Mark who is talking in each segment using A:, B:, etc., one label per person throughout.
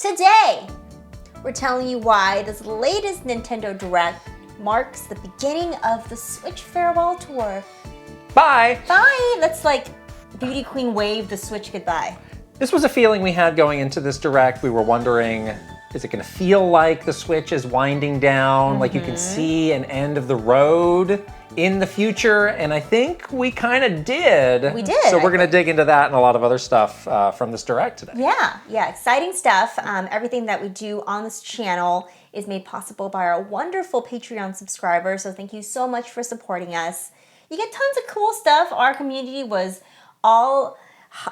A: today we're telling you why this latest Nintendo Direct marks the beginning of the Switch farewell tour.
B: Bye!
A: Bye! That's like Beauty Queen waved the Switch goodbye.
B: This was a feeling we had going into this Direct. We were wondering, is it going to feel like the Switch is winding down? Like you can see an end of the road in the future? And I think we kind of did.
A: We did.
B: So we're going to dig into that and a lot of other stuff from this Direct today.
A: Yeah, exciting stuff. Everything that we do on this channel is made possible by our wonderful Patreon subscribers. So thank you so much for supporting us. You get tons of cool stuff. Our community was all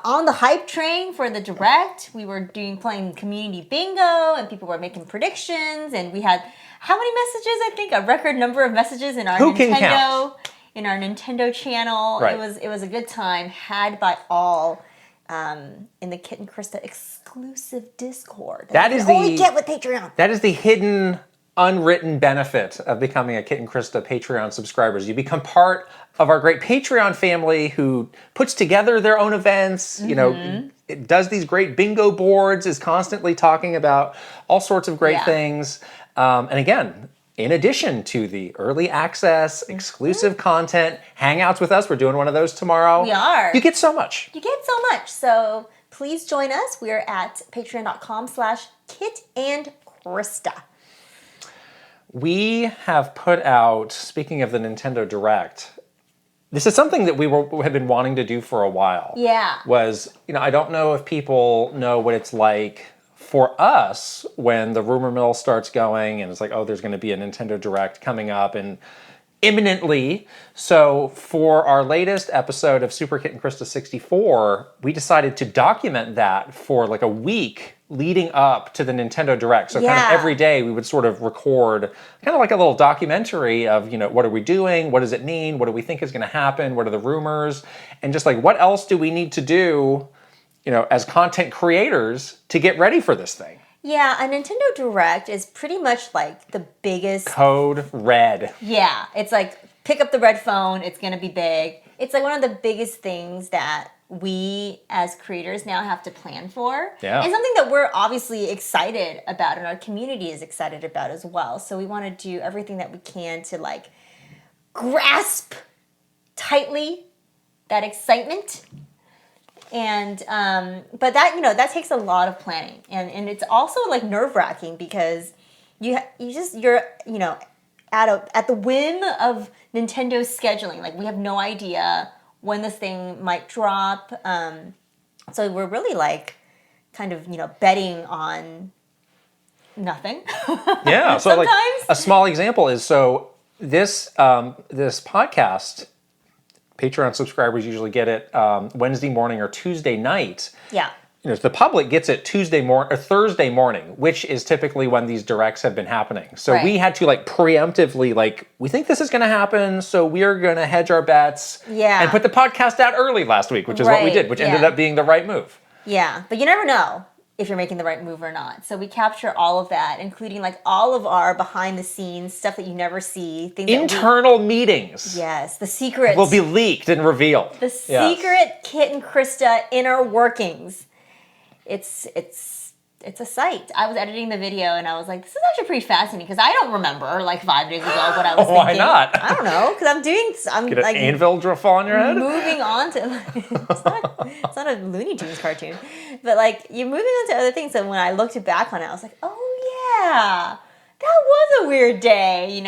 A: on the hype train for the Direct. We were playing community bingo, and people were making predictions, and we had how many messages? I think a record number of messages in our Nintendo channel.
B: Right.
A: It was a good time, had by all, in the Kit and Krysta exclusive Discord. That is the only get with Patreon.
B: That is the hidden, unwritten benefit of becoming a Kit and Krysta Patreon subscribers. You become part of our great Patreon family who puts together their own events, you know, it does these great bingo boards, is constantly talking about all sorts of great things. And again, in addition to the early access, exclusive content, hangouts with us, we're doing one of those tomorrow.
A: We are.
B: You get so much.
A: You get so much. So please join us. We are at patreon.com/KitandKrysta.
B: We have put out, speaking of the Nintendo Direct, this is something that we have been wanting to do for a while.
A: Yeah.
B: I don't know if people know what it's like for us when the rumor mill starts going and it's like, oh, there's going to be a Nintendo Direct coming up and imminently. So for our latest episode of Super Kit and Krysta 64, we decided to document that for like a week leading up to the Nintendo Direct. So kind of every day we would sort of record kind of like a little documentary of, what are we doing? What does it mean? What do we think is going to happen? What are the rumors? And just like, what else do we need to do, as content creators to get ready for this thing?
A: Yeah, a Nintendo Direct is pretty much like the biggest...
B: Code Red.
A: Yeah, it's like, pick up the red phone, it's going to be big. It's like one of the biggest things that we as creators now have to plan for.
B: Yeah.
A: And something that we're obviously excited about and our community is excited about as well. So we want to do everything that we can to like grasp tightly that excitement. And but that that takes a lot of planning, and it's also like nerve-wracking because you're at the whim of Nintendo's scheduling. Like we have no idea when this thing might drop, so we're really like kind of betting on nothing.
B: Yeah, so
A: sometimes.
B: Like a small example is this podcast. Patreon subscribers usually get it Wednesday morning or Tuesday night.
A: Yeah.
B: The public gets it Thursday morning, which is typically when these directs have been happening. So we had to preemptively we think this is going to happen, so we are going to hedge our bets and put the podcast out early last week, which is what we did, which ended up being the right move.
A: Yeah, but you never know if you're making the right move or not. So we capture all of that, including all of our behind the scenes stuff that you never see. Things
B: internal meetings.
A: Yes, the secret
B: will be leaked and revealed.
A: The secret Kit and Krysta inner workings. It's a sight. I was editing the video and I was like, this is actually pretty fascinating because I don't remember 5 days ago what I was thinking.
B: Why not?
A: I don't know, because I'm
B: Get an anvil fall on your head?
A: Moving on to it's not a Looney Tunes cartoon, but you're moving on to other things. And when I looked back on it, I was like, oh yeah, that was a weird day.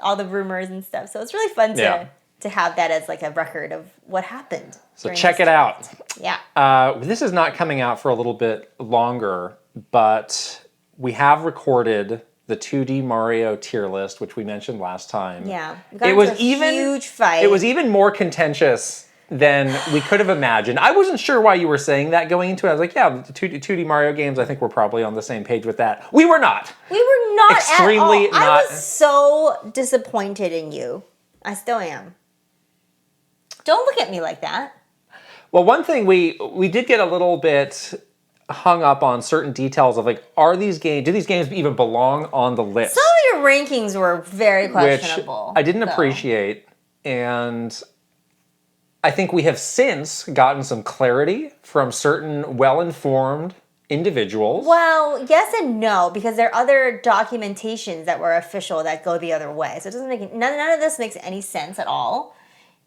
A: All the rumors and stuff. So it's really fun to have that as a record of what happened.
B: So check it out.
A: Yeah.
B: This is not coming out for a little bit longer, but we have recorded the 2D Mario tier list, which we mentioned last time.
A: Yeah. It was even huge fight.
B: It was even more contentious than we could have imagined. I wasn't sure why you were saying that going into it. I was like, yeah, the 2D Mario games, I think we're probably on the same page with that. We were not.
A: We were not
B: Extremely
A: at all. I was so disappointed in you. I still am. Don't look at me like that.
B: Well, one thing we did get a little bit hung up on certain details of do these games even belong on the list?
A: Some of your rankings were very questionable.
B: Which I didn't appreciate, and I think we have since gotten some clarity from certain well-informed individuals.
A: Well, yes and no, because there are other documentations that were official that go the other way. So it doesn't make none of this makes any sense at all.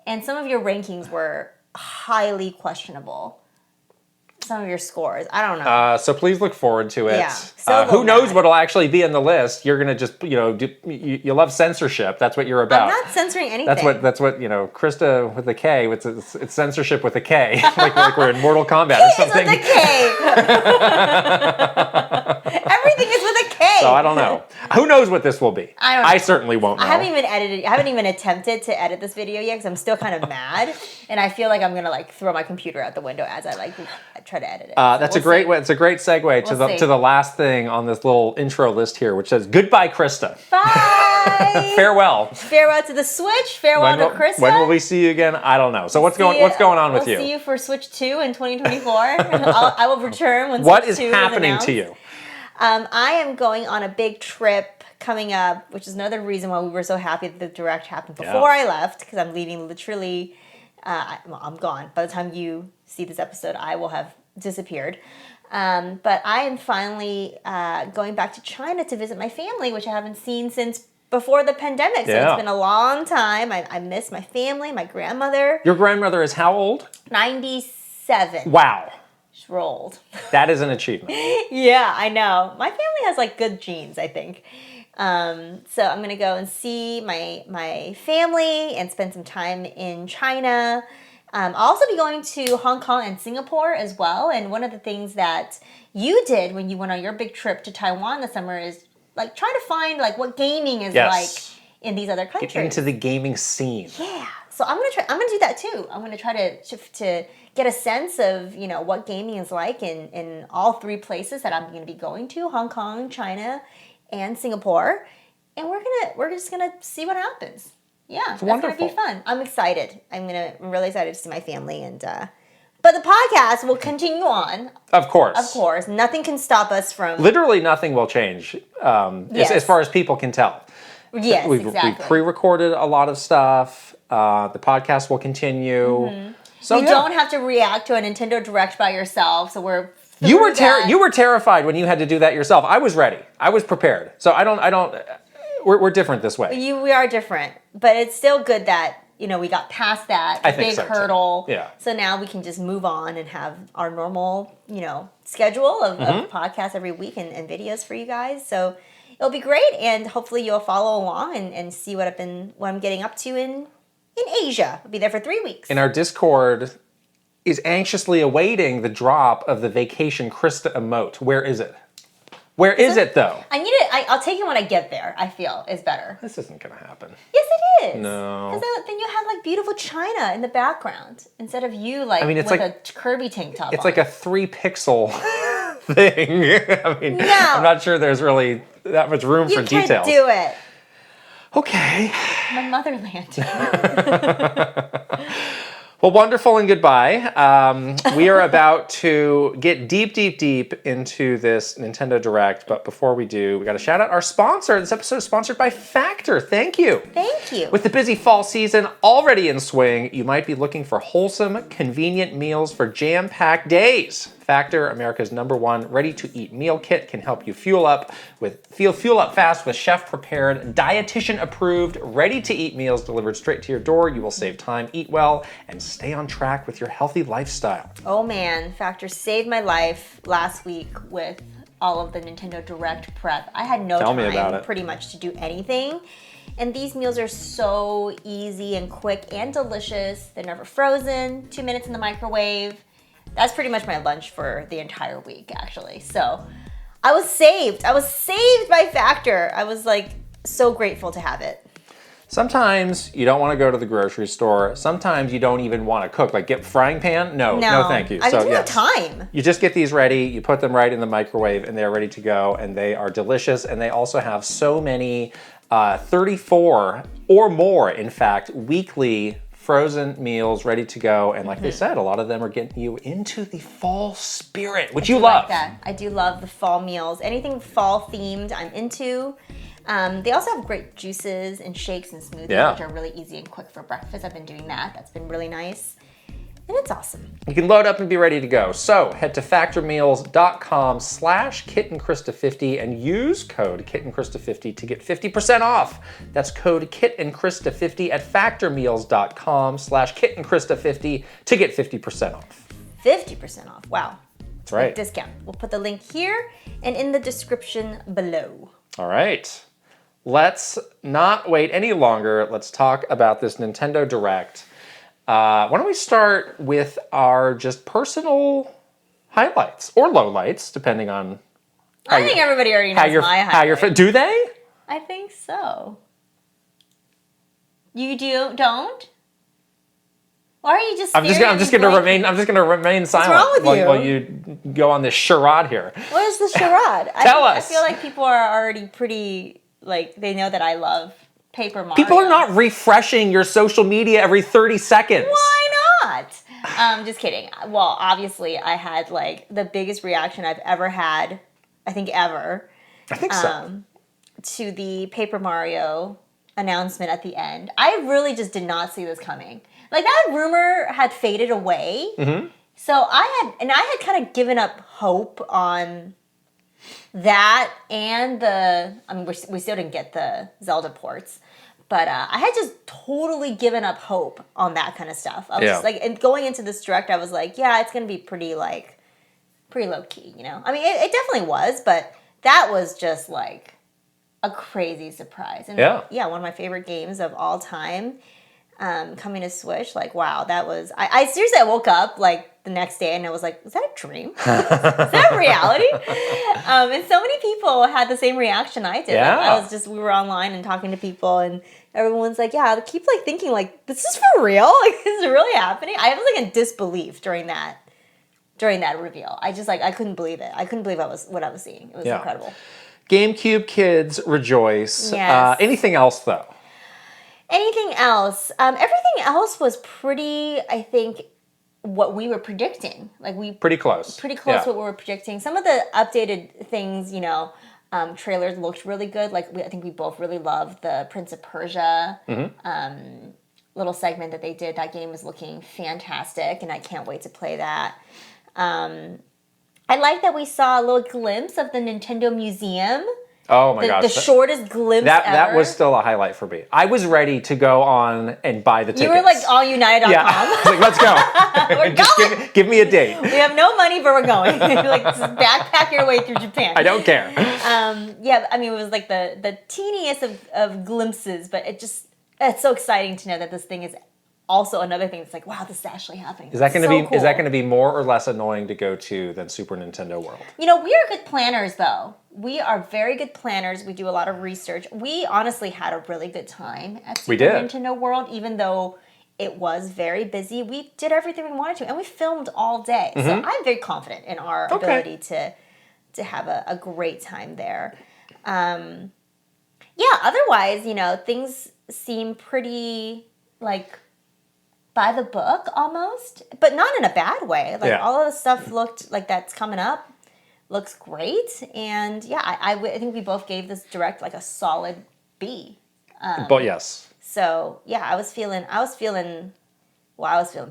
A: And some of your rankings were highly questionable. Some of your scores, I don't know.
B: So please look forward to it.
A: Yeah, so
B: who knows what'll actually be in the list? You're gonna just, you love censorship. That's what you're about.
A: I'm not censoring anything.
B: That's what Krysta with a K. It's censorship with a K. like we're in Mortal Kombat or something.
A: It's with a K. Everything is with a K.
B: So I don't know. Who knows what this will be?
A: I don't know.
B: I certainly won't know.
A: I haven't even attempted to edit this video yet because I'm still kind of mad, and I feel like I'm gonna throw my computer out the window as I try to edit it.
B: That's a great way. It's a great segue to the last thing on this little intro list here, which says goodbye, Krysta.
A: Bye.
B: Farewell.
A: Farewell to the Switch. Farewell to Krysta.
B: When will we see you again? I don't know. So what's going on with you?
A: We'll see you for Switch 2 in 2024. I will return when
B: What
A: Switch
B: is
A: 2
B: happening
A: is
B: to you?
A: I am going on a big trip coming up, which is another reason why we were so happy that the direct happened before I left, because I'm leaving literally. I'm gone. By the time you see this episode, I will have disappeared. But I am finally going back to China to visit my family, which I haven't seen since before the pandemic. So it's been a long time. I miss my family, my grandmother.
B: Your grandmother is how old?
A: 97.
B: Wow.
A: She's old.
B: That is an achievement.
A: Yeah, I know. My family has good genes, I think. So I'm gonna go and see my family and spend some time in China. I'll also be going to Hong Kong and Singapore as well. And one of the things that you did when you went on your big trip to Taiwan this summer is try to find what gaming is like in these other countries.
B: Get into the gaming scene.
A: Yeah. So I'm gonna do that too. I'm gonna try to get a sense of what gaming is like in all three places that I'm gonna be going to: Hong Kong, China, and Singapore. And we're just gonna see what happens. Yeah, that's
B: wonderful.
A: Gonna be fun. I'm excited. I'm really excited to see my family, and but the podcast will continue on.
B: Of course.
A: Of course, nothing can stop us from.
B: Literally nothing will change, as far as people can tell.
A: Yes, exactly.
B: We pre-recorded a lot of stuff. The podcast will continue.
A: Mm-hmm. So you don't have to react to a Nintendo Direct by yourself. So we're.
B: You were terrified when you had to do that yourself. I was ready. I was prepared. So I don't. We're different this way.
A: We are different, but it's still good that we got past that big hurdle.
B: Too. Yeah.
A: So now we can just move on and have our normal schedule of podcasts every week and videos for you guys. So it'll be great, and hopefully you'll follow along and see what I'm getting up to in Asia. I'll be there for 3 weeks.
B: And our Discord is anxiously awaiting the drop of the Vacation Krysta emote. Where is it? Where is it though?
A: I need it. I'll take it when I get there. I feel is better.
B: This isn't gonna happen.
A: Yes, it is.
B: No.
A: Because then you have beautiful China in the background instead of you with a Kirby tank top.
B: It's like a 3-pixel thing. I'm not sure there's really that much room for details.
A: You can't do it.
B: Okay.
A: My motherland.
B: Well, wonderful and goodbye. We are about to get deep into this Nintendo Direct, but before we do, we got to shout out our sponsor. This episode is sponsored by Factor. Thank you.
A: Thank you.
B: With the busy fall season already in swing, you might be looking for wholesome, convenient meals for jam-packed days. Factor, America's #1 ready-to-eat meal kit, can help you fuel up fast with chef-prepared, dietitian-approved, ready-to-eat meals delivered straight to your door. You will save time, eat well, and stay on track with your healthy lifestyle.
A: Oh man, Factor saved my life last week with all of the Nintendo Direct prep. I had no time pretty much to do anything. And these meals are so easy and quick and delicious. They're never frozen, 2 minutes in the microwave. That's pretty much my lunch for the entire week, actually. So I was saved. I was saved by Factor. I was so grateful to have it.
B: Sometimes you don't want to go to the grocery store. Sometimes you don't even want to cook. Get frying pan? No, thank you.
A: I don't have time.
B: You just get these ready, you put them right in the microwave, and they're ready to go, and they are delicious. And they also have so many 34 or more, in fact, weekly frozen meals ready to go, and like they said, a lot of them are getting you into the fall spirit, which you love.
A: I do love the fall meals. Anything fall themed, I'm into. They also have great juices and shakes and smoothies, which are really easy and quick for breakfast. I've been doing that. That's been really nice. And it's awesome.
B: You can load up and be ready to go. So head to factormeals.com/KitandKrysta50 and use code KitandKrysta50 to get 50% off. That's code KitandKrysta50 at factormeals.com/KitandKrysta50 to get 50% off.
A: 50% off. Wow.
B: That's right.
A: Discount. We'll put the link here and in the description below.
B: All right. Let's not wait any longer. Let's talk about this Nintendo Direct. Why don't we start with our just personal highlights or lowlights, depending on.
A: I think everybody already knows my highlight.
B: Do they?
A: I think so. You don't? Why are you just?
B: I'm just gonna remain silent.
A: What's wrong with
B: while you go on this charade here.
A: What is the charade?
B: Tell us.
A: I feel like people are already pretty they know that I love Paper Mario.
B: People are not refreshing your social media every 30 seconds.
A: Why not? Just kidding. Well, obviously, I had the biggest reaction I've ever had. I think ever.
B: I think so.
A: To the Paper Mario announcement at the end. I really just did not see this coming. That rumor had faded away. Mm-hmm. So I had kind of given up hope on that and we still didn't get the Zelda ports, but I had just totally given up hope on that kind of stuff. I was just and going into this Direct, I was like, yeah, it's gonna be pretty low key, I mean, it definitely was, but that was just a crazy surprise. And one of my favorite games of all time. Coming to Switch, wow, that was. I seriously, I woke up the next day and I was like, is that a dream? Is that reality? And so many people had the same reaction I did.
B: Yeah.
A: We were online and talking to people, and everyone's like, yeah, they keep thinking this is for real? This is really happening? I was in disbelief during that reveal. I just I couldn't believe it. I couldn't believe what I was seeing. It was incredible.
B: GameCube kids rejoice.
A: Yes.
B: Anything else though?
A: Anything else? Everything else was pretty, I think, what we were predicting.
B: Pretty close.
A: Pretty close to what we were predicting. Some of the updated things, trailers looked really good. I think we both really loved the Prince of Persia little segment that they did. That game is looking fantastic, and I can't wait to play that. I like that we saw a little glimpse of the Nintendo Museum.
B: Oh my gosh.
A: The shortest glimpse ever.
B: That was still a highlight for me. I was ready to go on and buy the tickets.
A: You were allunited.com.
B: Yeah. I was let's go.
A: We're going.
B: Give me a date.
A: We have no money, but we're going. Just backpack your way through Japan.
B: I don't care.
A: I mean, it was the teeniest of glimpses, but it's so exciting to know that this thing is also another thing that's wow, this is actually happening.
B: Is that going to be more or less annoying to go to than Super Nintendo World?
A: We are good planners, though. We are very good planners. We do a lot of research. We honestly had a really good time at Super Nintendo World, even though it was very busy. We did everything we wanted to, and we filmed all day. Mm-hmm. So I'm very confident in our ability to have a great time there. Otherwise, things seem pretty by the book almost, but not in a bad way. All of the stuff looked that's coming up looks great, and I think we both gave this Direct a solid B.
B: But yes.
A: So I was feeling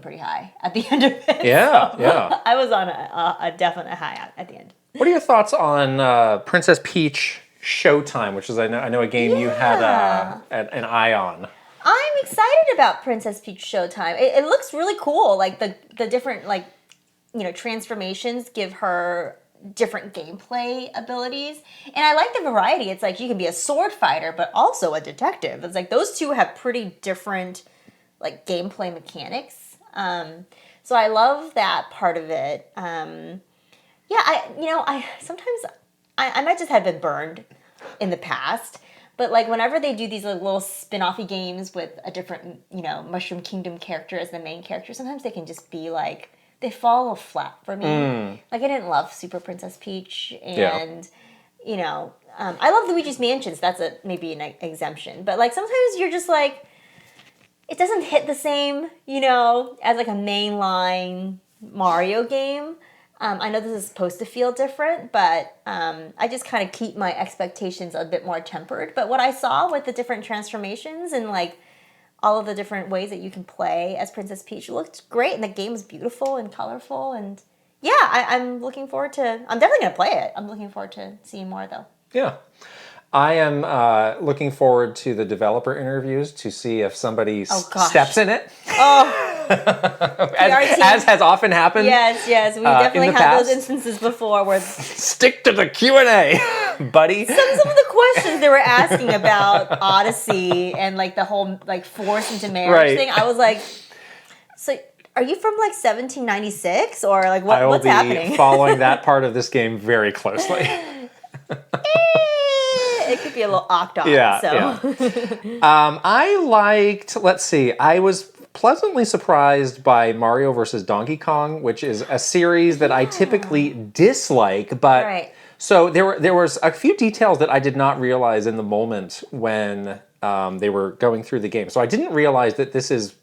A: pretty high at the end of it.
B: Yeah,
A: so
B: yeah.
A: I was on a definite high at the end.
B: What are your thoughts on Princess Peach Showtime, which is I know a game you had an eye on.
A: I'm excited about Princess Peach Showtime. It looks really cool. The different transformations give her different gameplay abilities, and I like the variety. It's you can be a sword fighter, but also a detective. It's those two have pretty different gameplay mechanics. So I love that part of it. I sometimes I might just have been burned in the past. But whenever they do these little spin-offy games with a different, Mushroom Kingdom character as the main character, sometimes they can just be they fall a little flat for me. I didn't love Super Princess Peach, and I love Luigi's Mansions. That's maybe an exemption. But sometimes you're just it doesn't hit the same, as a mainline Mario game. I know this is supposed to feel different, but I just kind of keep my expectations a bit more tempered. But what I saw with the different transformations and all of the different ways that you can play as Princess Peach. It looked great, and the game was beautiful and colorful, and yeah, I'm looking forward to. I'm definitely gonna play it. I'm looking forward to seeing more though.
B: Yeah. I am looking forward to the developer interviews to see if somebody steps in it.
A: Oh,
B: as has often happened.
A: Yes, we definitely had those instances before where
B: stick to the Q&A, buddy.
A: Some of the questions they were asking about Odyssey and like the whole like forced into marriage thing, I was like, so are you from like 1796 or like what's happening?
B: I will be following that part of this game very closely.
A: It could be a little octave.
B: Yeah. I liked, let's see, I was pleasantly surprised by Mario vs. Donkey Kong, which is a series that I typically dislike, but so there was a few details that I did not realize in the moment when they were going through the game. So I didn't realize that this is,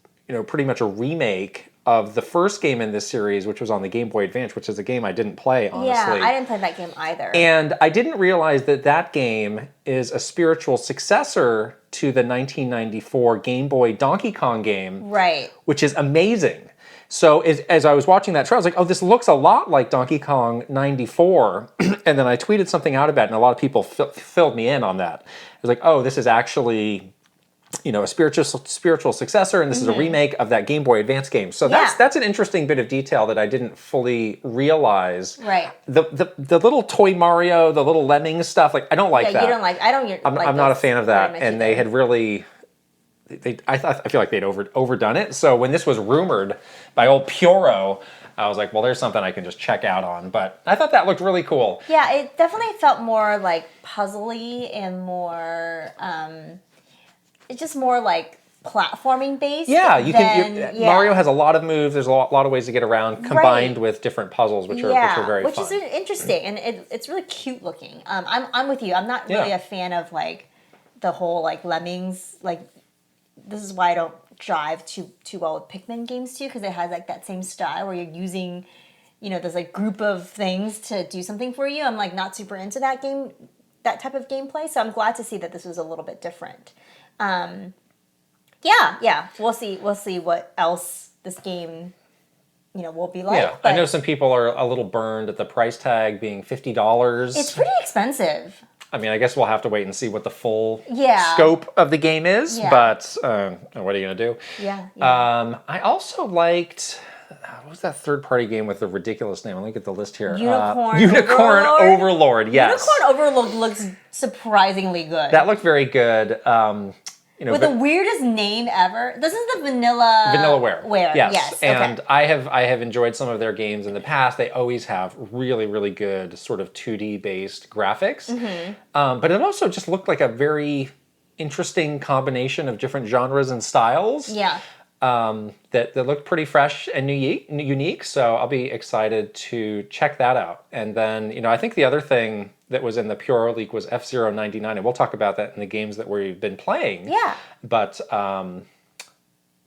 B: pretty much a remake of the first game in this series, which was on the Game Boy Advance, which is a game I didn't play, honestly.
A: Yeah, I didn't play that game either.
B: And I didn't realize that that game is a spiritual successor to the 1994 Game Boy Donkey Kong game.
A: Right.
B: Which is amazing. So as I was watching that trailer, I was like, oh, this looks a lot like Donkey Kong 94. And then I tweeted something out about it, and a lot of people filled me in on that. I was like, oh, this is actually a spiritual successor, and this is a remake of that Game Boy Advance game. So that's an interesting bit of detail that I didn't fully realize.
A: Right.
B: The little toy Mario, the little lemming stuff, like I don't like that.
A: You don't like.
B: I'm not a fan of that, and they had really. I feel like they'd overdone it. So when this was rumored by old Puro, I was like, well, there's something I can just check out on. But I thought that looked really cool.
A: Yeah, it definitely felt more like puzzly and more. It's just more like platforming based.
B: Yeah, Mario has a lot of moves. There's a lot of ways to get around, combined with different puzzles, which are very fun.
A: Which is interesting, and it's really cute looking. I'm with you. I'm not really a fan of like the whole like lemmings. Like this is why I don't jive too well with Pikmin games too, because it has like that same style where you're using, this like group of things to do something for you. I'm like not super into that type of gameplay. So I'm glad to see that this was a little bit different. We'll see what else this game, will be like.
B: Yeah, I know some people are a little burned at the price tag being $50.
A: It's pretty expensive.
B: I mean, I guess we'll have to wait and see what the full scope of the game is, but what are you going to do?
A: Yeah.
B: I also liked... What was that third-party game with the ridiculous name? Let me get the list here.
A: Unicorn
B: Overlord, yes.
A: Unicorn Overlord looks surprisingly good.
B: That looked very good.
A: With the weirdest name ever. This is the Vanillaware.
B: Yes. And I have enjoyed some of their games in the past. They always have really, really good sort of 2D-based graphics. But it also just looked like a very interesting combination of different genres and styles.
A: Yeah.
B: That looked pretty fresh and unique, so I'll be excited to check that out. And then, I think the other thing that was in the Puro leak was F-Zero 99, and we'll talk about that in the games that we've been playing.
A: Yeah.
B: But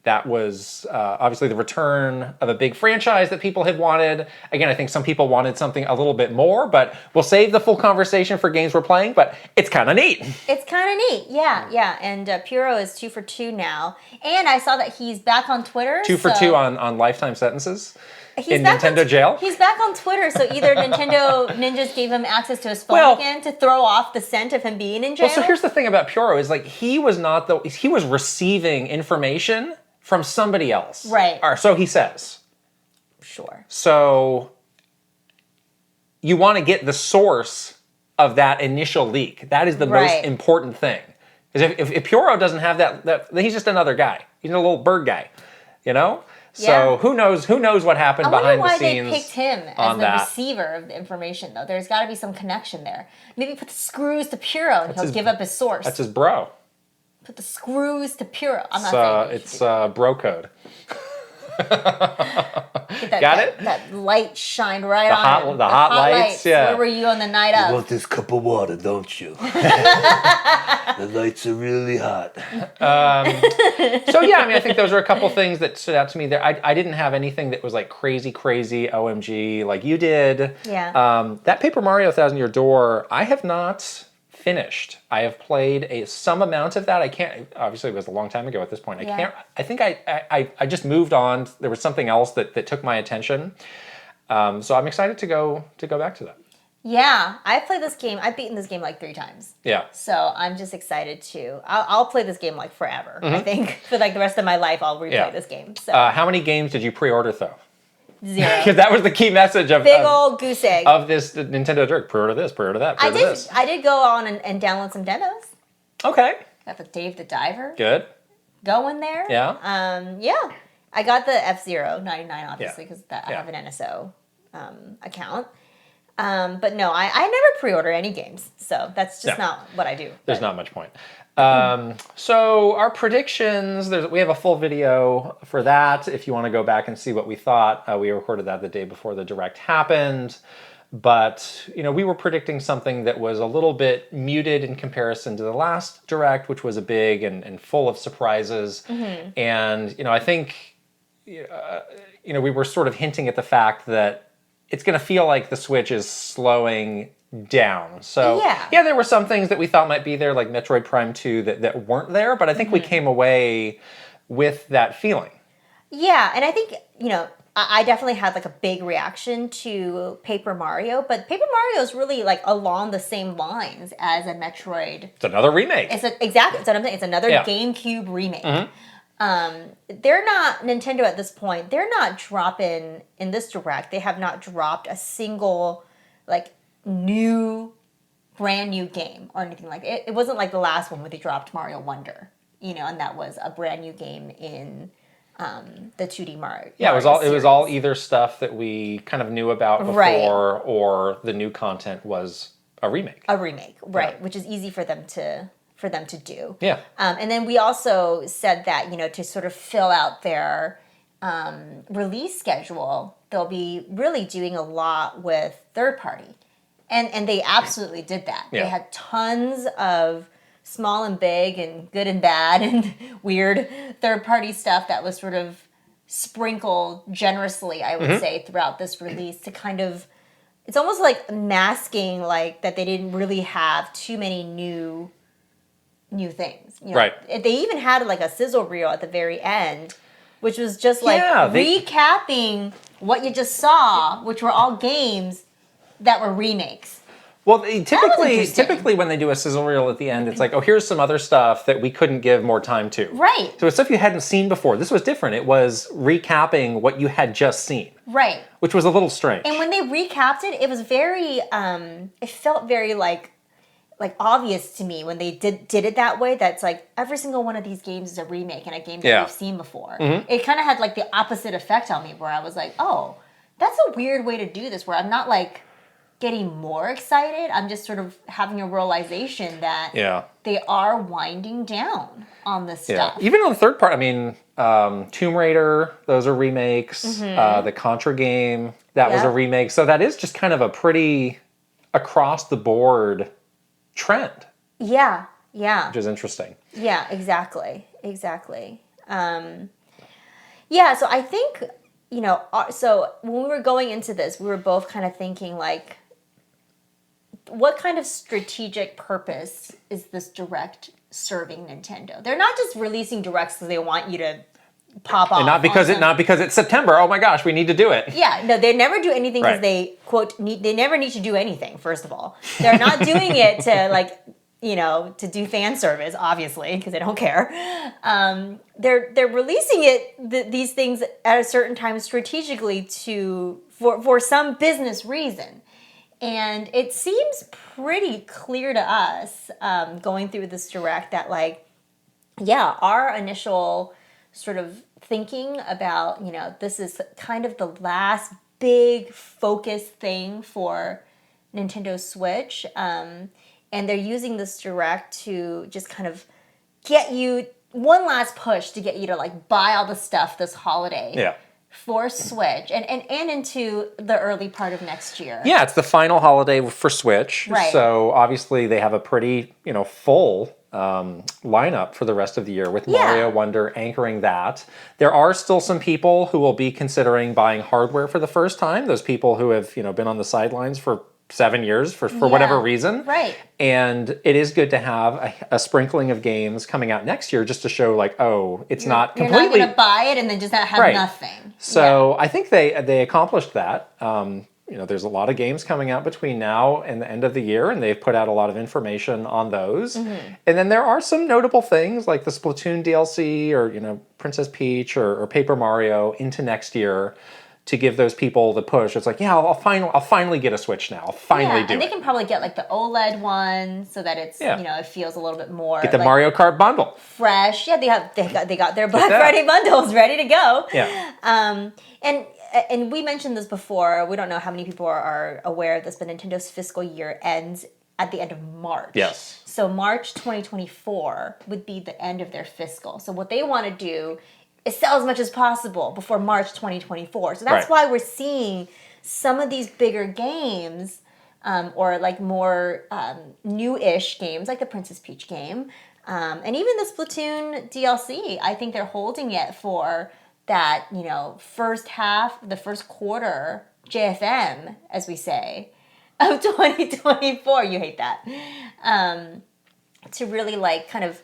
B: that was obviously the return of a big franchise that people had wanted. Again, I think some people wanted something a little bit more, but we'll save the full conversation for games we're playing, but it's kind of neat.
A: It's kind of neat, yeah. And Puro is 2 for 2 now. And I saw that he's back on Twitter.
B: 2 for 2 on lifetime sentences in Nintendo jail.
A: He's back on Twitter, so either Nintendo ninjas gave him access to his phone again to throw off the scent of him being in jail.
B: Well, so here's the thing about Puro is like he was receiving information from somebody else.
A: Right.
B: Or so he says.
A: Sure.
B: So you want to get the source of that initial leak. That is the most important thing. Because if Puro doesn't have that, then he's just another guy. He's a little bird guy, So who knows what happened behind the scenes?
A: I wonder why they picked him as the receiver of the information, though. There's got to be some connection there. Maybe put the screws to Puro and he'll give up his source.
B: That's his bro.
A: Put the screws to Puro. I'm not saying
B: it's bro code.
A: Got it? That light shined right on him.
B: The hot lights, yeah.
A: Where were you on the night of?
C: You want this cup of water, don't you? The lights are really hot.
B: I think those are a couple things that stood out to me there. I didn't have anything that was like crazy OMG like you did.
A: Yeah.
B: That Paper Mario Thousand Year Door, I have not finished. I have played some amount of that. I can't, obviously it was a long time ago at this point. I think I just moved on. There was something else that took my attention. So I'm excited to go back to that.
A: Yeah, I've played this game. I've beaten this game like 3 times.
B: Yeah.
A: So I'm just excited to. I'll play this game like forever. I think for like the rest of my life, I'll replay this game. So
B: how many games did you pre-order though?
A: 0.
B: Because that was the key message of
A: big old goose egg
B: of this Nintendo Direct. Pre-order this, pre-order that, pre-order this.
A: I did go on and download some demos.
B: Okay.
A: Got the Dave the Diver.
B: Good.
A: Going there.
B: Yeah.
A: Yeah. I got the F-Zero 99 obviously because I have an NSO account. But no, I never pre-order any games, so that's just not what I do.
B: There's not much point. So our predictions, we have a full video for that. If you want to go back and see what we thought, we recorded that the day before the Direct happened. But, we were predicting something that was a little bit muted in comparison to the last Direct, which was a big and full of surprises. Mm-hmm. And, I think, we were sort of hinting at the fact that it's going to feel like the Switch is slowing down. So, yeah, there were some things that we thought might be there, like Metroid Prime 2, that weren't there, but I think we came away with that feeling. Yeah,
A: and I think, I definitely had like a big reaction to Paper Mario, but Paper Mario is really like along the same lines as a Metroid.
B: It's another remake.
A: Exactly, it's what I'm saying. It's another GameCube remake. Mm-hmm. They're not, Nintendo at this point, they're not dropping, in this Direct, they have not dropped a single, like, brand new game or anything like it. It wasn't like the last one where they dropped Mario Wonder, and that was a brand new game in the 2D Mario.
B: Yeah, it was all either stuff that we kind of knew about before, or the new content was a remake.
A: A remake, right, yeah. Which is easy for them to do.
B: Yeah.
A: And then we also said that, to sort of fill out their release schedule, they'll be really doing a lot with third party. And they absolutely did that. Yeah. They had tons of small and big and good and bad and weird third party stuff that was sort of sprinkled generously, I would say, throughout this release to kind of, it's almost like masking like that they didn't really have too many new things.
B: Right.
A: They even had like a sizzle reel at the very end, which was just like recapping what you just saw, which were all games that were remakes.
B: Well, typically when they do a sizzle reel at the end, it's like, oh, here's some other stuff that we couldn't give more time to.
A: Right.
B: So it's stuff you hadn't seen before. This was different. It was recapping what you had just seen.
A: Right.
B: Which was a little strange.
A: And when they recapped it, it was very, it felt very like obvious to me when they did it that way. That's like every single one of these games is a remake and a game that we've seen before. Mm-hmm. It kind of had like the opposite effect on me, where I was like, oh, that's a weird way to do this, where I'm not like getting more excited. I'm just sort of having a realization that they are winding down on this stuff.
B: Even on the third part, I mean, Tomb Raider, those are remakes. The Contra game, that was a remake. So that is just kind of a pretty across the board trend.
A: Yeah.
B: Which is interesting.
A: Yeah, exactly. So I think, so when we were going into this, we were both kind of thinking like, what kind of strategic purpose is this Direct serving Nintendo? They're not just releasing Directs because they want you to pop off.
B: And not because it's September. Oh my gosh, we need to do it.
A: Yeah, no, they never do anything because they quote they never need to do anything. First of all, they're not doing it to like to do fan service, obviously, because they don't care. They're releasing these things at a certain time strategically for some business reason. And it seems pretty clear to us going through this Direct that our initial sort of thinking about, this is kind of the last big focus thing for Nintendo Switch. And they're using this Direct to just kind of get you one last push to get you to buy all the stuff this holiday.
B: Yeah.
A: For Switch and into the early part of next year.
B: Yeah, it's the final holiday for Switch.
A: Right.
B: So obviously they have a pretty, full lineup for the rest of the year with Mario Wonder anchoring that. There are still some people who will be considering buying hardware for the first time. Those people who have, been on the sidelines for 7 years for whatever reason.
A: Right.
B: And it is good to have a sprinkling of games coming out next year just to show like, oh, it's not completely...
A: You're not going to buy it and then just not have nothing.
B: So I think they accomplished that. There's a lot of games coming out between now and the end of the year, and they've put out a lot of information on those. And then there are some notable things like the Splatoon DLC or, Princess Peach or Paper Mario into next year to give those people the push. It's like, yeah, I'll finally get a Switch now. I'll finally do it.
A: And they can probably get like the OLED one so that it's, it feels a little bit more
B: get the Mario Kart bundle.
A: Fresh. Yeah, they got their Black Friday bundles ready to go.
B: Yeah.
A: And we mentioned this before. We don't know how many people are aware of this, but Nintendo's fiscal year ends at the end of March.
B: Yes.
A: So March 2024 would be the end of their fiscal. So what they want to do is sell as much as possible before March 2024. So that's why we're seeing some of these bigger games or like more new-ish games like the Princess Peach game and even the Splatoon DLC. I think they're holding it for that, first half, the first quarter, JFM, as we say, of 2024. You hate that. To really like kind of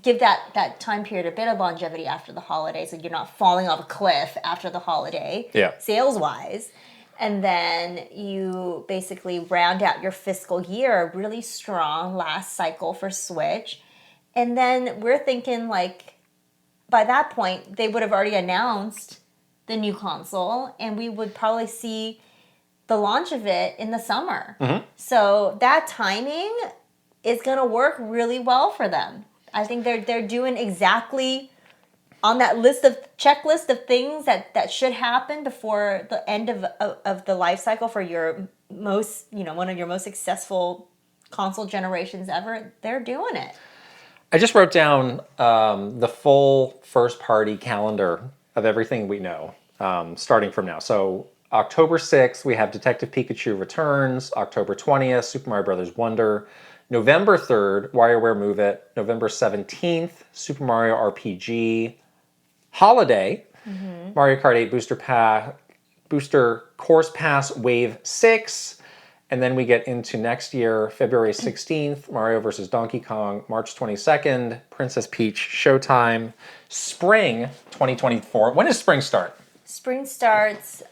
A: give that time period a bit of longevity after the holiday so you're not falling off a cliff after the holiday, sales-wise. And then you basically round out your fiscal year, a really strong last cycle for Switch. And then we're thinking like, by that point, they would have already announced the new console, and we would probably see the launch of it in the summer. So that timing is going to work really well for them. I think they're doing exactly on that checklist of things that should happen before the end of the life cycle for your most, one of your most successful console generations ever. They're doing it.
B: I just wrote down the full first-party calendar of everything we know, starting from now. So October 6th, we have Detective Pikachu Returns. October 20th, Super Mario Bros. Wonder. November 3rd, WarioWare Move It. November 17th, Super Mario RPG. Holiday, Mario Kart 8 Booster Course Pass Wave 6. And then we get into next year, February 16th, Mario vs. Donkey Kong. March 22nd, Princess Peach Showtime. Spring 2024. When does spring start?
A: Spring starts...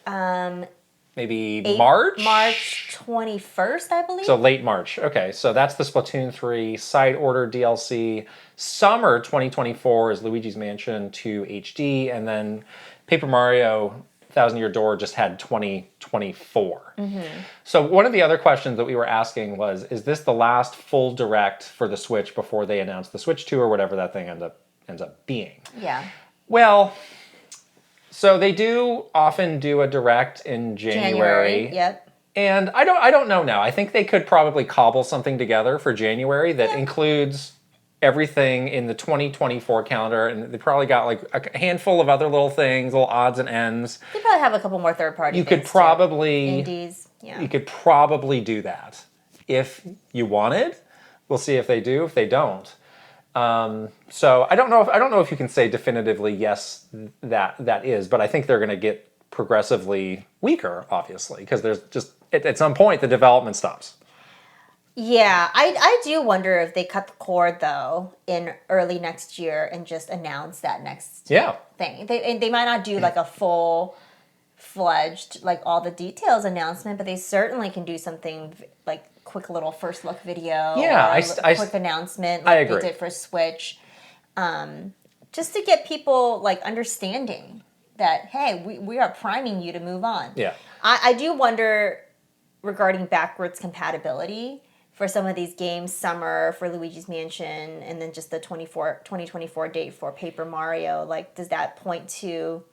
B: maybe March?
A: March 21st, I believe.
B: So late March. Okay, so that's the Splatoon 3 Side Order DLC. Summer 2024 is Luigi's Mansion 2 HD, and then Paper Mario Thousand Year Door just had 2024. So one of the other questions that we were asking was, is this the last full direct for the Switch before they announce the Switch 2 or whatever that thing ends up being?
A: Yeah.
B: Well... So they do often do a direct in January.
A: Yep.
B: And I don't know now. I think they could probably cobble something together for January that includes everything in the 2024 calendar, and they probably got like a handful of other little things, little odds and ends.
A: They probably have a couple more third-party
B: You could probably
A: indies. Yeah.
B: You could probably do that if you wanted. We'll see if they do. If they don't. So I don't know if you can say definitively yes that is, but I think they're going to get progressively weaker, obviously, because there's just at some point the development stops.
A: Yeah, I do wonder if they cut the cord though in early next year and just announce that next thing. They might not do like a full-fledged like all the details announcement, but they certainly can do something like quick little first look video.
B: Yeah,
A: a quick announcement like they did for Switch, just to get people like understanding that hey, we are priming you to move on.
B: Yeah,
A: I do wonder regarding backwards compatibility for some of these games, Summer for Luigi's Mansion, and then just the 2024 date for Paper Mario. Like, does that point to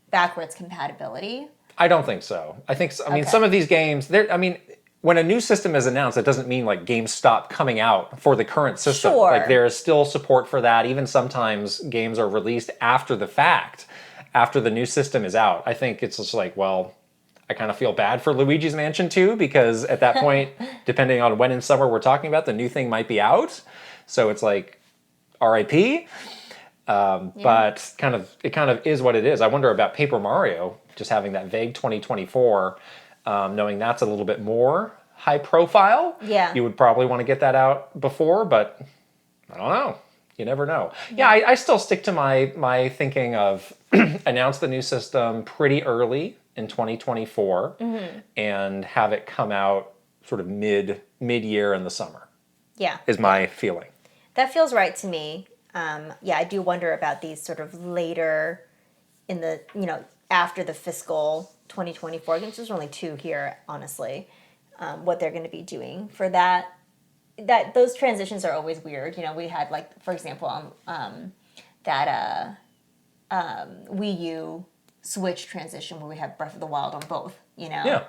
A: backwards compatibility?
B: I don't think so. I mean, some of these games, when a new system is announced, it doesn't mean like games stop coming out for the current system.
A: Sure.
B: Like there is still support for that. Even sometimes games are released after the fact, after the new system is out. I think it's just like, well, I kind of feel bad for Luigi's Mansion 2 because at that point, depending on when in summer we're talking about, the new thing might be out. So it's like RIP. But it kind of is what it is. I wonder about Paper Mario, just having that vague 2024, knowing that's a little bit more high profile.
A: Yeah.
B: You would probably want to get that out before, but I don't know. You never know. Yeah, I still stick to my thinking of announce the new system pretty early in 2024 and have it come out sort of mid-year in the summer.
A: Yeah.
B: Is my feeling.
A: That feels right to me. Yeah, I do wonder about these sort of later in the, after the fiscal 2024, because there's only 2 here, honestly, what they're going to be doing for that. Those transitions are always weird. We had, like, for example, that Wii U Switch transition where we have Breath of the Wild on both,
B: Yeah.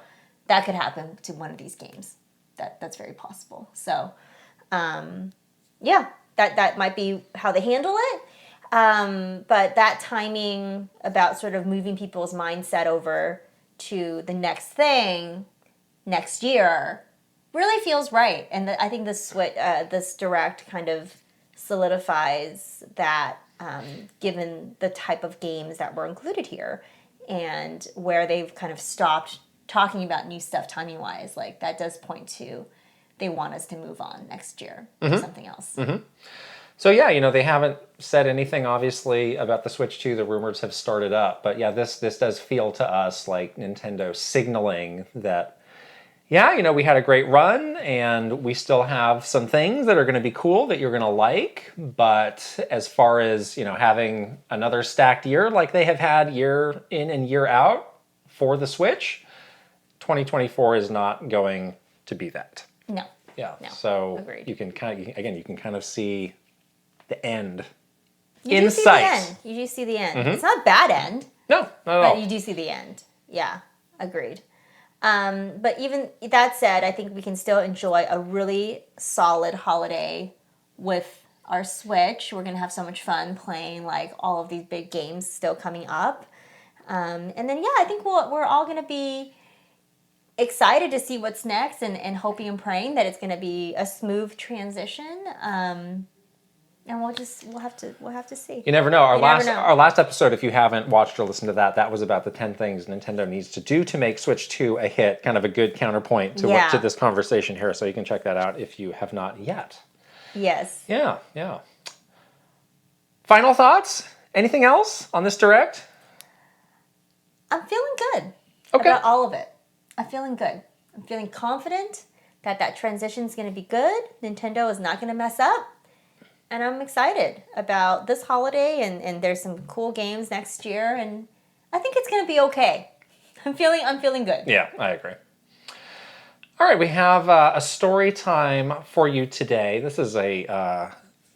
A: That could happen to one of these games. That's very possible. So, yeah, that might be how they handle it. But that timing about sort of moving people's mindset over to the next thing next year really feels right. And I think this direct kind of solidifies that, given the type of games that were included here and where they've kind of stopped talking about new stuff timing-wise. Like, that does point to they want us to move on next year to something else.
B: So yeah, they haven't said anything obviously about the Switch 2. The rumors have started up, but yeah, this does feel to us like Nintendo signaling that, yeah, we had a great run and we still have some things that are going to be cool that you're going to like, but as far as, having another stacked year like they have had year in and year out for the Switch, 2024 is not going to be that.
A: No.
B: Yeah.
A: No.
B: So
A: Agreed.
B: you can kind of see the end
A: You
B: in
A: do see
B: sight.
A: the end. You do see the end. It's not a bad end,
B: No, not at
A: but
B: all.
A: you do see the end. Yeah, agreed. But even that said, I think we can still enjoy a really solid holiday with our Switch. We're going to have so much fun playing like all of these big games still coming up. And then, yeah, I think we're all going to be excited to see what's next and hoping and praying that it's going to be a smooth transition. And we'll have to see.
B: You never know. Our
A: never know.
B: last episode, if you haven't watched or listened to that was about the 10 things Nintendo needs to do to make Switch 2 a hit. Kind of a good counterpoint to this conversation here. So you can check that out if you have not yet.
A: Yes.
B: Yeah. Final thoughts? Anything else on this Direct?
A: I'm feeling good
B: Okay.
A: about all of it. I'm feeling good. I'm feeling confident that transition is going to be good. Nintendo is not going to mess up. And I'm excited about this holiday, and there's some cool games next year, and I think it's going to be okay. I'm feeling good.
B: Yeah, I agree. All right, we have a story time for you today. This is a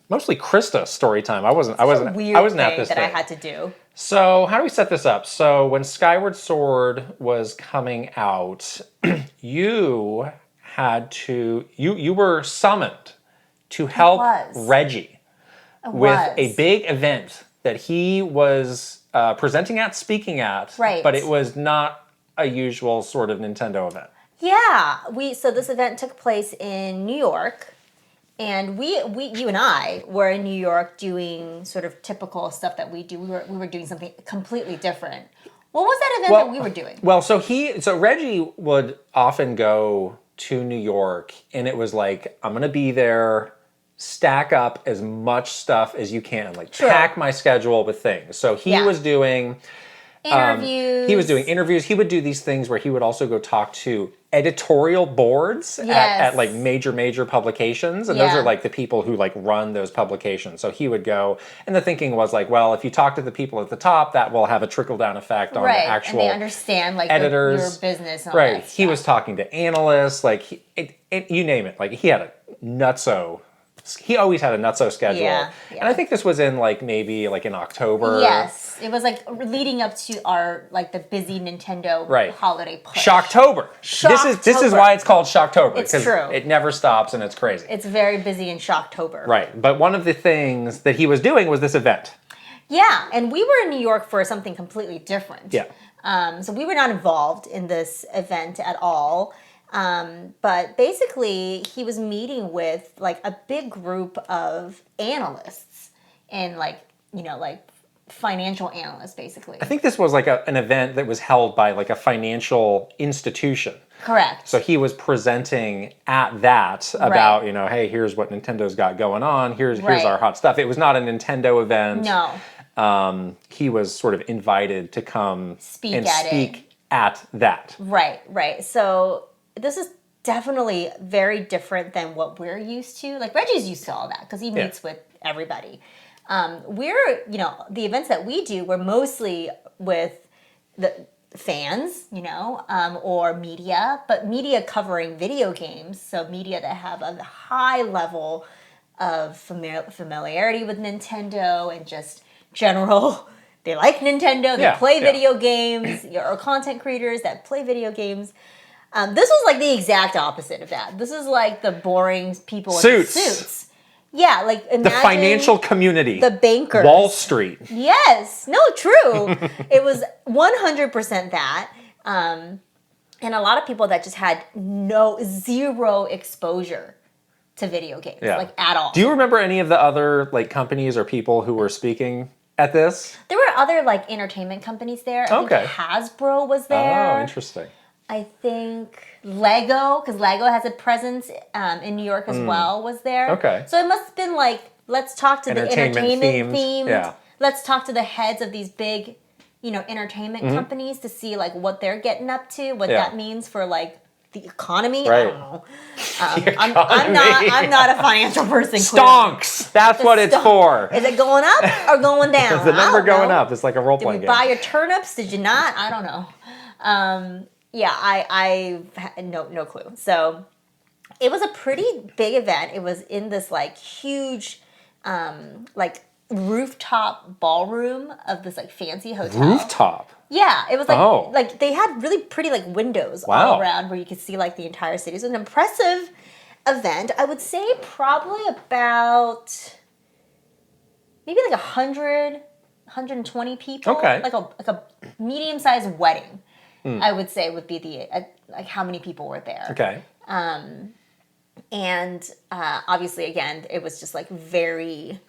B: mostly Krysta story time. I wasn't
A: Weird
B: at
A: thing
B: this
A: that
B: thing.
A: I had to do.
B: So how do we set this up? So when Skyward Sword was coming out, you were summoned to help Reggie with a big event that he was speaking at,
A: right.
B: But it was not a usual sort of Nintendo event.
A: Yeah, so this event took place in New York, and you and I were in New York doing sort of typical stuff that we do. We were doing something completely different. What was that event that we were doing?
B: Well, so Reggie would often go to New York, and it was like, I'm gonna be there, stack up as much stuff as you can, like pack my schedule with things. So he was doing
A: interviews.
B: He was doing interviews. He would do these things where he would also go talk to editorial boards at like major publications, and those are like the people who like run those publications. So he would go, and the thinking was like, well, if you talk to the people at the top, that will have a trickle down effect on the actual
A: and they understand like
B: editors,
A: your business. And all
B: right?
A: That
B: He was talking to analysts, like you name it. Like he had a nutso. He always had a nutso schedule.
A: Yeah.
B: And I think this was in like maybe like in October.
A: Yes. It was like leading up to our like the busy Nintendo holiday push.
B: Shocktober. This is why it's called Shocktober.
A: It's true.
B: It never stops and it's crazy.
A: It's very busy in Shocktober.
B: Right. But one of the things that he was doing was this event.
A: Yeah, and we were in New York for something completely different.
B: Yeah.
A: So we were not involved in this event at all. But basically, he was meeting with like a big group of analysts and like financial analysts, basically.
B: I think this was like an event that was held by like a financial institution.
A: Correct.
B: So he was presenting at that about, you know, hey, here's what Nintendo's got going on. Here's our hot stuff. It was not a Nintendo event.
A: No.
B: He was sort of invited to come
A: speak
B: at that.
A: Right. So this is definitely very different than what we're used to. Like Reggie's used to all that because he meets with everybody. We're, you know, the events that we do, we're mostly with the fans, you know, or media, but media covering video games. So media that have a high level of familiarity with Nintendo and just general, they like Nintendo, they play video games, or content creators that play video games. This was like the exact opposite of that. This is like the boring people in suits. Yeah, like imagine
B: the financial community.
A: The bankers.
B: Wall Street.
A: Yes. No, true. It was 100% that. And a lot of people that just had zero exposure to video games, like at all.
B: Do you remember any of the other like companies or people who were speaking at this?
A: There were other like entertainment companies there. I think Hasbro was there.
B: Oh, interesting.
A: I think Lego, because Lego has a presence in New York as well, was there.
B: Okay.
A: So it must have been like, let's talk to the entertainment themed.
B: Yeah.
A: Let's talk to the heads of these big, you know, entertainment companies to see like what they're getting up to, what that means for like the economy.
B: Right.
A: I don't know. I'm not a financial person.
B: Stonks. That's what it's for.
A: Is it going up or going down?
B: Is the number going up? It's like a role-playing game.
A: Did we buy your turnips? Did you not? I don't know. Yeah, I had no clue. So it was a pretty big event. It was in this like huge, like rooftop ballroom of this like fancy hotel.
B: Rooftop?
A: Yeah, it was like like they had really pretty like windows all around where you could see like the entire city. It was an impressive event. I would say probably about maybe like 100, 120 people.
B: Okay.
A: Like a medium-sized wedding. I would say would be the like how many people were there.
B: Okay.
A: And obviously, again, it was just like very.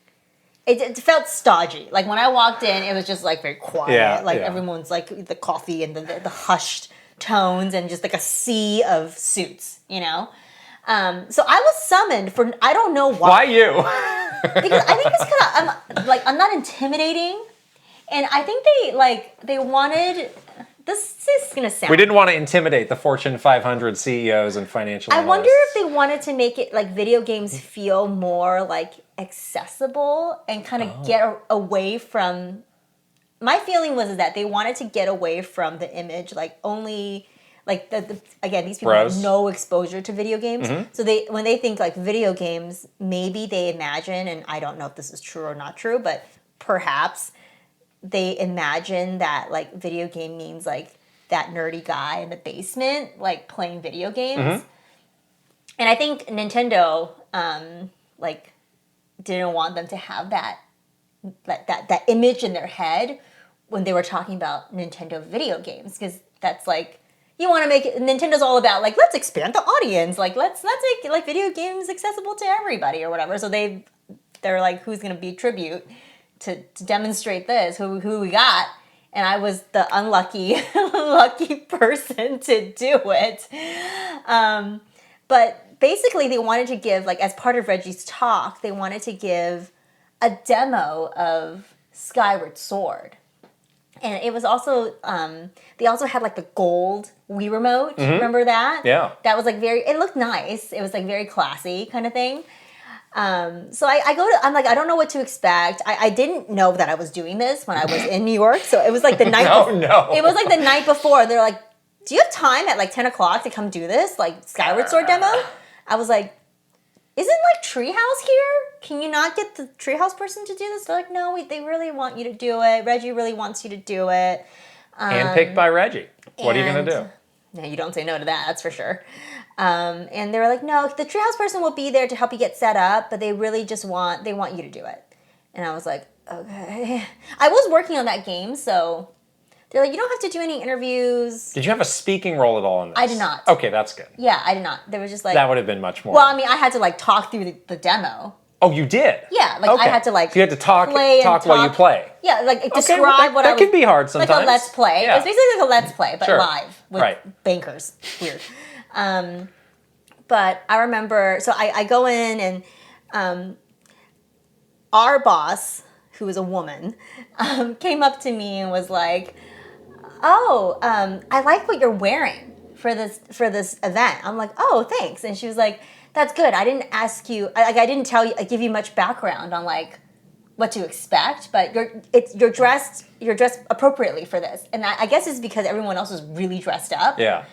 A: It felt stodgy. Like when I walked in, it was just like very quiet.
B: Yeah,
A: everyone's like the coffee and the hushed tones and just like a sea of suits, you know. So I was summoned for I don't know why.
B: Why you?
A: Because I think it's kind of I'm not intimidating, and I think they wanted. This is going to sound...
B: We didn't want to intimidate the Fortune 500 CEOs and financial analysts.
A: I wonder if they wanted to make it like video games feel more like accessible and kind of get away from... My feeling was that they wanted to get away from the image, like only... Like, again, these people have no exposure to video games. So when they think like video games, maybe they imagine, and I don't know if this is true or not true, but perhaps... they imagine that like video game means like that nerdy guy in the basement like playing video games. And I think Nintendo like didn't want them to have that image in their head when they were talking about Nintendo video games, because that's like you want to make it, Nintendo's all about like let's expand the audience, like let's make like video games accessible to everybody or whatever. So they're like, who's going to be tribute to demonstrate this, who we got, and I was the unlucky person to do it. But basically they wanted to give, like as part of Reggie's talk, they wanted to give a demo of Skyward Sword. And it was also, they also had like the gold Wii remote, remember that?
B: Yeah.
A: That was like it looked nice, it was like very classy kind of thing. So I'm like, I don't know what to expect. I didn't know that I was doing this when I was in New York. So it was like the night It was like the night before. They're like, do you have time at like 10 o'clock to come do this? Like Skyward Sword demo? I was like, isn't like Treehouse here? Can you not get the Treehouse person to do this? They're like, no, they really want you to do it. Reggie really wants you to do it.
B: Handpicked by Reggie. What are you going to do?
A: No, you don't say no to that, that's for sure. And they were like, no, the Treehouse person will be there to help you get set up, but they really just want you to do it. And I was like, okay. I was working on that game, so they're like, you don't have to do any interviews.
B: Did you have a speaking role at all in this?
A: I did not.
B: Okay, that's good.
A: Yeah, I did not. There was just like...
B: That would have been much more.
A: Well, I mean, I had to like talk through the demo.
B: Oh, you did?
A: Yeah, like I had to like
B: So you had to talk
A: talk
B: while you play.
A: Yeah, like describe
B: that,
A: what
B: that
A: I was.
B: can be hard sometimes.
A: Like a let's play.
B: Yeah.
A: It's basically like a let's play, but
B: Sure.
A: live with bankers. Weird. But I remember, so I go in and our boss, who was a woman, came up to me and was like, "Oh, I like what you're wearing for this event." I'm like, "Oh, thanks." And she was like, "That's good. I didn't ask you. I didn't give you much background on like what to expect, but you're dressed appropriately for this." And I guess it's because everyone else was really dressed up.
B: Yeah.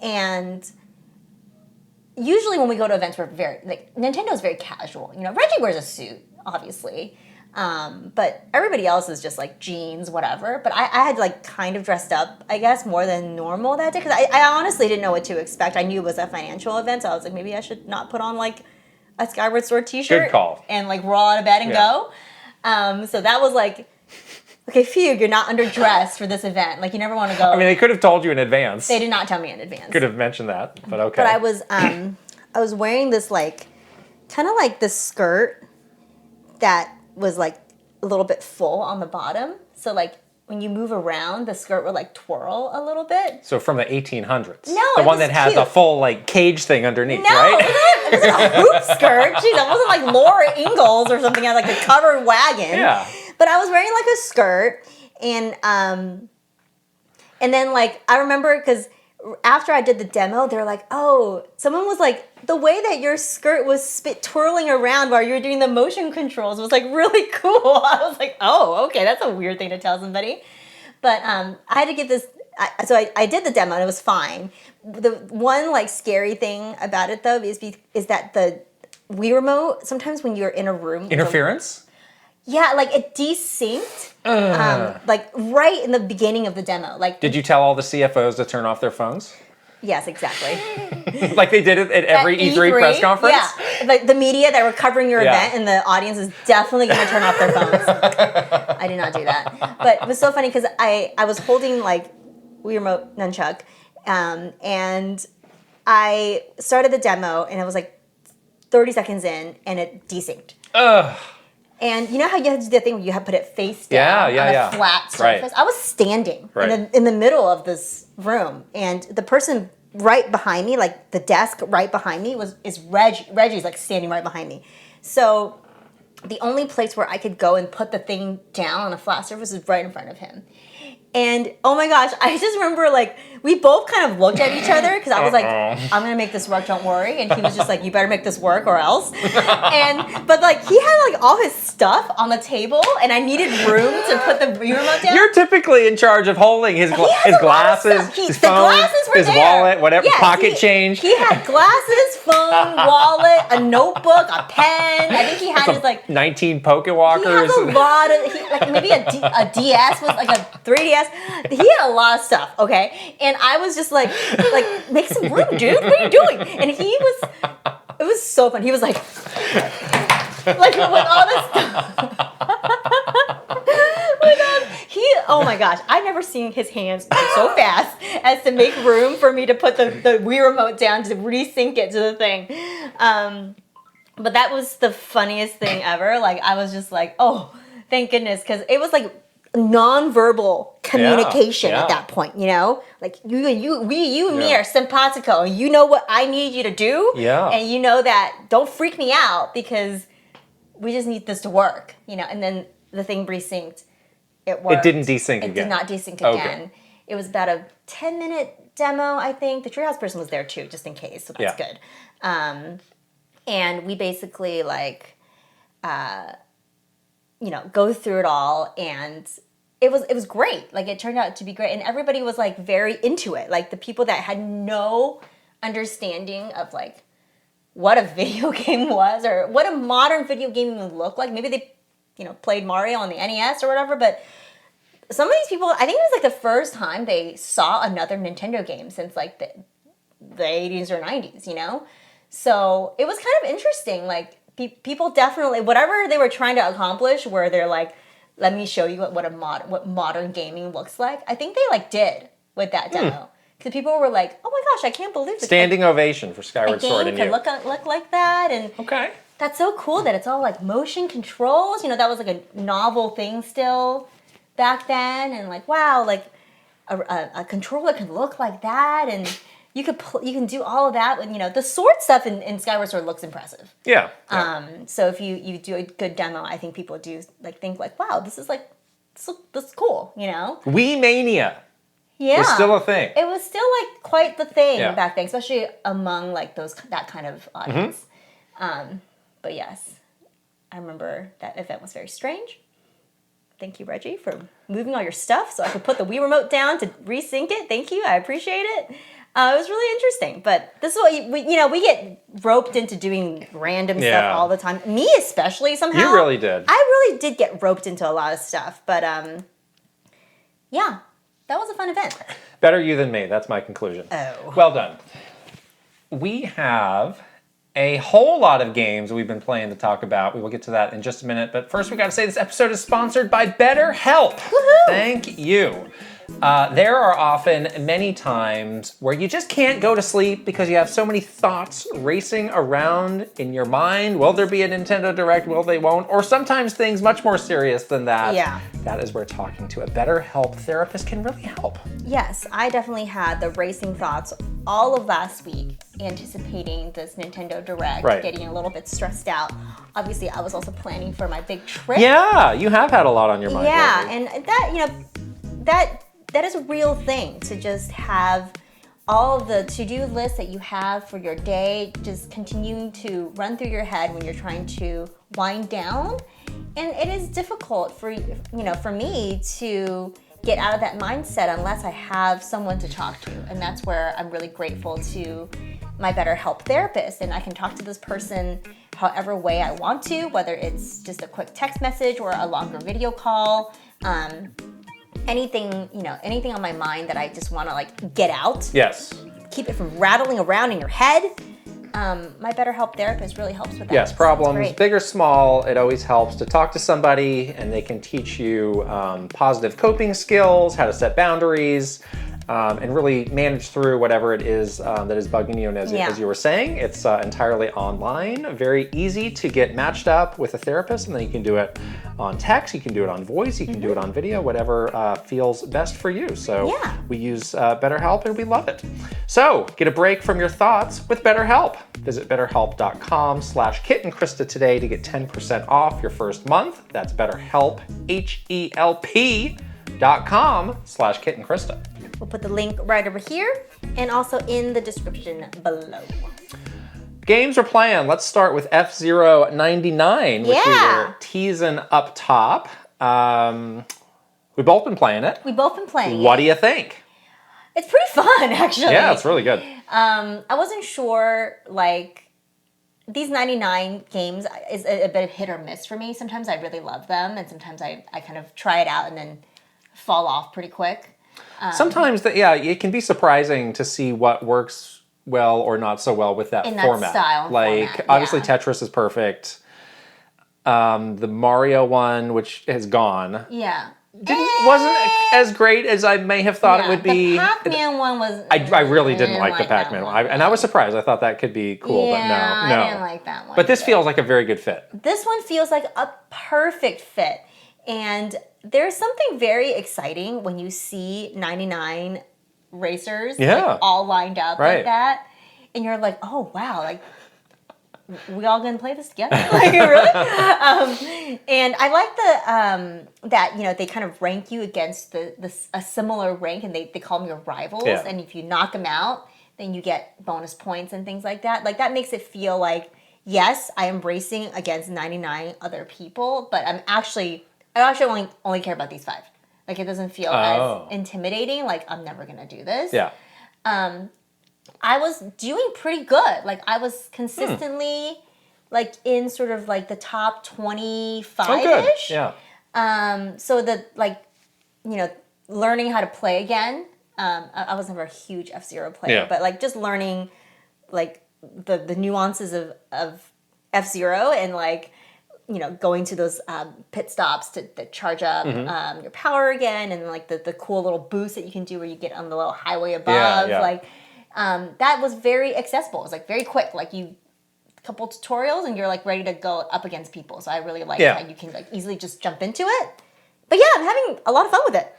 A: And usually when we go to events, we're very like Nintendo's very casual. You know, Reggie wears a suit, obviously. But everybody else is just like jeans, whatever. But I had like kind of dressed up, I guess, more than normal that day because I honestly didn't know what to expect. I knew it was a financial event, so I was like, maybe I should not put on like a Skyward Sword T-shirt.
B: Good call.
A: And like roll out of bed and go. So that was like, okay, phew, you're not underdressed for this event. Like you never want to go.
B: I mean, they could have told you in advance.
A: They did not tell me in advance.
B: Could have mentioned that, but okay.
A: But I was wearing this like, kind of like this skirt that was like a little bit full on the bottom. So like when you move around, the skirt would like twirl a little bit.
B: So from the 1800s.
A: No,
B: the
A: it
B: one
A: was
B: that has
A: cute.
B: a full like cage thing underneath,
A: No,
B: right?
A: it wasn't a hoop skirt. Jeez, it wasn't like Laura Ingalls or something. I had like a covered wagon.
B: Yeah.
A: But I was wearing like a skirt, and then like I remember because after I did the demo, they're like, "Oh, someone was like, the way that your skirt was twirling around while you were doing the motion controls was like really cool." I was like, "Oh, okay, that's a weird thing to tell somebody." But I had to get this. So I did the demo and it was fine. The one like scary thing about it though is that the Wii remote sometimes when you're in a room
B: Interference?
A: Yeah, like it desynced, like right in the beginning of the demo. Like,
B: Did you tell all the CFOs to turn off their phones?
A: Yes, exactly.
B: Like they did it at every E3 press conference?
A: Yeah, like the media that were covering your
B: Yeah.
A: event and the audience is definitely going to turn off their phones. I did not do that. But it was so funny because I was holding like Wii Remote Nunchuck and I started the demo and it was like 30 seconds in and it desynced.
B: Ugh.
A: And you know how you had to do the thing where you had to put it face down on a flat surface?
B: Right.
A: I was standing
B: Right.
A: in the middle of this room, and the person right behind me, like the desk right behind me, is Reggie. Reggie's like standing right behind me. So the only place where I could go and put the thing down on a flat surface is right in front of him. And oh my gosh, I just remember like we both kind of looked at each other because I was like, "I'm gonna make this work, don't worry." And he was just like, "You better make this work or else." But like he had like all his stuff on the table, and I needed room to put the remote down.
B: You're typically in charge of holding his
A: He has a lot of
B: glasses,
A: stuff.
B: his
A: The
B: phone,
A: glasses were
B: his
A: there.
B: wallet, whatever,
A: Yes,
B: pocket change.
A: He had glasses, phone, wallet, a notebook, a pen. I think he had his like
B: 19 Poke
A: he
B: Walkers.
A: has a lot of like maybe a DS was like a 3DS. He had a lot of stuff, okay? And I was just like make some room, dude. What are you doing? And it was so fun. He was like with all this stuff. Oh my gosh, I've never seen his hands move so fast as to make room for me to put the Wii remote down to resync it to the thing. But that was the funniest thing ever. Like I was just like, oh, thank goodness, because it was like non-verbal communication at that point, you know? Like you and me are simpatico. You know what I need you to do.
B: Yeah.
A: And you know that don't freak me out because we just need this to work, you know? And then the thing resynced. It worked.
B: It didn't desync again.
A: It did not desync again.
B: Okay.
A: It was about a 10-minute demo, I think. The Treehouse person was there too, just in case, so that's good. And we basically like, go through it all, and it was great. Like it turned out to be great, and everybody was like very into it. Like the people that had no understanding of like what a video game was or what a modern video game would look like. Maybe they, played Mario on the NES or whatever, but some of these people, I think it was like the first time they saw another Nintendo game since like the 80s or 90s, So it was kind of interesting. Like people definitely, whatever they were trying to accomplish, where they're like, let me show you what modern gaming looks like. I think they like did with that demo. Because people were like, oh my gosh, I can't believe it.
B: Standing ovation for Skyward Sword and
A: could
B: you.
A: look like that. And
B: Okay.
A: That's so cool that it's all like motion controls. You know, that was like a novel thing still back then. And like, wow, like a controller can look like that. And you can do all of that. And, you know, the sword stuff in Skyward Sword looks impressive.
B: Yeah.
A: So if you do a good demo, I think people do like think like, wow, this is like, this is cool, you know?
B: Wii Mania.
A: Yeah.
B: Was still a thing.
A: It was still like quite the thing
B: Yeah.
A: back then, especially among like that kind of audience. But yes, I remember that event was very strange. Thank you, Reggie, for moving all your stuff so I could put the Wii remote down to resync it. Thank you. I appreciate it. It was really interesting. But this is what we get roped into doing random stuff all the time. Me especially somehow.
B: You really did.
A: I really did get roped into a lot of stuff. But yeah, that was a fun event.
B: Better you than me. That's my conclusion.
A: Oh.
B: Well done. We have a whole lot of games we've been playing to talk about. We will get to that in just a minute. But first, we got to say this episode is sponsored by BetterHelp.
A: Woohoo!
B: Thank you. There are often many times where you just can't go to sleep because you have so many thoughts racing around in your mind. Will there be a Nintendo Direct? Will they won't? Or sometimes things much more serious than that.
A: Yeah.
B: That is where talking to a BetterHelp therapist can really help.
A: Yes, I definitely had the racing thoughts all of last week, anticipating this Nintendo Direct, getting a little bit stressed out. Obviously, I was also planning for my big trip.
B: Yeah, you have had a lot on your mind.
A: Yeah,
B: lately.
A: and that is a real thing, to just have all of the to-do lists that you have for your day just continuing to run through your head when you're trying to wind down. And it is difficult for me to get out of that mindset unless I have someone to talk to. And that's where I'm really grateful to my BetterHelp therapist. And I can talk to this person however way I want to, whether it's just a quick text message or a longer video call. Anything on my mind that I just want to like get out.
B: Yes.
A: Keep it from rattling around in your head. My BetterHelp therapist really helps with that.
B: Yes, problems, big or small, it always helps to talk to somebody, and they can teach you positive coping skills, how to set boundaries, and really manage through whatever it is that is bugging you. And as you were saying, it's entirely online, very easy to get matched up with a therapist, and then you can do it on text, you can do it on voice, you can do it on video, whatever feels best for you. So we use BetterHelp and we love it. So get a break from your thoughts with BetterHelp. Visit betterhelp.com/KitandKrysta today to get 10% off your first month. That's BetterHelp, HELP.com/KitandKrysta.
A: We'll put the link right over here and also in the description below.
B: Games we're playing. Let's start with F-Zero 99, which we were teasing up top. We've both been playing it. What do you think?
A: It's pretty fun, actually.
B: Yeah, it's really good.
A: I wasn't sure, like, these 99 games is a bit of hit or miss for me. Sometimes I really love them, and sometimes I kind of try it out and then fall off pretty quick.
B: Sometimes, it can be surprising to see what works well or not so well with that format.
A: Style
B: like,
A: format,
B: obviously Tetris is perfect. The Mario one, which has gone, wasn't as great as I may have thought it would be.
A: The Pac-Man one was...
B: I really didn't like the Pac-Man one. And I was surprised. I thought that could be cool, but no.
A: I didn't like that one.
B: But this feels like a very good fit.
A: This one feels like a perfect fit. And there's something very exciting when you see 99 racers like, all lined up like that. And you're like, oh, wow, like, we all gonna play this together? Like, really? And I like that they kind of rank you against a similar rank, and they call them your rivals. Yeah. And if you knock them out, then you get bonus points and things like that. Like, that makes it feel like, yes, I am racing against 99 other people, but I actually only care about these 5. Like, it doesn't feel as intimidating. Like, I'm never gonna do this.
B: Yeah.
A: I was doing pretty good. Like, I was consistently like in sort of like the top 25-ish.
B: Yeah.
A: So that, like, learning how to play again. I was never a huge F-Zero player, but like just learning like the nuances of F-Zero and like, going to those pit stops to charge up your power again, and like the cool little boost that you can do where you get on the little highway above. Like, that was very accessible. It was like very quick. Like, you couple tutorials and you're like ready to go up against people. So I really like
B: Yeah.
A: that you can like easily just jump into it. But yeah, I'm having a lot of fun with it.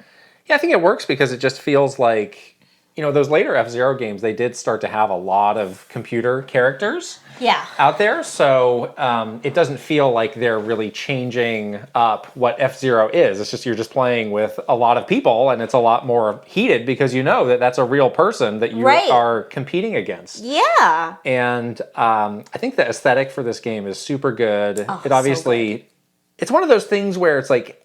B: Yeah, I think it works because it just feels like, those later F-Zero games, they did start to have a lot of computer characters
A: Yeah.
B: out there. So it doesn't feel like they're really changing up what F-Zero is. It's just you're just playing with a lot of people, and it's a lot more heated because you know that that's a real person that you
A: Right.
B: are competing against.
A: Yeah.
B: And I think the aesthetic for this game is super good.
A: Oh,
B: It obviously, it's one of those things where it's like,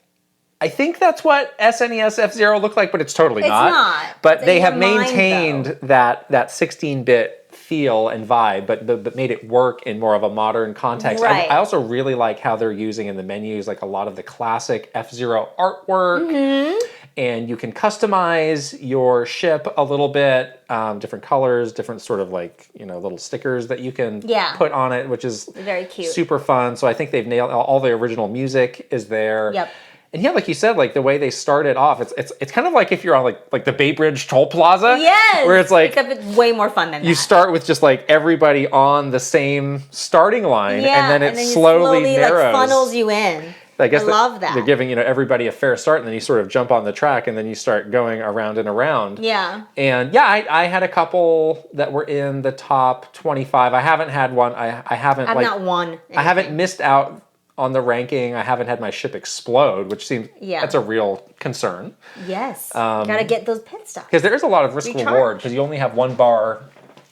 B: I think that's what SNES F-Zero looked like, but it's totally not.
A: It's not.
B: But
A: It's
B: they
A: in
B: have
A: your mind,
B: maintained that 16-bit feel and vibe, but made it work in more of a modern context.
A: Right.
B: I also really like how they're using in the menus like a lot of the classic F-Zero artwork.
A: Mm-hmm.
B: And you can customize your ship a little bit, different colors, different sort of like, little stickers that you can put on it, which is
A: very cute.
B: super fun. So I think they've nailed all the original music is there.
A: Yep.
B: And yeah, like you said, like the way they started off, it's kind of like if you're on like the Bay Bridge Toll Plaza.
A: Yes.
B: Where it's like
A: except it's way more fun than that.
B: you start with just like everybody on the same starting line,
A: Yeah,
B: and then it
A: you
B: slowly narrows.
A: like funnels you in.
B: I guess
A: love that.
B: they're giving everybody a fair start, and then you sort of jump on the track, and then you start going around and around.
A: Yeah.
B: And yeah, I had a couple that were in the top 25. I haven't had one. I haven't
A: I've
B: like
A: not won.
B: I haven't missed out on the ranking. I haven't had my ship explode, which seems that's a real concern.
A: Yes. Gotta get those pit stops.
B: Because there is a lot of risk
A: Recharge.
B: reward because you only have one bar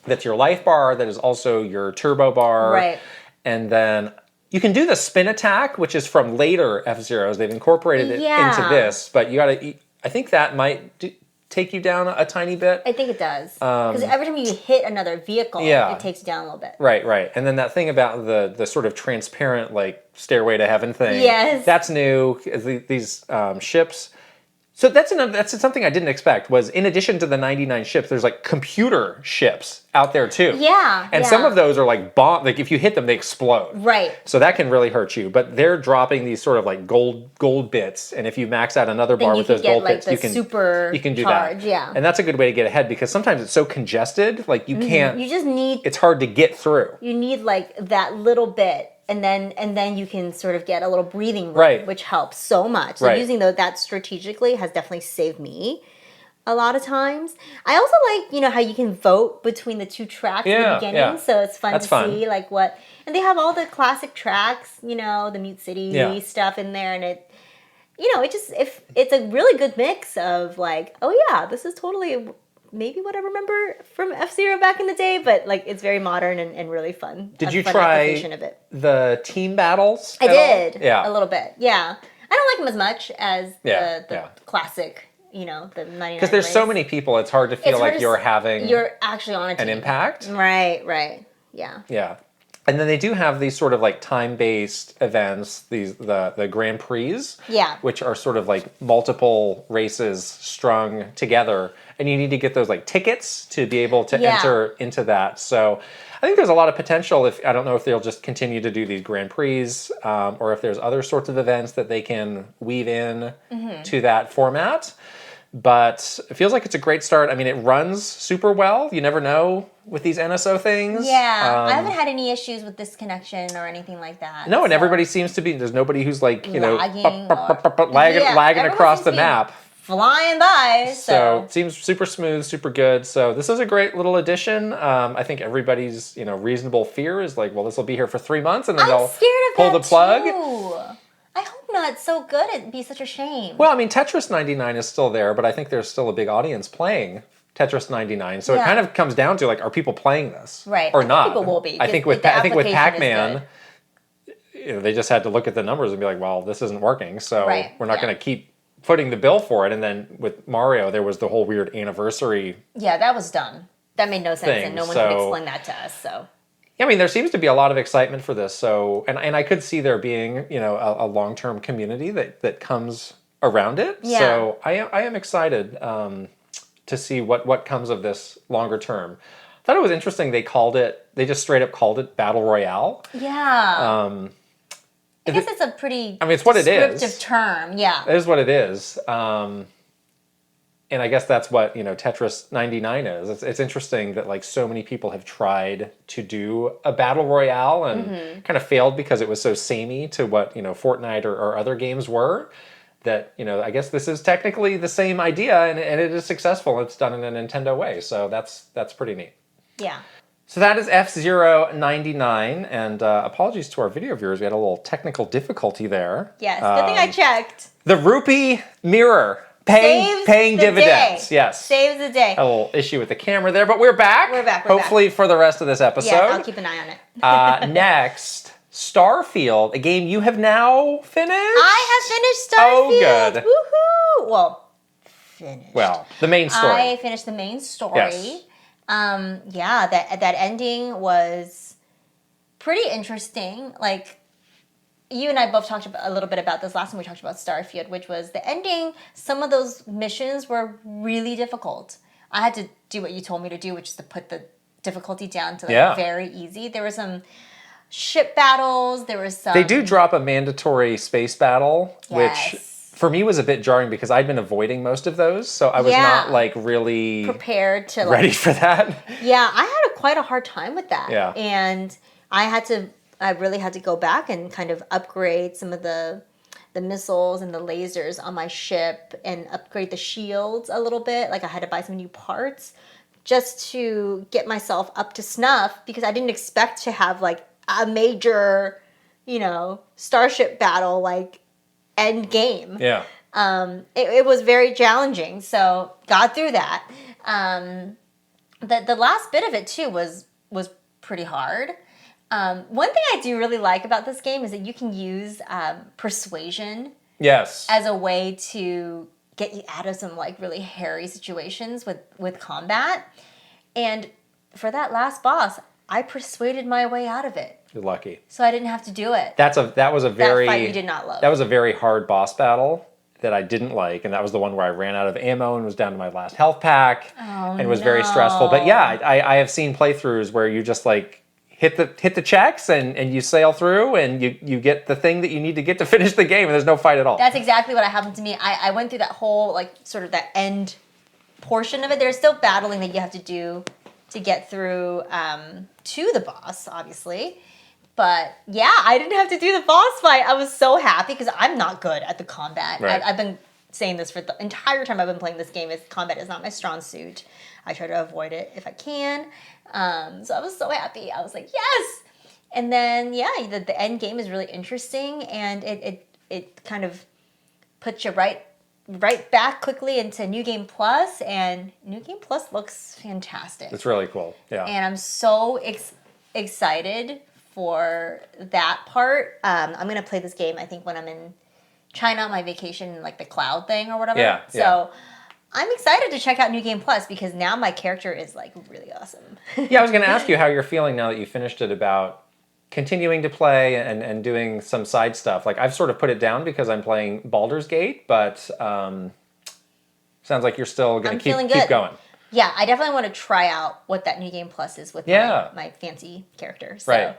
B: that's your life bar that is also your turbo bar.
A: Right.
B: And then you can do the spin attack, which is from later F-Zeros. They've incorporated it into this, but you gotta, I think that might take you down a tiny bit.
A: I think it does. Because every time you hit another vehicle, it takes you down a little bit.
B: Right. And then that thing about the sort of transparent, like, stairway to heaven thing.
A: Yes.
B: That's new. These ships. So that's something I didn't expect, was in addition to the 99 ships, there's, like, computer ships out there, too.
A: Yeah.
B: And some of those are, like, like, if you hit them, they explode.
A: Right.
B: So that can really hurt you. But they're dropping these sort of, like, gold bits. And if you max out another bar with those gold bits, you can do that.
A: Yeah.
B: And that's a good way to get ahead because sometimes it's so congested, like, you can't.
A: You just need.
B: It's hard to get through.
A: You need, like, that little bit. And then you can sort of get a little breathing room,
B: Right.
A: which helps so much. So using that strategically has definitely saved me a lot of times. I also like, how you can vote between the two tracks in the beginning.
B: Yeah.
A: So it's fun
B: That's
A: to
B: fun.
A: see like what, and they have all the classic tracks, the Mute City stuff in there, and it, it's a really good mix of like, oh yeah, this is totally maybe what I remember from F-Zero back in the day, but like it's very modern and really fun.
B: Did you
A: fun
B: try
A: application of it.
B: the team battles?
A: I did.
B: Yeah.
A: A little bit. Yeah. I don't like them as much as the classic, the 99.
B: Because there's so many people, it's hard to feel like you're having
A: you're actually on a team.
B: an impact.
A: Right. Yeah.
B: Yeah. And then they do have these sort of like time-based events, the Grand Prix, which are sort of like multiple races strung together, and you need to get those like tickets to be able to enter into that. So I think there's a lot of potential. I don't know if they'll just continue to do these Grand Prix, or if there's other sorts of events that they can weave in to that format. But it feels like it's a great start. I mean, it runs super well. You never know with these NSO things.
A: Yeah, I haven't had any issues with disconnection or anything like that.
B: No, and everybody seems to be. There's nobody who's like
A: lagging
B: lagging across the map,
A: flying by.
B: So it seems super smooth, super good. So this is a great little addition. I think everybody's reasonable fear is like, well, this will be here for 3 months, and then they'll pull the plug.
A: Too. I hope not. It's so good. It'd be such a shame.
B: Well, I mean, Tetris 99 is still there, but I think there's still a big audience playing Tetris 99. So it kind of comes down to like, are people playing this, or not?
A: People will be.
B: I think with Pac-Man, they just had to look at the numbers and be like, well, this isn't working, so we're not going to keep footing the bill for it. And then with Mario, there was the whole weird anniversary.
A: Yeah, that was dumb. That made no sense, and no one could explain that to us. So.
B: I mean, there seems to be a lot of excitement for this. So, and I could see there being, a long-term community that comes around it. Yeah. So I am excited to see what comes of this longer term. I thought it was interesting. They just straight up called it Battle Royale.
A: Yeah. I guess it's a pretty
B: it's what it is.
A: descriptive term. Yeah.
B: It is what it is. And I guess that's what, Tetris 99 is. It's interesting that like so many people have tried to do a battle royale and kind of failed because it was so samey to what, Fortnite or other games were. That, I guess this is technically the same idea and it is successful. It's done in a Nintendo way. So that's pretty neat.
A: Yeah.
B: So that is F099, and apologies to our video viewers, we had a little technical difficulty there.
A: Yes, good thing I checked.
B: The rupee mirror, paying dividends.
A: Day.
B: Yes.
A: Saves the day.
B: A little issue with the camera there, but we're back.
A: We're back.
B: Hopefully for the rest of this episode.
A: Yes, I'll keep an eye on it.
B: Next, Starfield, a game you have now finished?
A: I have finished Starfield.
B: Oh, good.
A: Woohoo! Well, finished.
B: Well, the main story.
A: I finished the main story.
B: Yes.
A: Yeah, that ending was pretty interesting. Like, you and I both talked a little bit about this last time we talked about Starfield, which was the ending. Some of those missions were really difficult. I had to do what you told me to do, which is to put the difficulty down to very easy. There were some ship battles. There was some...
B: They do drop a mandatory space battle,
A: Yes.
B: which for me was a bit jarring because I'd been avoiding most of those, so I was not like really
A: prepared to
B: ready for that.
A: Yeah, I had quite a hard time with that.
B: Yeah.
A: And I really had to go back and kind of upgrade some of the missiles and the lasers on my ship and upgrade the shields a little bit. Like I had to buy some new parts just to get myself up to snuff because I didn't expect to have like a major, starship battle like end game.
B: Yeah.
A: It was very challenging, so got through that. The last bit of it too was pretty hard. One thing I do really like about this game is that you can use persuasion
B: Yes.
A: as a way to get you out of some like really hairy situations with combat. And for that last boss, I persuaded my way out of it.
B: You're lucky.
A: So I didn't have to do it.
B: That was a very...
A: That fight you did not love.
B: That was a very hard boss battle that I didn't like, and that was the one where I ran out of ammo and was down to my last health pack, and it was very stressful. But yeah, I have seen playthroughs where you just like hit the checks and you sail through and you get the thing that you need to get to finish the game, and there's no fight at all.
A: That's exactly what happened to me. I went through that whole like sort of that end portion of it. There's still battling that you have to do to get through to the boss, obviously. But yeah, I didn't have to do the boss fight. I was so happy because I'm not good at the combat.
B: Right.
A: I've been saying this for the entire time I've been playing this game. Combat is not my strong suit. I try to avoid it if I can. So I was so happy. I was like, yes! And then, yeah, the end game is really interesting, and it kind of puts you right back quickly into New Game Plus, and New Game Plus looks fantastic.
B: It's really cool, yeah.
A: And I'm so excited for that part. I'm going to play this game, I think, when I'm in China on my vacation, like the cloud thing or whatever.
B: Yeah,
A: so I'm excited to check out New Game Plus because now my character is like really awesome.
B: Yeah, I was going to ask you how you're feeling now that you finished it about continuing to play and doing some side stuff. Like I've sort of put it down because I'm playing Baldur's Gate, but sounds like you're still going to keep going.
A: Yeah, I definitely want to try out what that New Game Plus is with my fancy character. So,
B: right.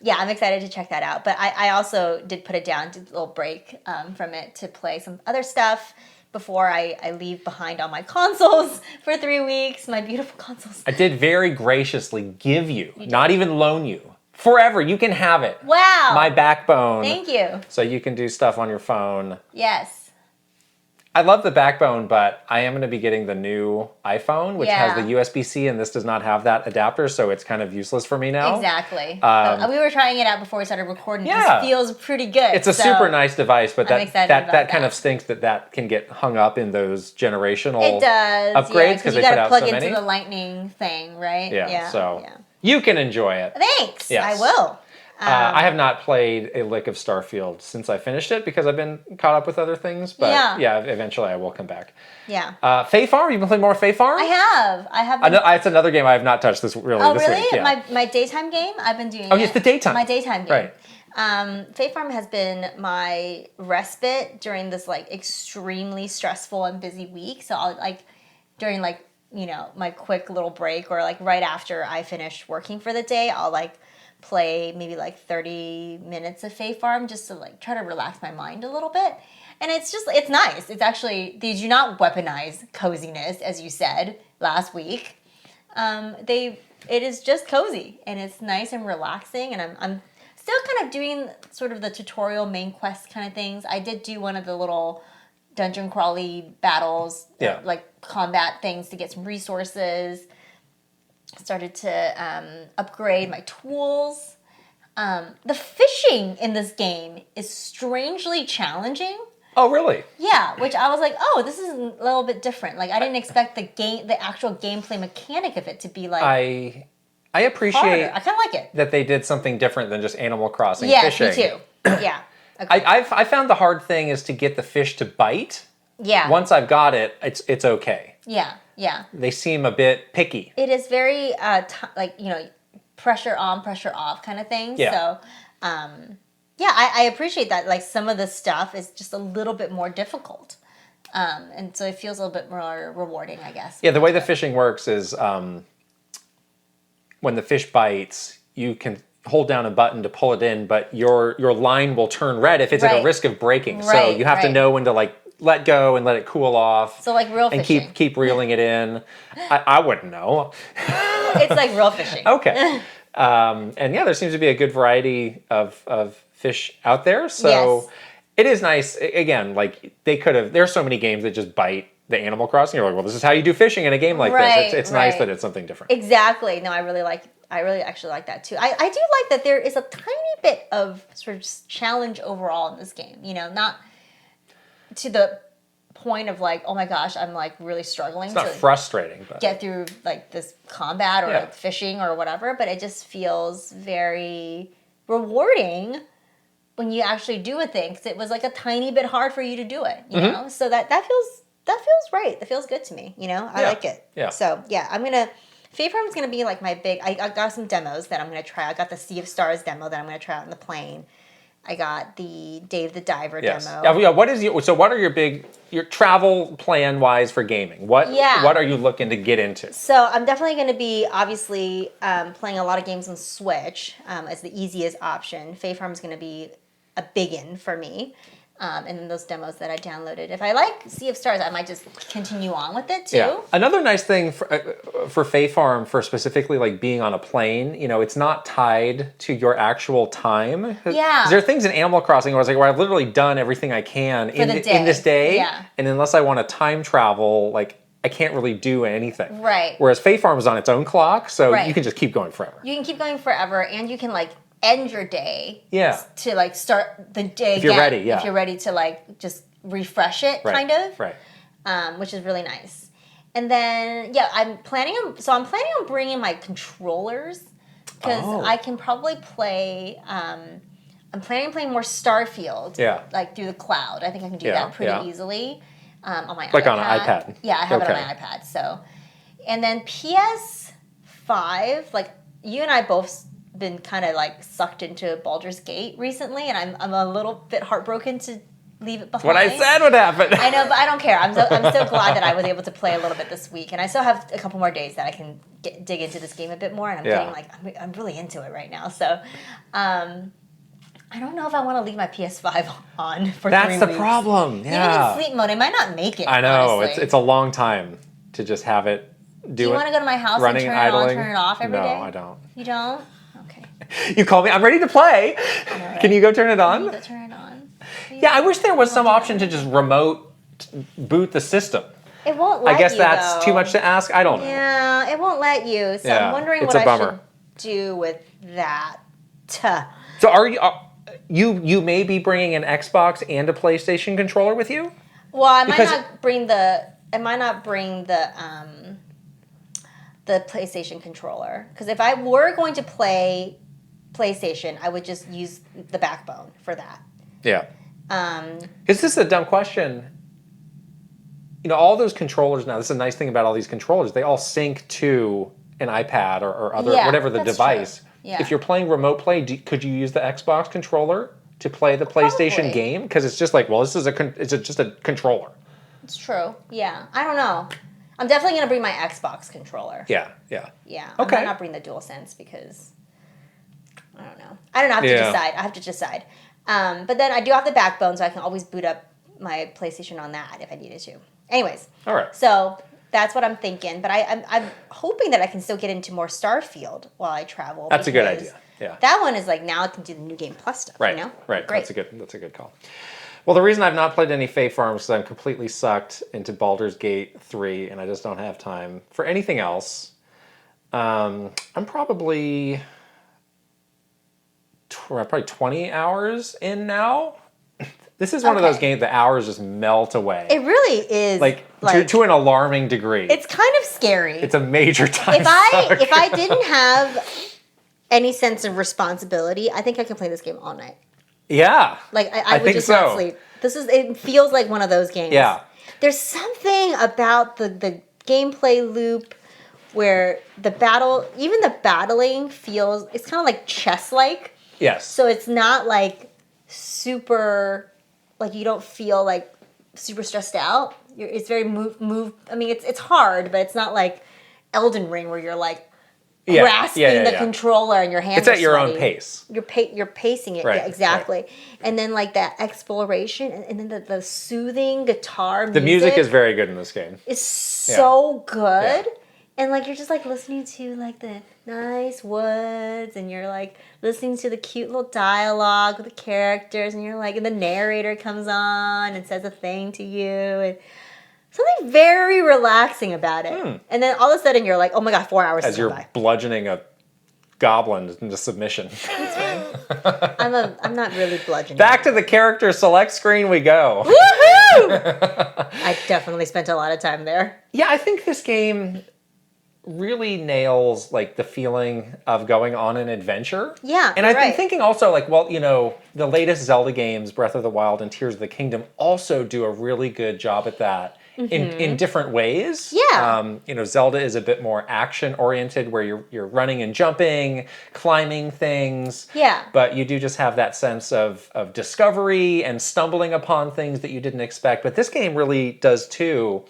A: Yeah, I'm excited to check that out. But I also did put it down, did a little break from it to play some other stuff before I leave behind all my consoles for 3 weeks, my beautiful consoles.
B: I did very graciously give you, not even loan you, forever. You can have it.
A: Wow.
B: My Backbone.
A: Thank you.
B: So you can do stuff on your phone.
A: Yes.
B: I love the Backbone, but I am going to be getting the new iPhone, which has the USB-C, and this does not have that adapter, so it's kind of useless for me now.
A: Exactly. We were trying it out before we started recording.
B: Yeah.
A: This feels pretty good.
B: It's a super nice device, but that kind
A: that.
B: of stinks that can get hung up in those generational
A: It does,
B: upgrades because
A: you
B: they put
A: gotta
B: out
A: plug
B: so many.
A: into the lightning thing, right?
B: Yeah, you can enjoy it.
A: Thanks.
B: Yes.
A: I will.
B: I have not played a lick of Starfield since I finished it because I've been caught up with other things. But yeah, eventually I will come back.
A: Yeah.
B: Fae Farm? You've been playing more Fae Farm?
A: I have.
B: It's another game I have not touched this really.
A: Oh,
B: this
A: really?
B: week. Yeah.
A: My daytime game? I've been doing
B: Oh, yes, the daytime.
A: My daytime game.
B: Right.
A: Fae Farm has been my respite during this like extremely stressful and busy week. So I'll like during like, my quick little break or like right after I finish working for the day, I'll like play maybe like 30 minutes of Fae Farm just to like try to relax my mind a little bit. And it's nice. It's actually, they do not weaponize coziness, as you said last week. It is just cozy, and it's nice and relaxing, and I'm still kind of doing sort of the tutorial main quest kind of things. I did do one of the little dungeon crawly battles, like combat things to get some resources. Started to upgrade my tools. The fishing in this game is strangely challenging.
B: Oh, really?
A: Yeah, which I was like, oh, this is a little bit different. Like, I didn't expect the actual gameplay mechanic of it to be like
B: I appreciate
A: harder. I kind of like it.
B: that they did something different than just Animal Crossing
A: Yes,
B: fishing.
A: me too. Yeah. Okay.
B: I found the hard thing is to get the fish to bite.
A: Yeah.
B: Once I've got it, it's okay.
A: Yeah, yeah.
B: They seem a bit picky.
A: It is very, pressure on, pressure off kind of thing.
B: Yeah.
A: So, I appreciate that. Like, some of the stuff is just a little bit more difficult. And so it feels a little bit more rewarding, I guess.
B: Yeah, the way the fishing works is when the fish bites, you can hold down a button to pull it in, but your line will turn red if it's at a risk of breaking. So you have to know when to like let go and let it cool off.
A: So like real fishing.
B: And keep reeling it in. I wouldn't know.
A: It's like real fishing.
B: Okay. And yeah, there seems to be a good variety of fish out there. So it is nice. Again, like there's so many games that just bite the Animal Crossing. You're like, well, this is how you do fishing in a game like this. It's nice that it's something different.
A: Exactly. No, I really actually like that too. I do like that there is a tiny bit of sort of challenge overall in this game. You know, not to the point of like, oh my gosh, I'm like really struggling
B: it's not frustrating, but
A: get through like this combat or like fishing or whatever, but it just feels very rewarding when you actually do a thing, because it was like a tiny bit hard for you to do it, you know? So that feels right. That feels good to me, you know? I like it.
B: Yeah.
A: So yeah, Favorite's gonna be like my big, I got some demos that I'm gonna try. I got the Sea of Stars demo that I'm gonna try out on the plane. I got the Dave the Diver demo.
B: Yeah, what are your travel plan wise for gaming? What are you looking to get into?
A: So I'm definitely going to be obviously playing a lot of games on Switch as the easiest option. Fae Farm is going to be a biggin for me. And then those demos that I downloaded. If I like Sea of Stars, I might just continue on with it too.
B: Yeah. Another nice thing for Fae Farm, for specifically like being on a plane, you know, it's not tied to your actual time.
A: Yeah.
B: There are things in Animal Crossing where I was like, where I've literally done everything I can in this day.
A: Yeah.
B: And unless I want to time travel, like I can't really do anything.
A: Right.
B: Whereas Fae Farm is on its own clock, so you can just keep going forever.
A: You can keep going forever, and you can like end your day to like start the day
B: if you're ready,
A: if you're ready to like just refresh it kind of, which is really nice. And then I'm planning on bringing my controllers, because I can probably play I'm planning on playing more Starfield like through the cloud. I think I can do that pretty easily on my
B: like
A: iPad.
B: on an iPad.
A: Yeah, I have it on my iPad. So, and then PS5, like you and I both been kind of like sucked into Baldur's Gate recently, and I'm a little bit heartbroken to leave it behind.
B: What I said would happen.
A: I know, but I don't care. I'm so glad that I was able to play a little bit this week, and I still have a couple more days that I can dig into this game a bit more, and I'm getting like I'm really into it right now. So, I don't know if I want to leave my PS5 on for 3 weeks.
B: That's the problem. Yeah.
A: Even in sleep mode, it might not make it.
B: I know.
A: Honestly.
B: It's a long time to just have it
A: do you want to go to my house and turn it on, turn it off every day?
B: No, I don't.
A: You don't? Okay.
B: You call me. I'm ready to play.
A: Right?
B: Can you go turn it on?
A: You go turn it on.
B: Yeah, I wish there was some option to just remote boot the system.
A: It won't let you,
B: I guess that's too much to ask. I don't know.
A: Yeah, it won't let you. So I'm wondering what I should do with that.
B: So are you may be bringing an Xbox and a PlayStation controller with you?
A: Well, I might not bring the PlayStation controller, because if I were going to play PlayStation, I would just use the backbone for that.
B: Yeah. Is this a dumb question? You know, all those controllers now, this is a nice thing about all these controllers, they all sync to an iPad or other whatever the device. True. Yeah. If you're playing remote play, could you use the Xbox controller to play the PlayStation game? Because it's just like, well, this is just a controller.
A: It's true. Yeah. I don't know. I'm definitely going to bring my Xbox controller.
B: Yeah.
A: Yeah.
B: Okay.
A: I might not bring the DualSense because I don't know. I have to decide. But then I do have the backbone, so I can always boot up my PlayStation on that if I needed to. Anyways.
B: All right.
A: So that's what I'm thinking. But I'm hoping that I can still get into more Starfield while I travel.
B: That's a good idea. Yeah.
A: That one is like, now I can do the New Game Plus stuff,
B: Right.
A: you know?
B: Right.
A: Great.
B: That's a good call. Well, the reason I've not played any Fae Farms is I'm completely sucked into Baldur's Gate 3, and I just don't have time for anything else. I'm probably 20 hours in now. This is one of those games the hours just melt away.
A: It really is.
B: Like to an alarming degree.
A: It's kind of scary.
B: It's a major time
A: If
B: suck.
A: I didn't have any sense of responsibility, I think I could play this game all night.
B: Yeah.
A: Like I would
B: think
A: just
B: so.
A: not sleep. It feels like one of those games.
B: Yeah.
A: There's something about the gameplay loop where the battling feels, it's kind of like chess-like.
B: Yes.
A: So it's not like super, like you don't feel like super stressed out. It's very move. I mean, it's hard, but it's not like Elden Ring where you're like grasping the controller and your hands.
B: It's at your own pace.
A: You're pacing it, yeah, exactly. Right. And then like that exploration, and then the soothing guitar music.
B: The music is very good in this game.
A: It's so good.
B: Yeah.
A: And like you're just like listening to like the nice woods, and you're like listening to the cute little dialogue with the characters, and you're like, and the narrator comes on and says a thing to you, and something very relaxing about it. And then all of a sudden you're like, oh my god, 4 hours
B: as you're bludgeoning a goblin into submission.
A: I'm not really bludgeoning.
B: Back to the character select screen we go.
A: Woohoo! I definitely spent a lot of time there.
B: Yeah, I think this game really nails like the feeling of going on an adventure.
A: Yeah,
B: and I've been thinking also like, well, you know, the latest Zelda games, Breath of the Wild and Tears of the Kingdom, also do a really good job at that in different ways.
A: Yeah.
B: You know, Zelda is a bit more action oriented, where you're running and jumping, climbing things.
A: Yeah.
B: But you do just have that sense of discovery and stumbling upon things that you didn't expect. But this game really does too.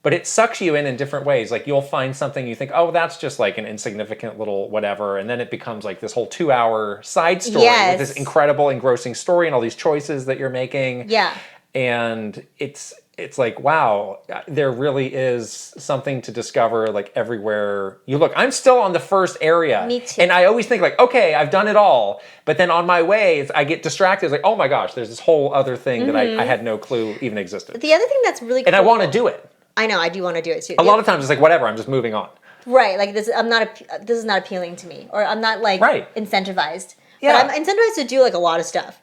B: But it sucks you in different ways. Like you'll find something you think, oh, that's just like an insignificant little whatever. And then it becomes like this whole 2-hour side story with this incredible engrossing story and all these choices that you're making.
A: Yeah.
B: And it's like, wow, there really is something to discover like everywhere you look. I'm still on the first area.
A: Me too.
B: And I always think like, okay, I've done it all. But then on my way, I get distracted. It's like, oh my gosh, there's this whole other thing that I had no clue even existed.
A: The other thing that's really cool.
B: And I want to do it.
A: I know, I do want to do it too.
B: A lot of times it's like, whatever, I'm just moving on.
A: Right, like this is not appealing to me. Or I'm not like incentivized.
B: Yeah.
A: But I'm incentivized to do like a lot of stuff.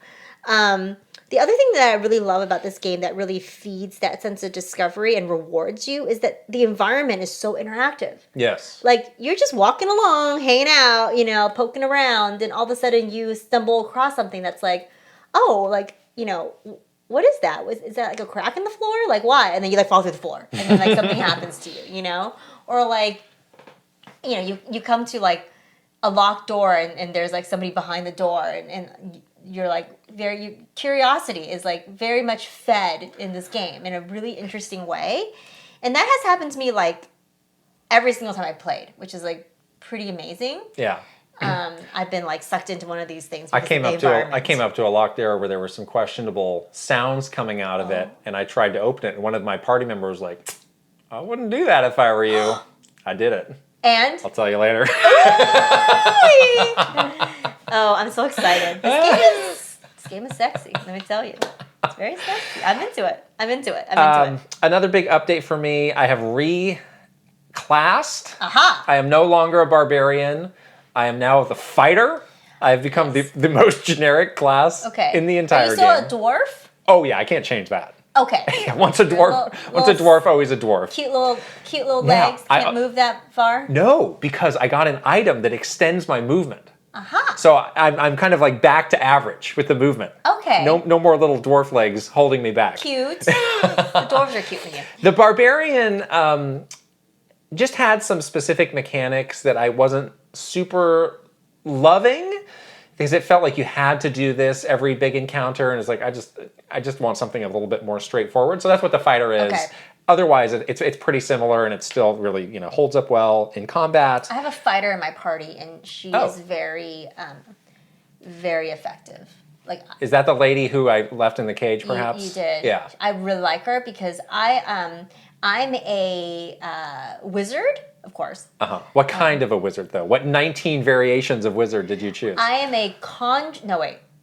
A: The other thing that I really love about this game that really feeds that sense of discovery and rewards you is that the environment is so interactive.
B: Yes.
A: Like, you're just walking along, hanging out, you know, poking around, and all of a sudden you stumble across something that's like, oh, like, you know, what is that? Is that like a crack in the floor? Like, why? And then you like fall through the floor, and then like something happens to you, you know? Or like, you know, you come to like a locked door, and there's like somebody behind the door, and you're like, curiosity is like very much fed in this game in a really interesting way. And that has happened to me like every single time I've played, which is like pretty amazing.
B: Yeah.
A: I've been like sucked into one of these things.
B: I came up to a locked door where there were some questionable sounds coming out of it, and I tried to open it, and one of my party members was like, I wouldn't do that if I were you. I did it.
A: And?
B: I'll tell you later.
A: Oh, I'm so excited. This game is sexy, let me tell you. It's very sexy. I'm into it.
B: Another big update for me, I have reclassed.
A: Aha!
B: I am no longer a barbarian. I am now the fighter. I have become the most generic class in the entire game.
A: Are you still a dwarf?
B: Oh yeah, I can't change that.
A: Okay.
B: Once a dwarf, always a dwarf.
A: Cute little legs. Can't move that far.
B: No, because I got an item that extends my movement.
A: Aha.
B: So I'm kind of like back to average with the movement.
A: Okay.
B: No more little dwarf legs holding me back.
A: Cute. The dwarves are cute for you.
B: The barbarian just had some specific mechanics that I wasn't super loving, because it felt like you had to do this every big encounter, and it's like I just want something a little bit more straightforward. So that's what the fighter is. Okay. Otherwise, it's pretty similar, and it still really holds up well in combat.
A: I have a fighter in my party, and she is very, very effective. like.
B: Is that the lady who I left in the cage, perhaps?
A: You did.
B: Yeah.
A: I really like her because I'm a wizard, of course.
B: What kind of a wizard, though? What 19 variations of wizard did you choose?
A: I am a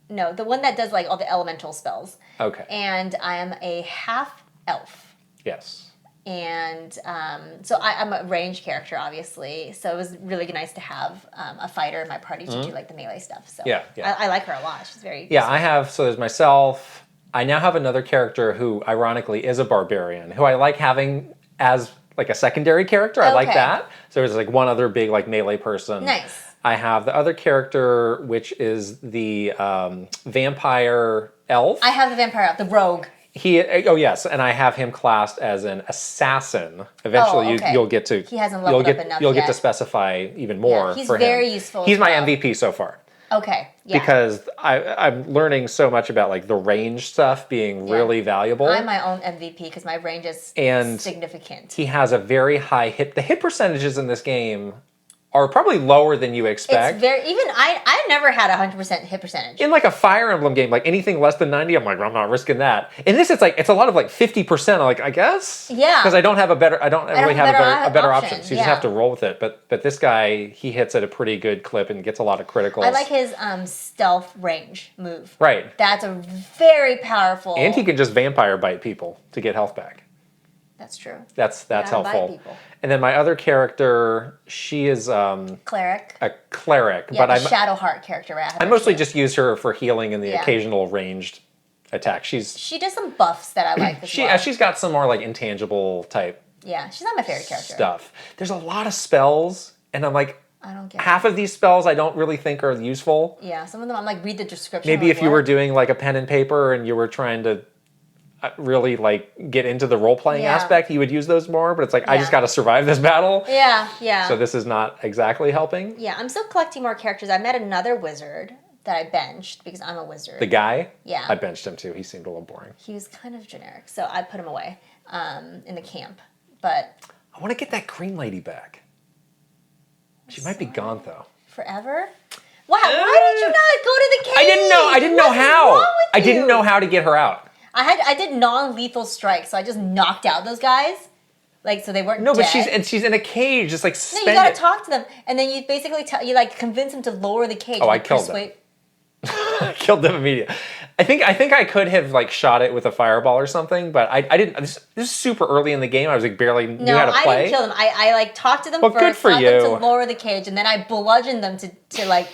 A: No, the one that does like all the elemental spells.
B: Okay.
A: And I am a half elf.
B: Yes.
A: And so I'm a range character, obviously. So it was really nice to have a fighter in my party to do like the melee stuff. So
B: Yeah.
A: I like her a lot. She's very
B: Yeah, so there's myself. I now have another character who, ironically, is a barbarian, who I like having as like a secondary character. I like
A: Okay.
B: that. So there's like one other big like melee person.
A: Nice.
B: I have the other character, which is the vampire elf.
A: I have the vampire elf, the rogue.
B: Yes, and I have him classed as an assassin. Eventually,
A: okay.
B: you'll get to.
A: He hasn't leveled up enough
B: You'll get to
A: yet.
B: specify even more.
A: Yeah, he's
B: for
A: very
B: him.
A: useful
B: He's
A: as
B: my
A: well.
B: MVP so far.
A: Okay. Yeah.
B: Because I'm learning so much about like the range stuff being really valuable.
A: I'm my own MVP because my range is significant.
B: He has a very high hit. The hit percentages in this game are probably lower than you expect.
A: It's very I never had 100% hit percentage.
B: In like a Fire Emblem game, like anything less than 90, I'm like, well, I'm not risking that. In this, it's a lot of like 50%. I'm like, I guess,
A: Yeah.
B: because I don't really have a better option. So you just
A: yeah.
B: have to roll with it. But this guy, he hits at a pretty good clip and gets a lot of criticals.
A: I like his stealth range move.
B: Right.
A: That's a very powerful.
B: And he can just vampire bite people to get health back.
A: That's true.
B: That's
A: Gotta bite
B: helpful.
A: people.
B: And then my other character, she is
A: Cleric.
B: a cleric,
A: Yeah,
B: but
A: the Shadow Heart character. Right?
B: I mostly just use her for healing and the
A: Yeah.
B: occasional ranged attack.
A: She does some buffs that I like as well.
B: She's got some more like intangible type
A: Yeah, she's not my favorite character.
B: stuff. There's a lot of spells, and I'm like,
A: I don't get
B: half of these spells I don't really think are useful.
A: Yeah, some of them I'm like, read the description.
B: Maybe
A: like,
B: if you were doing like a pen and paper and you were trying to really like get into the role playing
A: Yeah.
B: aspect, you would use those more. But it's like I just
A: Yeah.
B: got to survive this battle.
A: Yeah.
B: So this is not exactly helping.
A: Yeah, I'm still collecting more characters. I met another wizard that I benched because I'm a wizard.
B: The guy,
A: Yeah.
B: I benched him too. He seemed a little boring.
A: He was kind of generic, so I put him away in the camp. But
B: I want to get that green lady back. She might be gone though.
A: forever? Wow, why did you not go to the cave?
B: I didn't know
A: What's
B: how.
A: wrong with
B: I didn't
A: you?
B: know how to get her out.
A: I did non-lethal strikes, so I just knocked out those guys. Like, so they weren't
B: No, but
A: dead.
B: she's in a cage, just like
A: No,
B: suspended.
A: you gotta talk to them, and then you basically you like convince them to lower the cage.
B: Oh, I
A: like,
B: killed them. I killed them immediately. I think I could have like shot it with a fireball or something, but I didn't. This is super early in the game. I was like barely knew
A: No,
B: how to play.
A: I didn't kill them. I like talked to them
B: Well,
A: first,
B: good for
A: got
B: you.
A: them to lower the cage, and then I bludgeoned them to like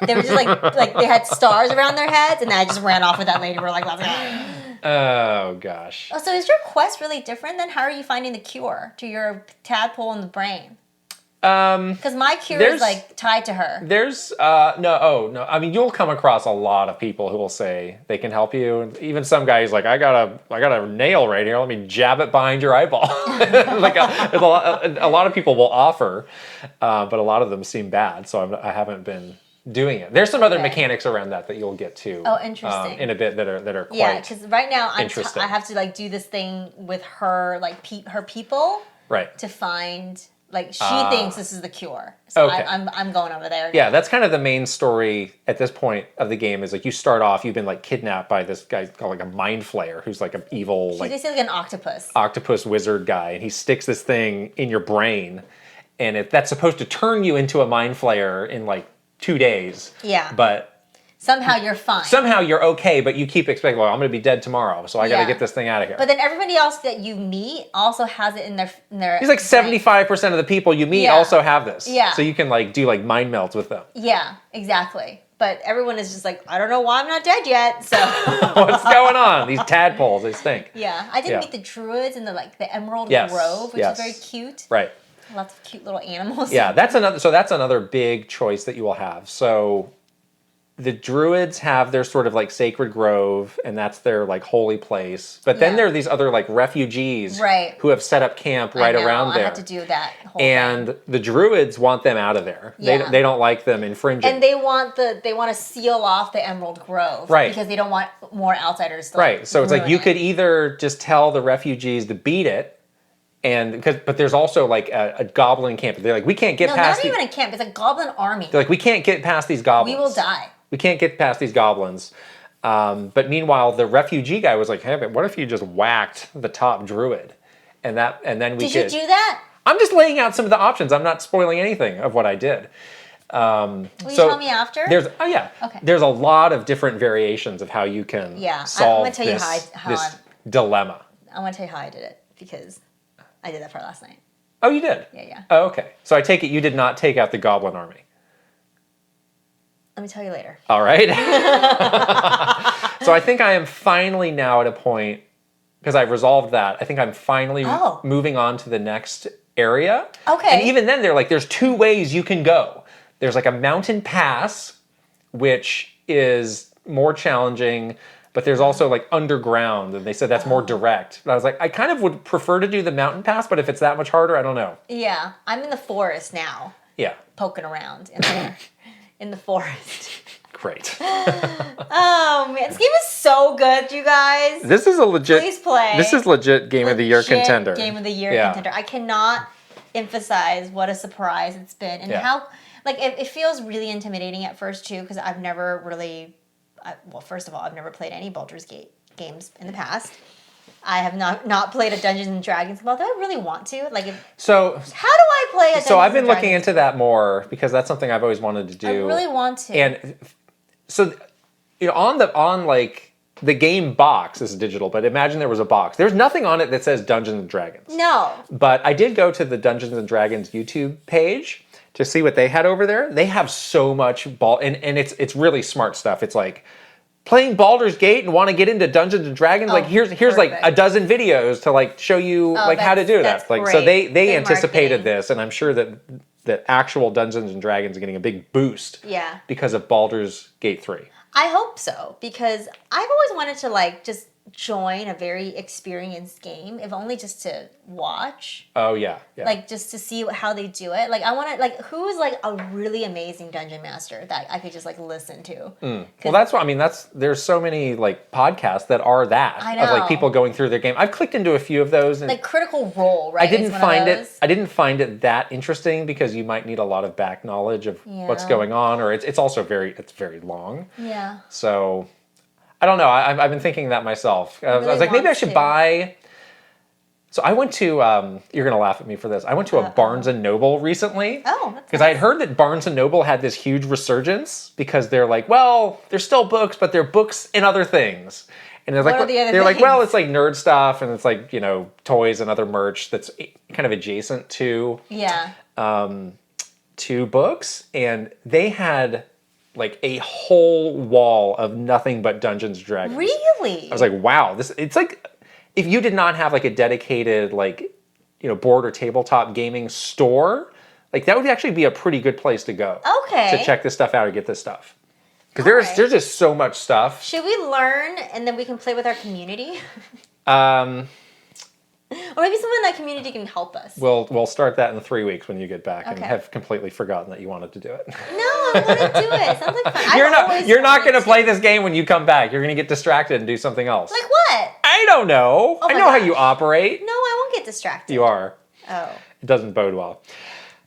A: they were just like they had stars around their heads, and then I just ran off with that lady. We're like, let's go.
B: Oh gosh.
A: Oh, so is your quest really different then? How are you finding the cure to your tadpole in the brain? Because my cure is like tied to her.
B: There's no. I mean, you'll come across a lot of people who will say they can help you, and even some guy who's like, I got a nail right here. Let me jab it behind your eyeball. Like a lot of people will offer, but a lot of them seem bad, so I haven't been doing it. There's some other mechanics around that you'll get to.
A: Oh, interesting.
B: In a bit that are quite
A: Yeah, because right now
B: interesting.
A: I have to like do this thing with her like her people
B: right.
A: to find. Like, she thinks this is the cure. So
B: Okay.
A: I'm going over there.
B: Yeah, that's kind of the main story at this point of the game is like you start off, you've been like kidnapped by this guy called like a mind flayer who's like an evil
A: She's
B: like
A: basically like an octopus.
B: octopus wizard guy, and he sticks this thing in your brain, and that's supposed to turn you into a mind flayer in like 2 days.
A: Yeah.
B: But
A: Somehow you're fine.
B: somehow you're okay, but you keep expecting, well, I'm going to be dead tomorrow, so I got to get this thing out of here.
A: But then everybody else that you meet also has it in their
B: He's like 75% of the people you meet also have this.
A: Yeah.
B: So you can like do like mind melts with them.
A: Yeah, exactly. But everyone is just like, I don't know why I'm not dead yet. So
B: What's going on? These tadpoles, they stink.
A: yeah, I did meet the druids in the Emerald
B: Yes,
A: Grove, which
B: yes.
A: is very cute.
B: Right.
A: Lots of cute little animals.
B: Yeah, that's another big choice that you will have. So the druids have their sort of like sacred grove, and that's their like holy place. But then there are these other like refugees who have set up camp right around there.
A: I had to do that whole
B: and
A: thing.
B: the druids want them out of there.
A: Yeah.
B: They don't like them infringing.
A: And they want to seal off the Emerald Grove,
B: Right.
A: Because they don't want more outsiders to
B: right. So it's like
A: ruin
B: you
A: it.
B: could either just tell the refugees to beat it, but there's also like a goblin camp. They're like, we can't get past.
A: Not even a camp. It's a goblin army.
B: They're like, we can't get past these goblins.
A: We will die.
B: We can't get past these goblins. But meanwhile, the refugee guy was like, hey, but what if you just whacked the top druid? And then we
A: Did you do that?
B: I'm just laying out some of the options. I'm not spoiling anything of what I did.
A: Will you tell me after?
B: Okay. There's a lot of different variations of how you can solve
A: I'm gonna tell
B: this,
A: you how
B: this dilemma.
A: I want to tell you how I did it because I did that for last night.
B: Oh, you did?
A: Yeah.
B: Oh, okay. So I take it you did not take out the goblin army.
A: Let me tell you later.
B: All right. So I think I am finally now at a point, because I've resolved that, I think I'm finally moving on to the next area.
A: Okay.
B: And even then, they're like, there's 2 ways you can go. There's like a mountain pass, which is more challenging, but there's also like underground, and they said that's more direct. But I was like, I kind of would prefer to do the mountain pass, but if it's that much harder, I don't know.
A: Yeah, I'm in the forest now.
B: Yeah.
A: Poking around in there, in the forest.
B: Great.
A: Oh man, this game is so good, you guys.
B: This is a legit.
A: Please play.
B: This is legit Game of the Year contender.
A: Game of the Year contender. I cannot emphasize what a surprise it's been, and how like it feels really intimidating at first too, because I've never really. Well, first of all, I've never played any Baldur's Gate games in the past. I have not played a Dungeons and Dragons. Well, do I really want to? Like, how do I play a Dungeons
B: So I've been
A: and
B: looking
A: Dragons
B: into that more because that's something I've always wanted to do.
A: I really want to.
B: And so, on like the game box, this is digital, but imagine there was a box. There's nothing on it that says Dungeons and Dragons.
A: No.
B: But I did go to the Dungeons and Dragons YouTube page to see what they had over there. They have so much and it's really smart stuff. It's like playing Baldur's Gate and want to get into Dungeons and Dragons. Like here's like a dozen videos to like show you like how to do that. Like so they anticipated this, and I'm sure that actual Dungeons and Dragons are getting a big boost.
A: Yeah.
B: Because of Baldur's Gate 3.
A: I hope so, because I've always wanted to like just join a very experienced game, if only just to watch.
B: Oh yeah.
A: Like just to see how they do it. Like I want to like who's like a really amazing dungeon master that I could just like listen to.
B: Well, that's what I mean. There's so many like podcasts that are that
A: I know.
B: of like people going through their game. I've clicked into a few of those, and
A: like Critical Role, right?
B: I didn't find it that interesting because you might need a lot of back knowledge of what's going on, or it's also very long.
A: Yeah.
B: So I don't know. I've been thinking that myself. I was like, maybe I should buy. So I went to. You're gonna laugh at me for this. I went to a Barnes and Noble recently.
A: Oh, that's
B: because I had heard that Barnes and Noble had this huge resurgence because they're like, well, they're still books, but they're books and other things. And they're like, they're like, well, it's like nerd stuff, and it's like toys and other merch that's kind of adjacent to to books, and they had like a whole wall of nothing but Dungeons and Dragons.
A: Really?
B: I was like, wow, it's like if you did not have like a dedicated like board or tabletop gaming store, like that would actually be a pretty good place to go.
A: Okay.
B: To check this stuff out or get this stuff. Because there's just so much stuff.
A: Should we learn and then we can play with our community? Or maybe someone in that community can help us.
B: We'll start that in 3 weeks when you get back and have completely forgotten that you wanted to do it.
A: No, I want to do it. Sounds like fun.
B: You're not going to play this game when you come back. You're going to get distracted and do something else.
A: Like what?
B: I don't know. I know how you operate.
A: No, I won't get distracted.
B: You are.
A: Oh.
B: It doesn't bode well.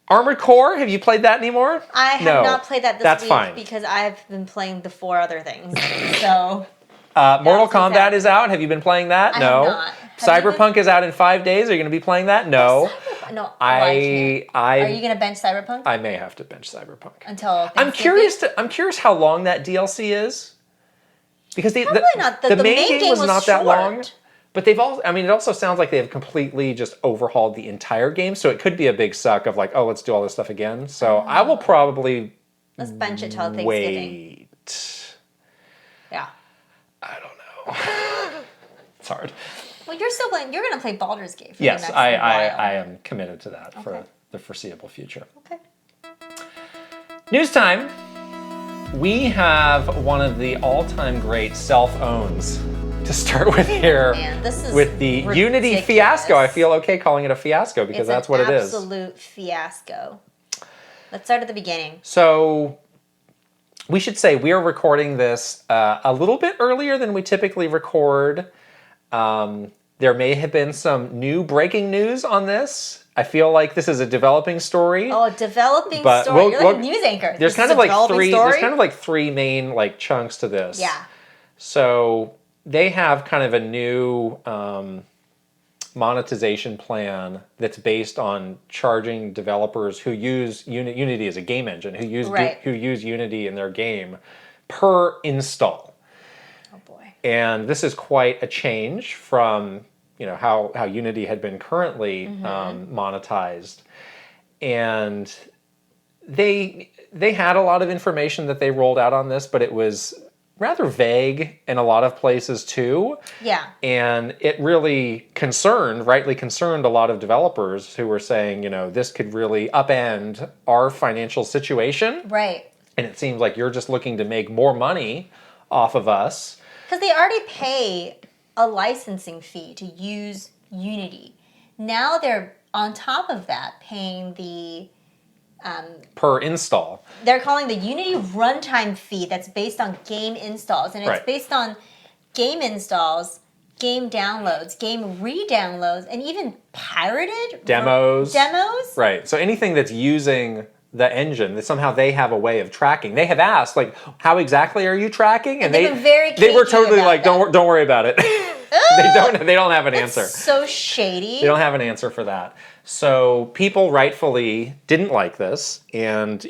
B: Armored Core, have you played that anymore?
A: I have not played that this week
B: fine.
A: because I've been playing the 4 other things. So
B: Mortal Kombat is out. Have you been playing that? No.
A: I have not.
B: Cyberpunk is out in 5 days. Are you going to be playing that? No.
A: No.
B: Are
A: you going to bench Cyberpunk?
B: I may have to bench Cyberpunk
A: Until
B: I'm curious how long that DLC is. Because the main game was not that long. But they've also, it also sounds like they've completely just overhauled the entire game. So it could be a big suck of like, oh, let's do all this stuff again. So I will probably
A: let's bench it till Thanksgiving.
B: Wait.
A: Yeah.
B: I don't know. It's hard.
A: Well, you're still playing. You're going to play Baldur's Gate. For
B: yes,
A: the next
B: I am committed to that for the foreseeable future.
A: Okay.
B: News time. We have one of the all-time great self-owns to start with here.
A: Man, this is
B: with the
A: ridiculous.
B: Unity fiasco. I feel okay calling it a fiasco because that's what it is.
A: It's an absolute fiasco. Let's start at the beginning.
B: So we should say we are recording this a little bit earlier than we typically record. There may have been some new breaking news on this. I feel like this is a developing story.
A: Oh, a developing story. You're like a news anchor.
B: There's kind of like three. There's kind of like 3 main like chunks to this.
A: Yeah.
B: So they have kind of a new monetization plan that's based on charging developers who use Unity as a game engine, who use Unity in their game per install.
A: Oh boy.
B: And this is quite a change from how Unity had been currently monetized. And they had a lot of information that they rolled out on this, but it was rather vague in a lot of places too.
A: Yeah.
B: And it really rightly concerned a lot of developers who were saying, this could really upend our financial situation.
A: Right.
B: And it seems like you're just looking to make more money off of us.
A: Because they already pay a licensing fee to use Unity. Now they're on top of that paying the
B: per install.
A: They're calling the Unity runtime fee that's based on game installs. And it's based on game installs, game downloads, game re-downloads, and even pirated
B: demos.
A: Right.
B: So anything that's using the engine, that somehow they have a way of tracking. They have asked, how exactly are you tracking? And
A: they've been very
B: they were totally
A: about
B: don't worry about it. They don't have an answer.
A: So shady.
B: They don't have an answer for that. So people rightfully didn't like this, and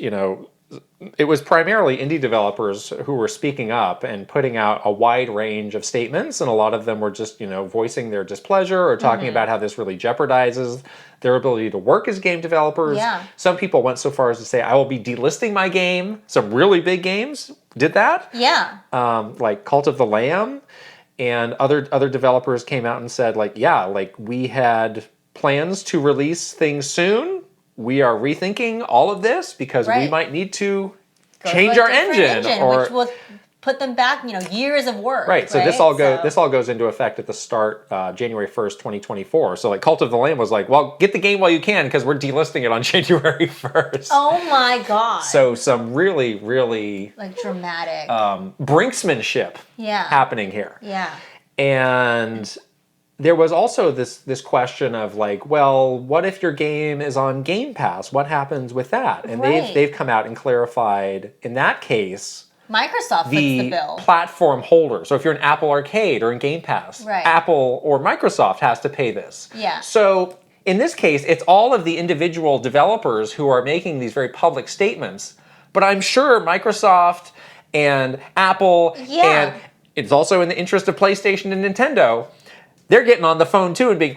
B: it was primarily indie developers who were speaking up and putting out a wide range of statements, and a lot of them were just voicing their displeasure or talking about how this really jeopardizes their ability to work as game developers.
A: Yeah.
B: Some people went so far as to say, I will be delisting my game. Some really big games did that.
A: Yeah.
B: Like Cult of the Lamb, and other developers came out and said, we had plans to release things soon. We are rethinking all of this because we might need to change our engine,
A: which will put them back, years of work.
B: Right. So this all goes into effect at the start, January 1st, 2024. So Cult of the Lamb was like, well, get the game while you can because we're delisting it on January 1st.
A: Oh my god.
B: So some really, really
A: dramatic
B: brinksmanship happening here.
A: Yeah.
B: And there was also this question of what if your game is on Game Pass? What happens with that? And they've come out and clarified in that case
A: Microsoft foots the bill.
B: Platform holder. So if you're an Apple Arcade or in Game Pass, Apple or Microsoft has to pay this.
A: Yeah.
B: So in this case, it's all of the individual developers who are making these very public statements. But I'm sure Microsoft and Apple and it's also in the interest of PlayStation and Nintendo. They're getting on the phone too and being,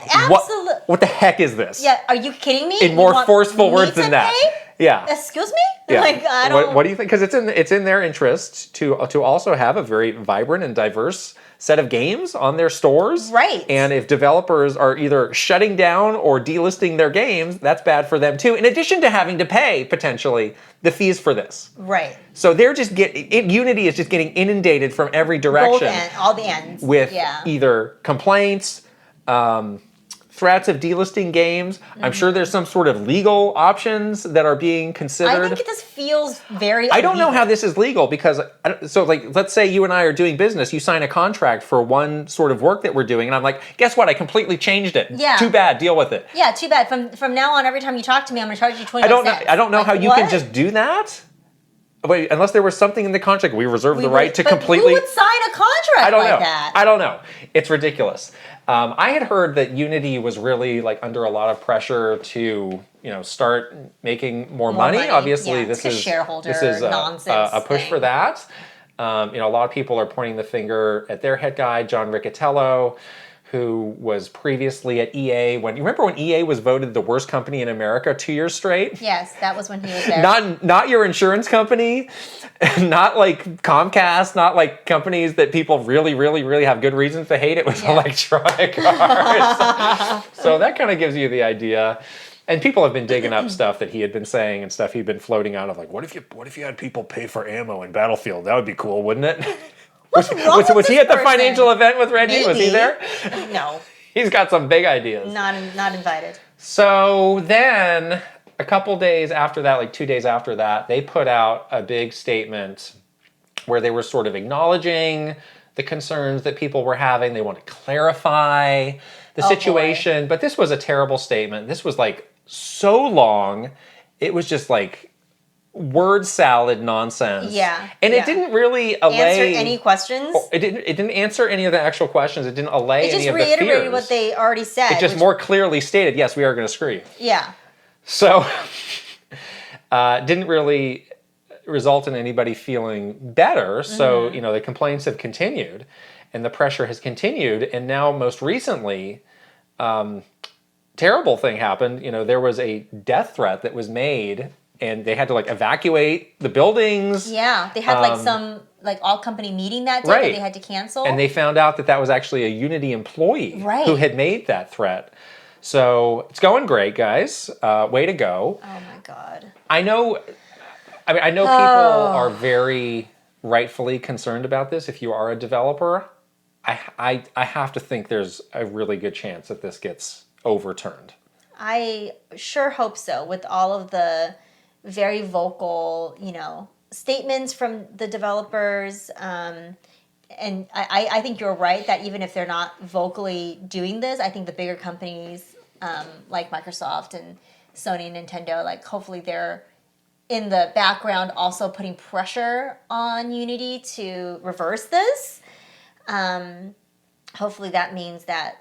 B: what the heck is this?
A: Yeah, are you kidding me?
B: In more forceful words than that. Yeah.
A: Excuse me?
B: Yeah.
A: I don't.
B: What do you think? Because it's in their interest to also have a very vibrant and diverse set of games on their stores.
A: Right.
B: And if developers are either shutting down or delisting their games, that's bad for them too. In addition to having to pay potentially the fees for this.
A: Right.
B: So they're just Unity is just getting inundated from every direction.
A: All the ends.
B: With either complaints, threats of delisting games. I'm sure there's some sort of legal options that are being considered.
A: I think this feels very
B: I don't know how this is legal because, let's say you and I are doing business. You sign a contract for one sort of work that we're doing, and I'm like, guess what? I completely changed it.
A: Yeah.
B: Too bad. Deal with it.
A: Yeah, too bad. From now on, every time you talk to me, I'm going to charge you 25 cents.
B: I don't know how you can just do that. Wait, unless there was something in the contract, we reserve the right to completely.
A: Who would sign a contract like that?
B: I don't know. It's ridiculous. I had heard that Unity was really under a lot of pressure to start making more money. Obviously, this is a push for that. A lot of people are pointing the finger at their head guy, John Riccitiello, who was previously at EA. You remember when EA was voted the worst company in America 2 years straight?
A: Yes, that was when he was there.
B: Not your insurance company, not like Comcast, not like companies that people really, really, really have good reasons to hate. It was Electronic Arts. So that kind of gives you the idea. And people have been digging up stuff that he had been saying and stuff he'd been floating out of what if you had people pay for ammo in Battlefield? That would be cool, wouldn't it? Was he at the financial event with Reggie?
A: Maybe.
B: Was he there?
A: No.
B: He's got some big ideas.
A: Not invited.
B: So then, a couple days after that, 2 days after that, they put out a big statement where they were sort of acknowledging the concerns that people were having. They want to clarify the situation. But this was a terrible statement. This was so long. It was just word salad nonsense.
A: Yeah,
B: And
A: yeah.
B: it didn't really allay...
A: Answer any questions?
B: It didn't answer any of the actual questions. It didn't allay any of the fears.
A: It just reiterated what they already said.
B: It just more clearly stated, yes, we are going to screw you.
A: Yeah.
B: So, didn't really result in anybody feeling better. So, you know, the complaints have continued and the pressure has continued. And now, most recently, terrible thing happened. You know, there was a death threat that was made and they had to like evacuate the buildings.
A: Yeah, they had like some like all company meeting that day that they had to cancel.
B: And they found out that that was actually a Unity employee who had made that threat. So it's going great, guys. Way to go.
A: Oh my God.
B: I know people are very rightfully concerned about this. If you are a developer, I have to think there's a really good chance that this gets overturned. I
A: sure hope so, with all of the very vocal, you know, statements from the developers. And I think you're right that even if they're not vocally doing this, I think the bigger companies like Microsoft and Sony and Nintendo, like hopefully they're in the background also putting pressure on Unity to reverse this. Hopefully that means that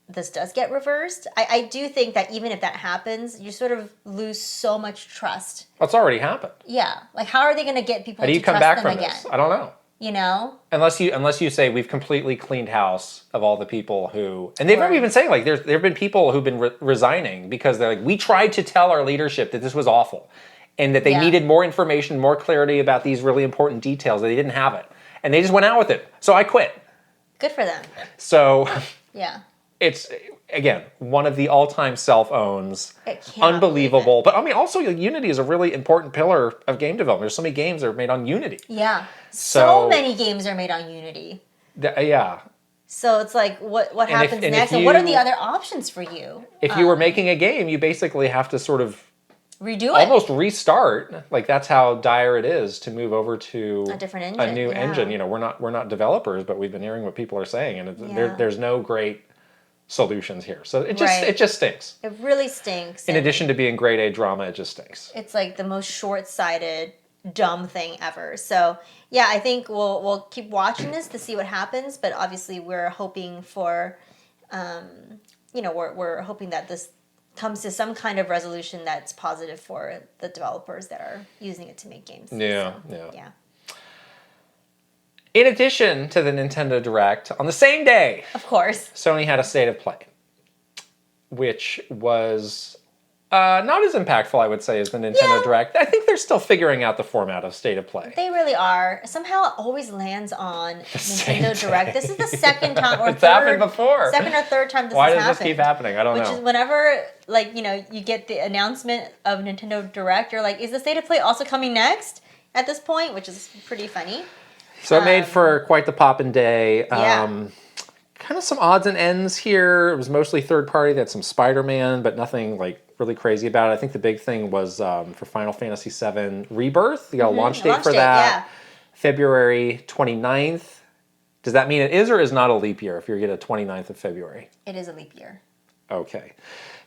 A: this does get reversed. I do think that even if that happens, you sort of lose so much trust.
B: Well, it's already happened.
A: Yeah. Like, how are they going to get people
B: to trust them again? How do you come back from this? I don't know.
A: You know?
B: Unless you say we've completely cleaned house of all the people who... And they've already been saying, like, there have been people who've been resigning because they're like, we tried to tell our leadership that this was awful and that they needed more information, more clarity about these really important details, that they didn't have it. And they just went out with it. So I quit.
A: Good for them.
B: So...
A: Yeah.
B: It's, again, one of the all-time self-owns. Unbelievable. But, I mean, also, Unity is a really important pillar of game development. There's so many games that are made on Unity.
A: Yeah. So many games are made on Unity.
B: Yeah.
A: So it's like, what happens next? And what are the other options for you?
B: If you were making a game, you basically have to sort of...
A: redo it.
B: Almost restart. Like, that's how dire it is to move over to...
A: a different engine.
B: A new engine. You know, we're not developers, but we've been hearing what people are saying. And there's no great... solutions here. So it just stinks.
A: It really stinks.
B: In addition to being grade A drama, it just stinks.
A: It's like the most short-sighted, dumb thing ever. So yeah, I think we'll keep watching this to see what happens, but obviously we're hoping for we're hoping that this comes to some kind of resolution that's positive for the developers that are using it to make games.
B: Yeah.
A: In
B: addition to the Nintendo Direct, on the same day,
A: of course,
B: Sony had a State of Play, which was not as impactful, I would say, as the Nintendo Direct. I think they're still figuring out the format of State of Play.
A: They really are. Somehow it always lands on Nintendo Direct. This is the second time or
B: happened before.
A: Second or third time this
B: Why
A: has
B: does
A: happened.
B: this keep happening? I don't know.
A: Which is whenever, you get the announcement of Nintendo Direct, you're like, is the State of Play also coming next at this point? Which is pretty funny.
B: So it made for quite the poppin' day. Kind of some odds and ends here. It was mostly third party. They had some Spider-Man, but nothing like really crazy about it. I think the big thing was for Final Fantasy VII Rebirth. You got a launch date for that. February 29th. Does that mean it is or is not a leap year if you get a 29th of February?
A: It is a leap year.
B: Okay.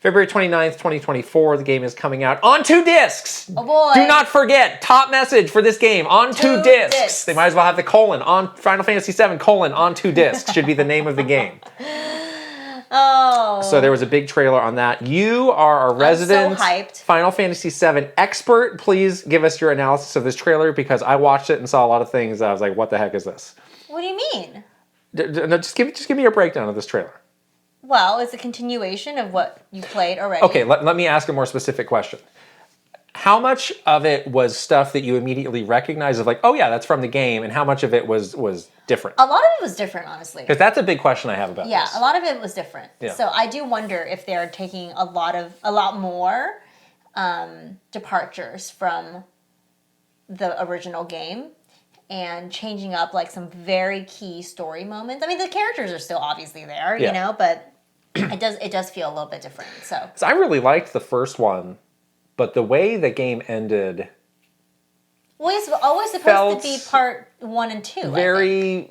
B: February 29th, 2024, the game is coming out on 2 discs.
A: Oh boy.
B: Do not forget, top message for this game, on 2 discs. They might as well have the colon, on Final Fantasy VII, colon, on 2 discs, should be the name of the game.
A: Oh.
B: So there was a big trailer on that. You are our resident Final Fantasy VII expert. Please give us your analysis of this trailer, because I watched it and saw a lot of things that I was like, what the heck is this?
A: What do you mean?
B: Just give me your breakdown of this trailer.
A: Well, it's a continuation of what you played already.
B: Okay, let me ask a more specific question. How much of it was stuff that you immediately recognized of like, oh yeah, that's from the game, and how much of it was different?
A: A lot of it was different, honestly.
B: Because that's a big question I have about this.
A: Yeah, a lot of it was different.
B: Yeah.
A: So I do wonder if they're taking a lot more departures from the original game and changing up like some very key story moments. I mean, the characters are still obviously there, you know, but it does feel a little bit different. So
B: I really liked the first one, but the way the game ended,
A: well, it's always supposed to be part 1 and 2.
B: Very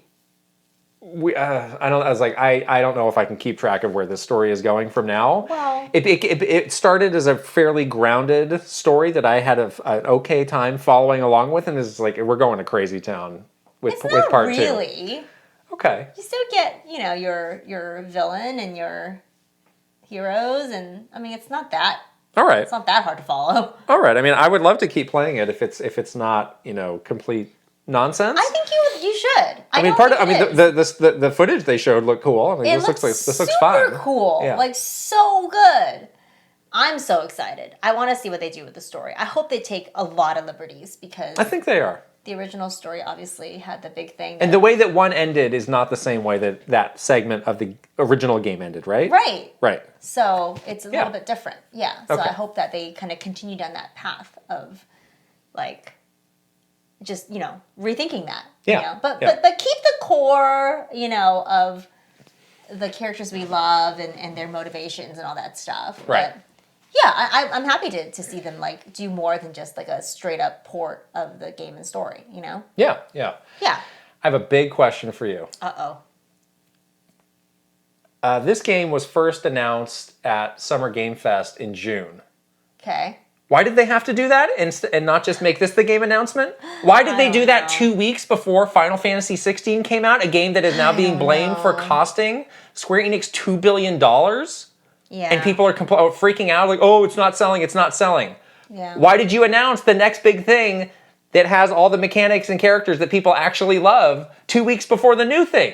B: I don't. I was like, I don't know if I can keep track of where this story is going from now.
A: Well,
B: it started as a fairly grounded story that I had an okay time following along with, and it's like we're going to crazy town with
A: it's
B: with
A: not
B: part
A: really.
B: 2. Okay.
A: You still get, your villain and your heroes, and I mean, it's not that
B: All right.
A: hard to follow.
B: All right. I mean, I would love to keep playing it if it's not complete nonsense.
A: I think you should.
B: I mean, the footage they showed looked cool. I mean,
A: It
B: this looks
A: super
B: fun.
A: cool.
B: Yeah.
A: Like, so good. I'm so excited. I want to see what they do with the story. I hope they take a lot of liberties because
B: I think they are.
A: the original story obviously had the big thing.
B: And the way that one ended is not the same way that segment of the original game ended, right?
A: Right.
B: Right.
A: So it's a
B: Yeah.
A: little bit different. Yeah. So
B: Okay.
A: I hope that they kind of continue down that path of like just, rethinking that.
B: Yeah.
A: But
B: Yeah.
A: but keep the core, of the characters we love and their motivations and all that stuff.
B: Right.
A: But yeah, I'm happy to see them like do more than just like a straight up port of the game and story,
B: Yeah. Yeah.
A: Yeah.
B: I have a big question for you.
A: Uh-oh.
B: This game was first announced at Summer Game Fest in June.
A: Okay.
B: Why did they have to do that and not just make this the game announcement? Why did they do that 2 weeks before Final Fantasy 16 came out? A game that is now being blamed for costing Square Enix $2 billion?
A: Yeah.
B: And people are freaking out like, oh, it's not selling, it's not selling.
A: Yeah.
B: Why did you announce the next big thing that has all the mechanics and characters that people actually love 2 weeks before the new thing?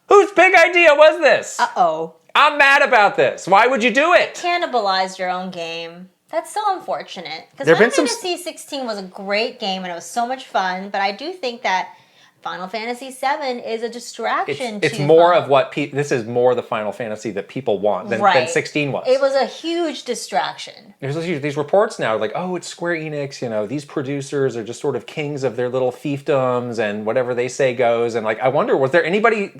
B: Whose big idea was this?
A: Uh-oh.
B: I'm mad about this. Why would you do it?
A: Cannibalized your own game. That's so unfortunate. Because
B: There have
A: Final
B: been some
A: Fantasy 16 was a great game and it was so much fun, but I do think that Final Fantasy 7 is a distraction
B: It's
A: to
B: more
A: Final-
B: of what this is more the Final Fantasy that people want than
A: Right.
B: 16 was.
A: It was a huge distraction.
B: There's these reports now like, oh, it's Square Enix, these producers are just sort of kings of their little fiefdoms and whatever they say goes. And like, I wonder, is there anybody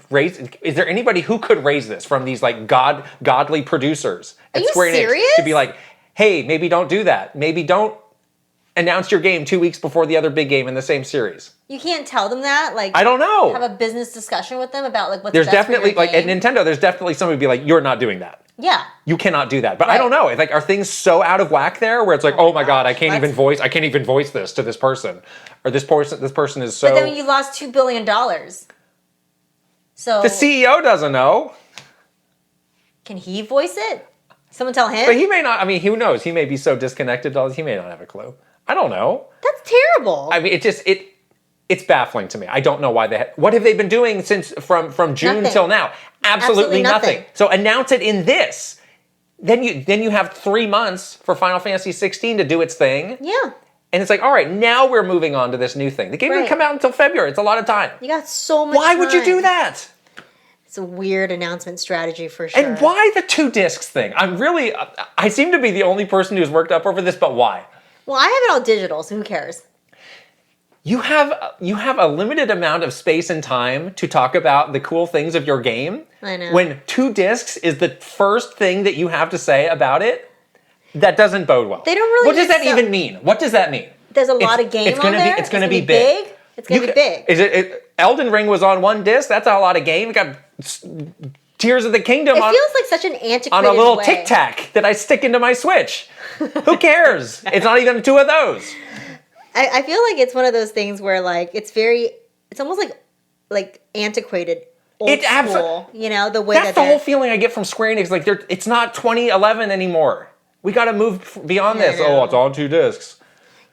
B: who could raise this from these like godly producers at
A: Are you
B: Square Enix
A: serious?
B: to be like, hey, maybe don't do that. Maybe don't announce your game 2 weeks before the other big game in the same series.
A: You can't tell them that? Like,
B: I don't know.
A: have a business discussion with them about like what's
B: There's
A: best
B: definitely,
A: for your
B: like at
A: game?
B: Nintendo, there's definitely somebody who'd be like, you're not doing that.
A: Yeah.
B: You cannot do that. But I
A: Right.
B: don't know. Like, are things so out of whack there where it's like, oh my god, I can't
A: Let's-
B: even voice this to this person, or this person is so.
A: But then you lost $2 billion. So
B: The CEO doesn't know,
A: can he voice it? Someone tell him?
B: but he may not. I mean, who knows? He may be so disconnected. He may not have a clue. I don't know.
A: That's terrible.
B: I mean, it's baffling to me. I don't know why what have they been doing since from June
A: Nothing.
B: till now? Absolutely nothing.
A: nothing.
B: So announce it in this. Then you have 3 months for Final Fantasy 16 to do its thing.
A: yeah.
B: And it's like, all right, now we're moving on to this new thing. The game didn't
A: Right.
B: come out until February. It's a lot of time.
A: You got so much
B: Why would you do
A: time.
B: that?
A: It's a weird announcement strategy for sure.
B: And why the 2 discs thing? I seem to be the only person who's worked up over this, but why?
A: Well, I have it all digital, so who cares?
B: You have a limited amount of space and time to talk about the cool things of your game.
A: I know.
B: When 2 discs is the first thing that you have to say about it, that doesn't bode well.
A: They don't really
B: What does that
A: just
B: even mean? What does that mean?
A: There's a lot of game
B: it's
A: on
B: gonna
A: there.
B: It's going to be big.
A: It's going to be big.
B: Is Elden Ring was on 1 disc? That's a lot of game. We got Tears of the Kingdom
A: It
B: on,
A: feels like such an antiquated
B: on a little
A: way.
B: Tic Tac that I stick into my Switch. Who cares? It's not even 2 of those.
A: I feel like it's one of those things where like it's almost like antiquated, old
B: It abso-
A: school. The way
B: That's
A: that
B: the
A: they're
B: whole feeling I get from Square Enix. Like, it's not 2011 anymore. We got to move beyond this.
A: know.
B: Oh, it's on 2 discs.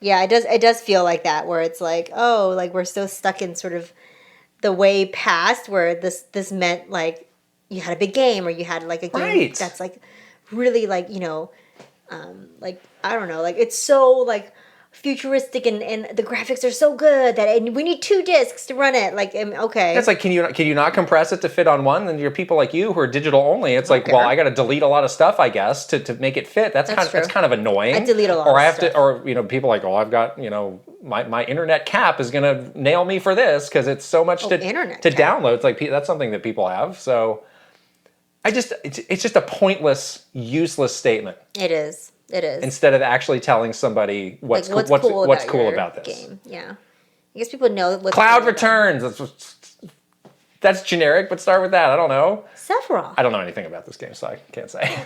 A: Yeah, it does feel like that, where it's like, oh, like we're still stuck in sort of the way past where this meant like you had a big game or you had like a game
B: Right.
A: that's like really like, like I don't know, like it's so like futuristic and the graphics are so good and we need 2 discs to run it. Like, okay.
B: It's like, can you not compress it to fit on 1? Then you're people like you who are digital only. It's like,
A: Okay.
B: well, I got to delete a lot of stuff, I guess, to make it fit. That's
A: true.
B: kind of annoying.
A: I delete a lot
B: Or
A: of
B: I have
A: stuff.
B: to, or people like, oh, I've got my internet cap is gonna nail me for this because it's so much
A: internet
B: to
A: cap.
B: download. It's like that's something that people have. So it's just a pointless, useless statement.
A: It is.
B: Instead of actually telling somebody what's cool
A: your
B: about this.
A: game. Yeah. I guess people know what's
B: Cloud
A: cool about it.
B: returns. That's generic, but start with that. I don't know.
A: Sephiroth.
B: I don't know anything about this game, so I can't say.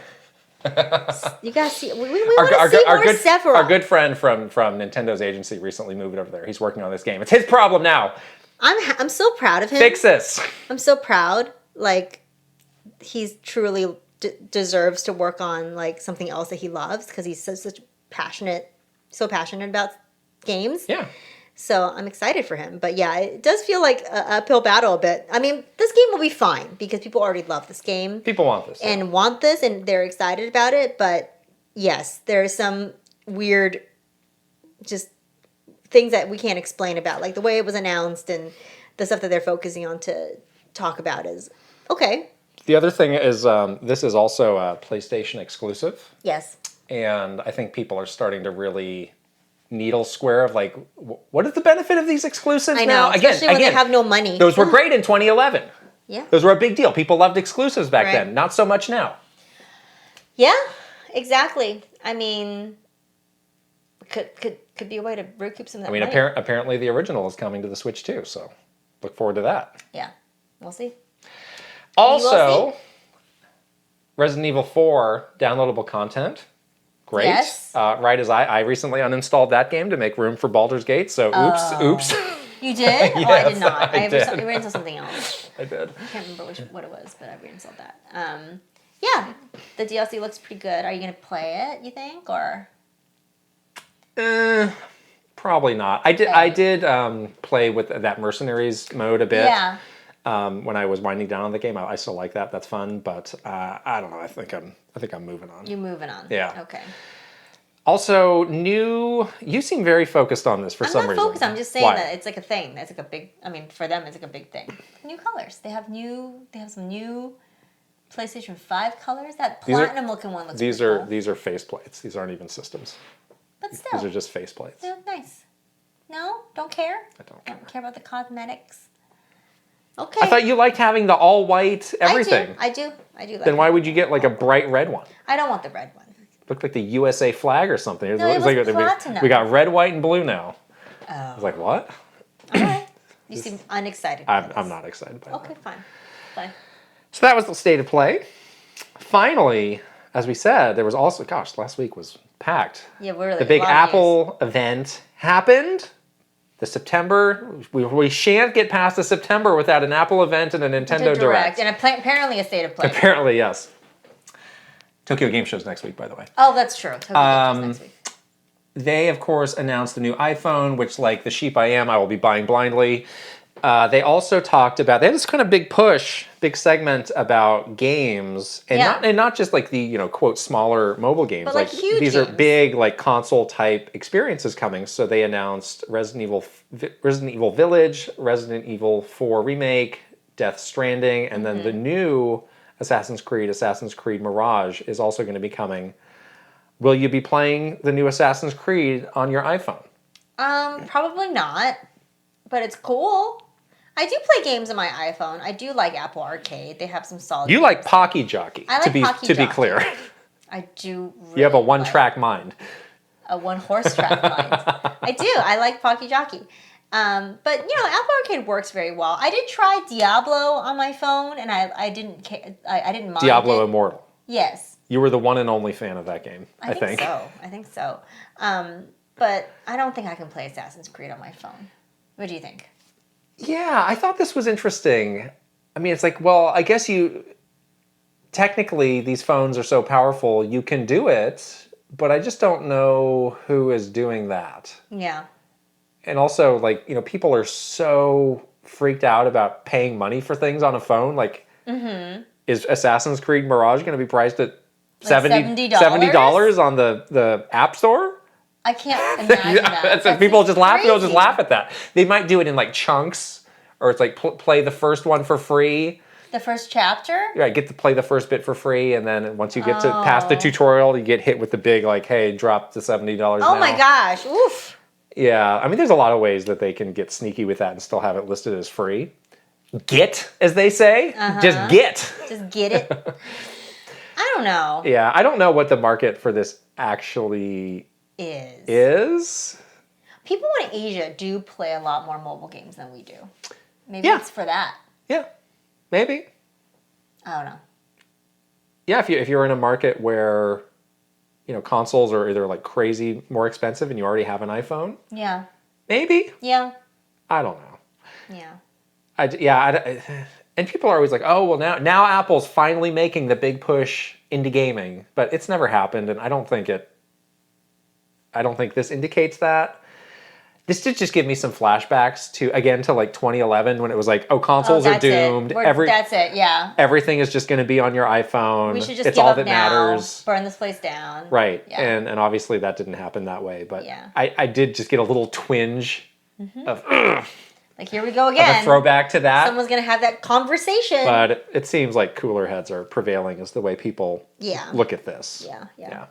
A: You guys see, we want to see more Sephiroth.
B: Our good friend from Nintendo's agency recently moved over there. He's working on this game. It's his problem now.
A: I'm so proud of him.
B: Fix this.
A: I'm so proud. Like, he's truly deserves to work on like something else that he loves because he's so passionate about games.
B: Yeah.
A: So I'm excited for him. But yeah, it does feel like an uphill battle a bit. I mean, this game will be fine because people already love this game.
B: People want this.
A: And want this, and they're excited about it. But yes, there are some weird just things that we can't explain about. Like the way it was announced and the stuff that they're focusing on to talk about is okay.
B: The other thing is this is also a PlayStation exclusive.
A: Yes.
B: And I think people are starting to really needle square of like, what is the benefit of these exclusives
A: I know,
B: now?
A: especially when they have no money.
B: Those were great in 2011.
A: Yeah.
B: Those were a big deal. People loved exclusives back
A: Right.
B: then. Not so much now.
A: Yeah, exactly. I mean, could be a way to recoup some of that money.
B: Apparently the original is coming to the Switch too, so look forward to that.
A: Yeah, we'll see.
B: Also, Resident Evil 4 downloadable content. Great.
A: Yes.
B: Right as I recently uninstalled that game to make room for Baldur's Gate, so oops.
A: You did?
B: Yes,
A: Oh, I did not.
B: I did.
A: I reinstalled something else.
B: I did.
A: I can't remember what it was, but I reinstalled that. Yeah, the DLC looks pretty good. Are you going to play it, you think, or?
B: Probably not. I did play with that Mercenaries mode a bit.
A: Yeah.
B: When I was winding down on the game, I still like that. That's fun, but I don't know. I think I'm moving on.
A: You're moving on.
B: Yeah.
A: Okay.
B: Also, you seem very focused on this for some reason.
A: I'm not focused. I'm just saying
B: Why?
A: that it's like a thing. It's like a big. I mean, for them, it's like a big thing. New colors. They have some new PlayStation 5 colors. That platinum looking one looks.
B: These
A: pretty
B: are
A: cool.
B: these are faceplates. These aren't even systems.
A: But still,
B: These are just faceplates.
A: they look nice. No, don't care.
B: I don't
A: Don't care about the cosmetics. Okay.
B: I thought you liked having the all white everything.
A: I do. Like
B: Then
A: it.
B: why would you get like a bright red one?
A: I don't want the red one.
B: Looked like the USA flag or something.
A: No, it was
B: like
A: platinum.
B: we got red, white, and blue now.
A: Oh.
B: I was like, what?
A: All right. You seem unexcited.
B: I'm not excited by
A: Okay,
B: that.
A: fine.
B: So that was the state of play. Finally, as we said, there was also, last week was packed.
A: Yeah, we're really
B: The big
A: a lot of
B: Apple event happened. The September, we shan't get past the September without an Apple event and a Nintendo Direct.
A: And apparently a state of play.
B: Apparently, yes. Tokyo Game Show's next week, by the way.
A: Oh, that's true. Tokyo Game Show's next week.
B: They, of course, announced the new iPhone, which, like the sheep I am, I will be buying blindly. They also talked about, they had this kind of big push, big segment about games, and not just like the, quote, smaller mobile games.
A: But like huge
B: these
A: games.
B: are big, like console type experiences coming. So they announced Resident Evil Village, Resident Evil 4 Remake, Death Stranding, and then the new Assassin's Creed Mirage is also going to be coming. Will you be playing the new Assassin's Creed on your iPhone?
A: Probably not, but it's cool. I do play games on my iPhone. I do like Apple Arcade. They have some solid.
B: You
A: games.
B: like Pocky Jockey.
A: I like Pocky
B: to be
A: Jockey.
B: clear.
A: I do. Really
B: You have a one-track mind.
A: A one-horse track mind. I do. I like Pocky Jockey. But Apple Arcade works very well. I did try Diablo on my phone, and I didn't mind
B: Diablo
A: it.
B: Immortal.
A: Yes.
B: You were the one and only fan of that game, I think.
A: I think so. But I don't think I can play Assassin's Creed on my phone. What do you think?
B: Yeah, I thought this was interesting. I mean, it's like, well, I guess technically these phones are so powerful, you can do it, but I just don't know who is doing that.
A: Yeah.
B: And also, like, people are so freaked out about paying money for things on a phone. Like, is Assassin's Creed Mirage going to be priced at $70 on the App Store?
A: I can't imagine that. That's
B: people just laugh.
A: crazy.
B: They'll just laugh at that. They might do it in like chunks, or it's like play the first one for free.
A: The first chapter?
B: Right, get to play the first bit for free, and then once you get to past the tutorial, you get hit with the big like, "Hey, drop the $70 now."
A: Oh my gosh! Oof.
B: Yeah, I mean, there's a lot of ways that they can get sneaky with that and still have it listed as free. Get, as they say, just get.
A: Just get it. I don't know.
B: Yeah, I don't know what the market for this actually is.
A: People in Asia do play a lot more mobile games than we do. Maybe
B: Yeah.
A: it's for that.
B: Yeah. Maybe.
A: I don't know.
B: Yeah, if you're in a market where, consoles are either like crazy more expensive and you already have an iPhone.
A: Yeah.
B: Maybe.
A: Yeah.
B: I don't know.
A: Yeah.
B: And people are always like, oh, well, now Apple's finally making the big push into gaming, but it's never happened, and I don't think this indicates that. This did just give me some flashbacks to like 2011 when it was like, oh, consoles are doomed.
A: That's it, yeah.
B: Everything is just going to be on your iPhone.
A: We should just
B: it's
A: give
B: all
A: up
B: that
A: now,
B: matters.
A: burn this place down.
B: Right,
A: Yeah.
B: and obviously that didn't happen that way, but
A: Yeah.
B: I did just get a little twinge of
A: Like, here we go again.
B: a throwback to that.
A: Someone's going to have that conversation.
B: But it seems like cooler heads are prevailing as the way people look at this.
A: Yeah.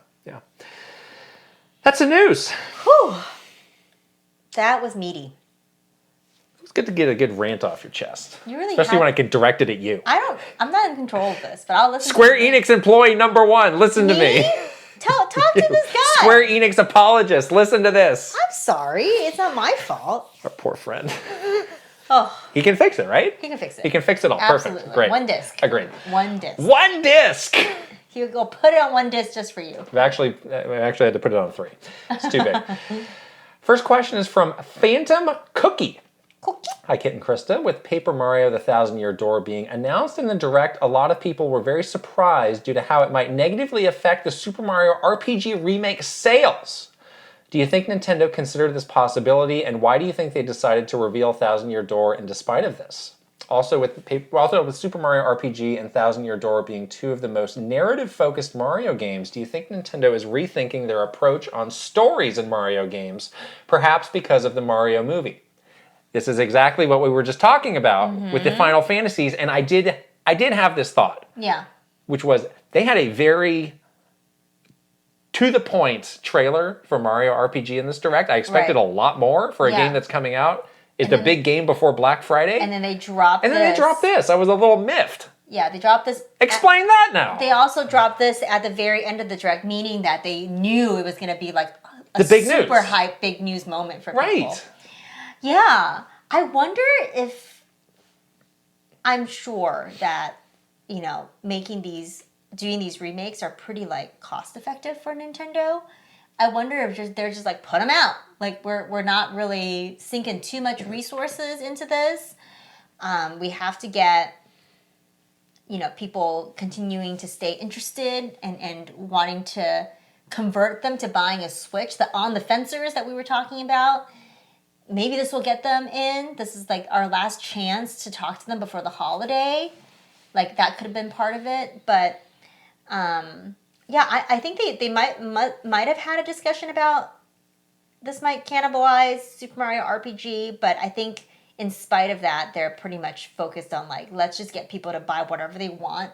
B: That's the news.
A: Whew. That was meaty.
B: It's good to get a good rant off your chest.
A: You really
B: Especially when I can direct it at you.
A: I'm not in control of this, but I'll listen
B: Square
A: to
B: Enix employee number 1, listen to me.
A: Talk to this guy.
B: Square Enix apologist, listen to this.
A: I'm sorry. It's not my fault.
B: Our poor friend.
A: Oh.
B: He can fix it, right?
A: He can fix it.
B: He can fix it all.
A: Absolutely.
B: Perfect. Great.
A: One disc.
B: Agreed.
A: One disc.
B: One disc!
A: He would go put it on one disc just for you.
B: I actually had to put it on 3. It's too big. First question is from Phantom Cookie. Hi, Kit and Krysta. With Paper Mario: The Thousand-Year Door being announced in the Direct, a lot of people were very surprised due to how it might negatively affect the Super Mario RPG remake sales. Do you think Nintendo considered this possibility, and why do you think they decided to reveal Thousand-Year Door in despite of this? Also with Super Mario RPG and Thousand-Year Door being 2 of the most narrative-focused Mario games, do you think Nintendo is rethinking their approach on stories in Mario games, perhaps because of the Mario movie? This is exactly what we were just talking about with the Final Fantasies, and I did have this thought.
A: Yeah.
B: Which was, they had a very to-the-point trailer for Mario RPG in this Direct. I expected a lot more for a game that's coming out. It's the big game before Black Friday.
A: And then they dropped
B: this. I was a little miffed.
A: Yeah, they dropped this.
B: Explain that now.
A: They also dropped this at the very end of the Direct, meaning that they knew it was going to be like
B: the big
A: super
B: news.
A: Hype, big news moment for people.
B: Right.
A: Yeah. I wonder if, I'm sure that, doing these remakes are pretty like cost effective for Nintendo. I wonder if they're just like, put them out. Like, we're not really sinking too much resources into this. We have to get, people continuing to stay interested and wanting to convert them to buying a Switch. The on the fencers that we were talking about, maybe this will get them in. This is like our last chance to talk to them before the holiday. Like, that could have been part of it. But, I think they might have had a discussion about this might cannibalize Super Mario RPG, but I think in spite of that, they're pretty much focused on like, let's just get people to buy whatever they want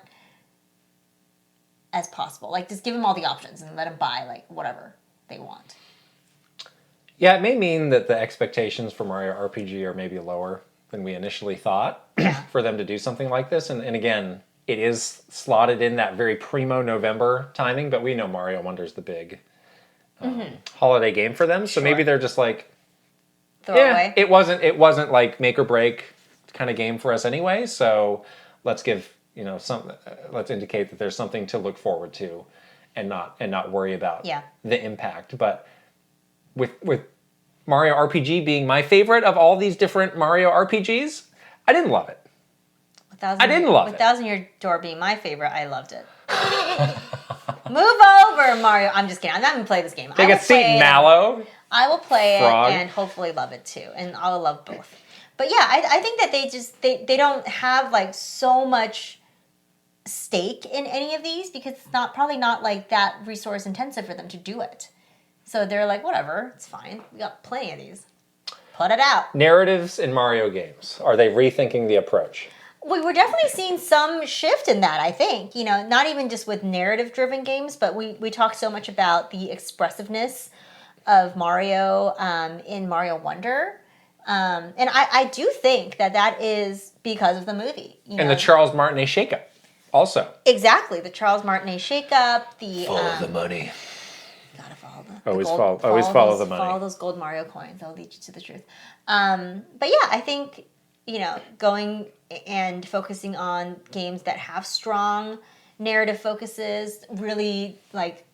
A: as possible. Like, just give them all the options and let them buy like whatever they want.
B: Yeah, it may mean that the expectations for Mario RPG are maybe lower than we initially thought for them to do something like this. And again, it is slotted in that very primo November timing, but we know Mario Wonder's the big holiday game for them. So maybe they're just like,
A: throw away.
B: It wasn't like make or break kind of game for us anyway. So let's give, let's indicate that there's something to look forward to and not worry about the impact. But with Mario RPG being my favorite of all these different Mario RPGs, I didn't love it. I didn't love it.
A: With Thousand-Year Door being my favorite, I loved it. Move over, Mario. I'm just kidding. I'm not going to play this game.
B: Take a seat, Mallow.
A: I will play
B: Frog.
A: it and hopefully love it too. And I'll love both. But yeah, I think that they don't have like so much stake in any of these because it's probably not like that resource intensive for them to do it. So they're like, whatever, it's fine. We got plenty of these. Put it out.
B: Narratives in Mario games. Are they rethinking the approach?
A: We're definitely seeing some shift in that, I think. Not even just with narrative-driven games, but we talk so much about the expressiveness of Mario in Mario Wonder. And I do think that is because of the movie.
B: And the Charles Martinet shakeup also.
A: Exactly. The Charles Martinet shakeup.
C: Follow the money.
A: Gotta follow
B: follow the money.
A: Follow those gold Mario coins. They'll lead you to the truth. But yeah, I think, going and focusing on games that have strong narrative focuses, really like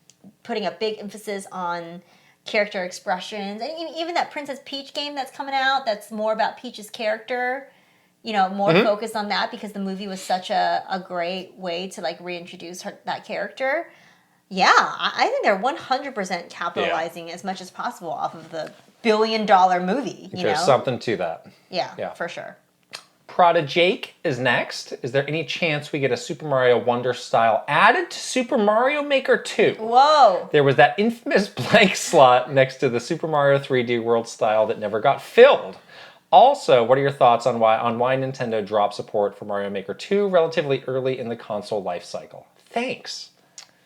A: putting a big emphasis on character expressions, and even that Princess Peach game that's coming out, that's more about Peach's character, more focused on that, because the movie was such a great way to like reintroduce that character. Yeah, I think they're 100% capitalizing as much as possible off of the billion-dollar movie.
B: There's something to that.
A: Yeah, for sure.
B: Prada Jake is next. Is there any chance we get a Super Mario Wonder style added to Super Mario Maker 2?
A: Whoa!
B: There was that infamous blank slot next to the Super Mario 3D World style that never got filled. Also, what are your thoughts on why Nintendo dropped support for Mario Maker 2 relatively early in the console life cycle? Thanks.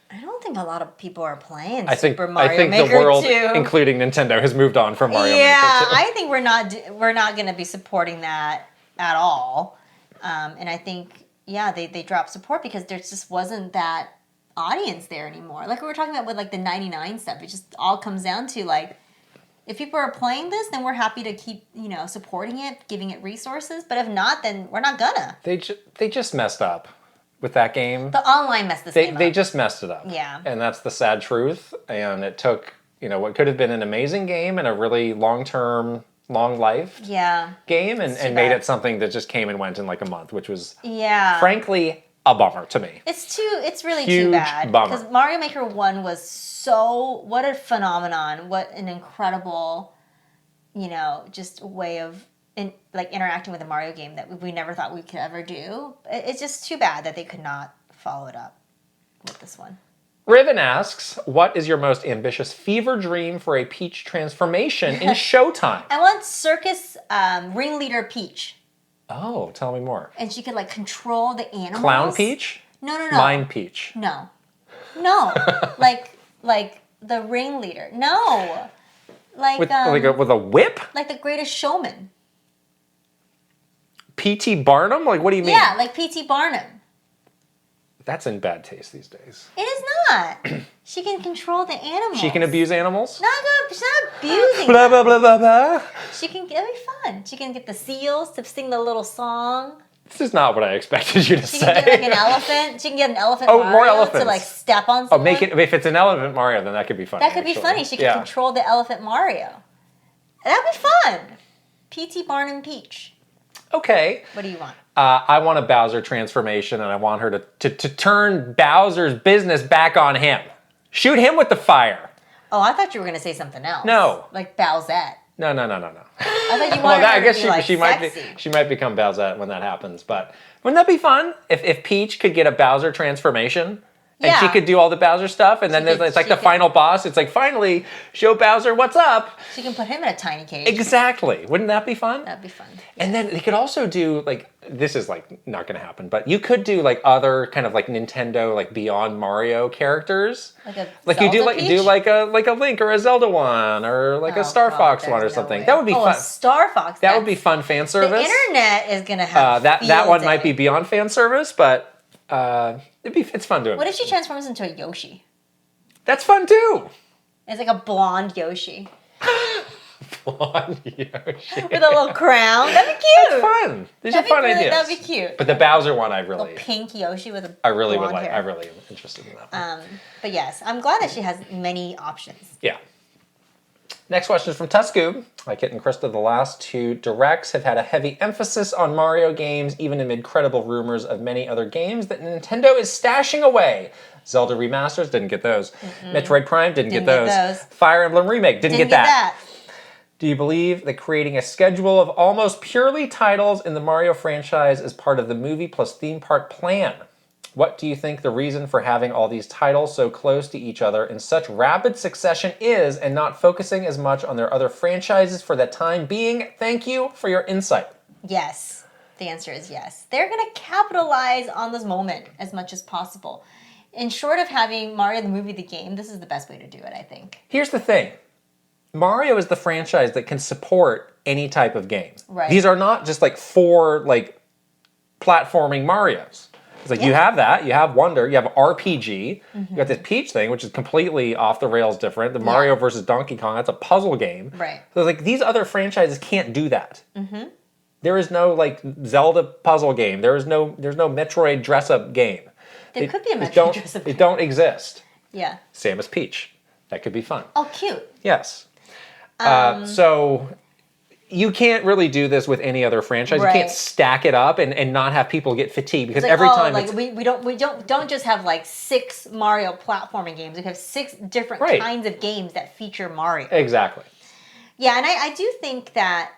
A: I don't think a lot of people are playing
B: Super
A: Mario
B: Maker 2. I think the world, including Nintendo, has moved on from Mario Maker 2.
A: Yeah, I think we're not going to be supporting that at all. And I think, they dropped support because there just wasn't that audience there anymore. Like we were talking about with like the 99 stuff, it just all comes down to like, if people are playing this, then we're happy to keep, supporting it, giving it resources. But if not, then we're not gonna.
B: They just messed up with that game.
A: The online messed this game up.
B: They just messed it up.
A: Yeah.
B: And that's the sad truth. And it took, what could have been an amazing game and a really long-term, long-lived game and made it something that just came and went in like a month, which was, frankly, a bummer to me.
A: It's really
B: Huge
A: too bad.
B: Bummer.
A: Because Mario Maker 1 was what a phenomenon. What an incredible, just way of interacting with a Mario game that we never thought we could ever do. It's just too bad that they could not follow it up with this one.
B: Riven asks, what is your most ambitious fever dream for a Peach transformation in Showtime?
A: I want Circus Ringleader Peach.
B: Oh, tell me more.
A: And she could control the animals.
B: Clown Peach?
A: No.
B: Mime Peach?
A: No. like the ringleader. No.
B: With a whip?
A: Like the Greatest Showman.
B: P.T. Barnum? What do you mean?
A: Yeah, like P.T. Barnum.
B: That's in bad taste these days.
A: It is not. She can control the animals.
B: She can abuse animals?
A: She's not abusing
B: blah, blah, blah, blah, blah.
A: It'll be fun. She can get the seals to sing the little song.
B: This is not what I expected you to say.
A: She can get an elephant. She can get an elephant
B: Mario
A: more
B: elephants.
A: To step on someone.
B: If it's an elephant Mario, then that could be funny.
A: That could be funny. She can control the elephant Mario. That'd be fun. P.T. Barnum Peach.
B: Okay.
A: What do you want?
B: I want a Bowser transformation, and I want her to turn Bowser's business back on him. Shoot him with the fire.
A: Oh, I thought you were going to say something else.
B: No.
A: Like Bowsette.
B: No.
A: I thought you wanted her to be sexy.
B: She might become Bowsette when that happens, but wouldn't that be fun? If Peach could get a Bowser transformation? And she could do all the Bowser stuff, and then it's like the final boss. It's like, finally, show Bowser what's up.
A: She can put him in a tiny cage.
B: Exactly. Wouldn't that be fun?
A: That'd be fun.
B: And then they could also do, this is, not going to happen, but you could do, other kind of, Nintendo, Beyond Mario characters.
A: Like a
B: you do,
A: Zelda Peach?
B: do a a Link or a Zelda one, or, a Star Fox one or something.
A: Way.
B: That would be fun.
A: A Star Fox.
B: That would be fun fan service.
A: The internet is going to have
B: that one might be beyond fan service, but... it's fun doing.
A: What if she transforms into a Yoshi?
B: That's fun too.
A: It's like a blonde Yoshi.
B: Blonde Yoshi.
A: With a little crown. That'd be cute.
B: That's fun. These are fun ideas.
A: That'd be cute.
B: But the Bowser one,
A: a pink Yoshi with a
B: I really would
A: blonde
B: like.
A: hair.
B: I really am interested in that one.
A: But yes, I'm glad that she has many options.
B: Yeah. Next question is from Tuscoob. Like Kit and Krysta, the last two directs have had a heavy emphasis on Mario games, even amid credible rumors of many other games that Nintendo is stashing away. Zelda remasters, didn't get those. Metroid Prime, didn't get those. Fire Emblem Remake, didn't get that. Do you believe that creating a schedule of almost purely titles in the Mario franchise is part of the movie plus theme park plan? What do you think the reason for having all these titles so close to each other in such rapid succession is, and not focusing as much on their other franchises for the time being? Thank you for your insight.
A: Yes. The answer is yes. They're going to capitalize on this moment as much as possible. In short of having Mario the movie the game, this is the best way to do it, I think.
B: Here's the thing. Mario is the franchise that can support any type of game.
A: Right.
B: These are not just 4 platforming Marios. It's you have that, you have Wonder, you have RPG, you got this Peach thing, which is completely off the rails different. The Mario versus Donkey Kong, that's a puzzle game.
A: Right.
B: So these other franchises can't do that. There is no like Zelda puzzle game. There's no Metroid dress up game.
A: There could be a Metroid dress up game.
B: It don't exist.
A: Yeah.
B: Samus Peach. That could be fun.
A: Oh, cute.
B: Yes. So you can't really do this with any other franchise.
A: Right.
B: You can't stack it up and not have people get fatigued because
A: Like,
B: every time
A: like we don't just have like 6 Mario platforming games. We have 6 different kinds of games that feature Mario.
B: Exactly.
A: Yeah, and I do think that,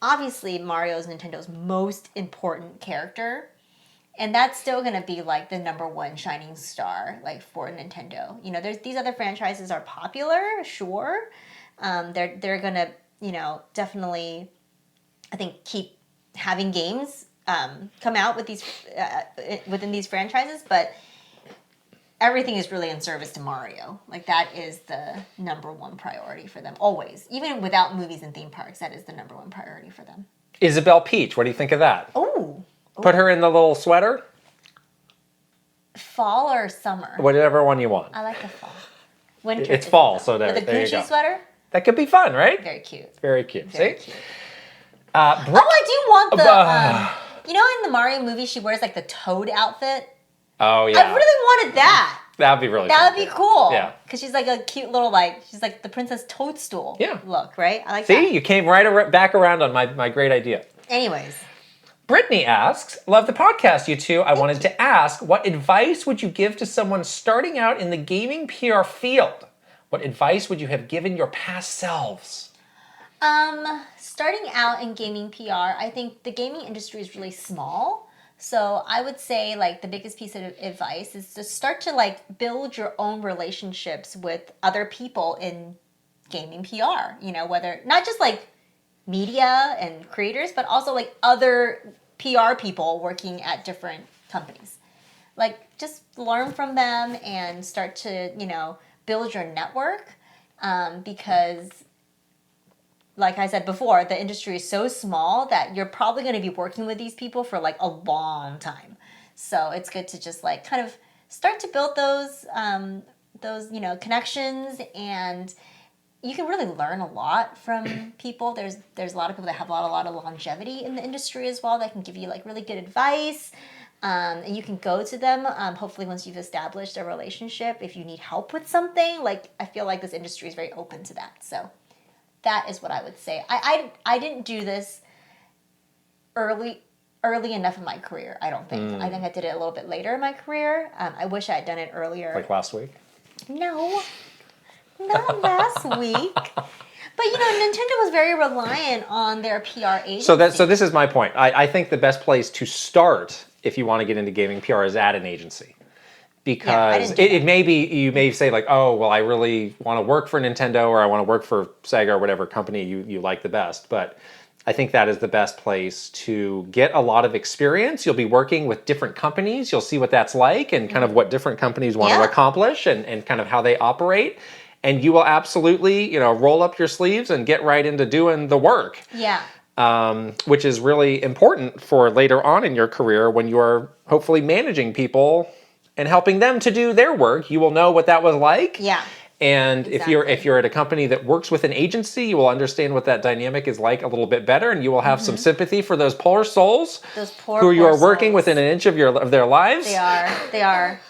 A: obviously Mario is Nintendo's most important character. And that's still going to be like the number one shining star, like for Nintendo. There's these other franchises are popular, sure. They're going to, definitely, I think, keep having games come out with these within these franchises, but everything is really in service to Mario. Like that is the number one priority for them always. Even without movies and theme parks, that is the number one priority for them.
B: Isabelle Peach, what do you think of that?
A: Oh.
B: Put her in the little sweater?
A: Fall or summer?
B: Whatever one you want.
A: I like the fall. Winter.
B: It's fall, so there
A: With a
B: you go.
A: Gucci sweater?
B: That could be fun, right?
A: Very cute.
B: Very cute.
A: Very
B: See?
A: cute.
B: I
A: do want the, in the Mario movie, she wears like the Toad outfit.
B: Oh, yeah.
A: I really wanted that.
B: That would be really
A: That
B: fun.
A: would be cool.
B: Yeah.
A: Because she's like a cute little, she's like the Princess Toadstool look, right? I like that.
B: See, you came back around on my great idea.
A: Anyways.
B: Brittany asks, love the podcast, you two. I wanted to ask, what advice would you give to someone starting out in the gaming PR field? What advice would you have given your past selves?
A: Starting out in gaming PR, I think the gaming industry is really small. So I would say the biggest piece of advice is to start to build your own relationships with other people in gaming PR, whether not just media and creators, but also other PR people working at different companies. Just learn from them and start to, build your network because like I said before, the industry is so small that you're probably going to be working with these people for a long time. So it's good to just kind of start to build those connections, and you can really learn a lot from people. There's a lot of people that have a lot of longevity in the industry as well that can give you really good advice. And you can go to them, hopefully once you've established a relationship. If you need help with something, I feel like this industry is very open to that. So that is what I would say. I didn't do this early enough in my career, I don't think. I think I did it a little bit later in my career. I wish I had done it earlier.
B: Like last week?
A: No, not last week. But, Nintendo was very reliant on their PR agency.
B: So this is my point. I think the best place to start if you want to get into gaming PR is at an agency. Because it may be, you may say oh, well, I really want to work for Nintendo or I want to work for Sega or whatever company you like the best. But I think that is the best place to get a lot of experience. You'll be working with different companies. You'll see what that's like and kind of what different companies want to accomplish and kind of how they operate. And you will absolutely, roll up your sleeves and get right into doing the work.
A: Yeah.
B: Which is really important for later on in your career when you are hopefully managing people and helping them to do their work. You will know what that was like.
A: Yeah.
B: And if you're at a company that works with an agency, you will understand what that dynamic is like a little bit better, and you will have some sympathy for those poor souls who you are working within an inch of their lives.
A: They are,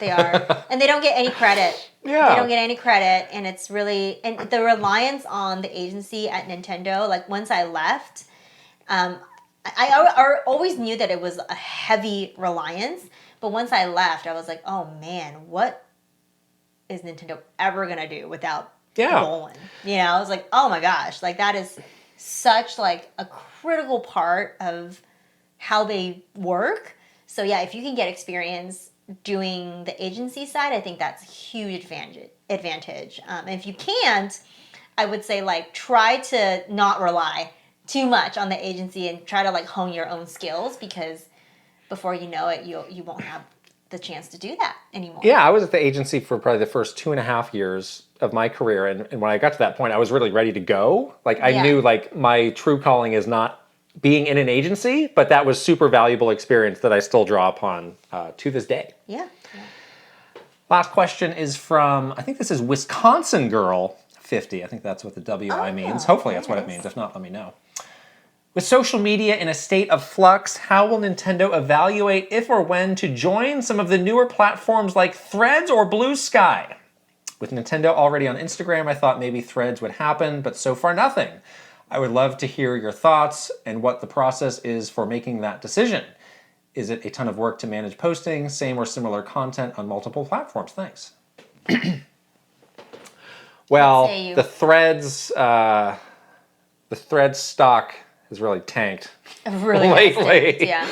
A: and they don't get any credit.
B: Yeah.
A: They don't get any credit, and it's really and the reliance on the agency at Nintendo. Once I left, I always knew that it was a heavy reliance, but once I left, I was like, oh man, what is Nintendo ever gonna do without Nolan? I was like, oh my gosh, that is such a critical part of how they work. So yeah, if you can get experience doing the agency side, I think that's a huge advantage. And if you can't, I would say try to not rely too much on the agency and try to hone your own skills, because before you know it, you won't have the chance to do that anymore.
B: Yeah, I was at the agency for probably the first 2.5 years of my career, and when I got to that point, I was really ready to go. I knew my true calling is not being in an agency, but that was super valuable experience that I still draw upon to this day.
A: Yeah.
B: Last question is from, I think this is Wisconsin Girl 50. I think that's what the WI means. Hopefully that's what it means. If not, let me know. With social media in a state of flux, how will Nintendo evaluate if or when to join some of the newer platforms like Threads or Blue Sky? With Nintendo already on Instagram, I thought maybe Threads would happen, but so far nothing. I would love to hear your thoughts and what the process is for making that decision. Is it a ton of work to manage posting, same or similar content on multiple platforms? Thanks. Well, the Threads stock has really tanked lately.
A: Yeah.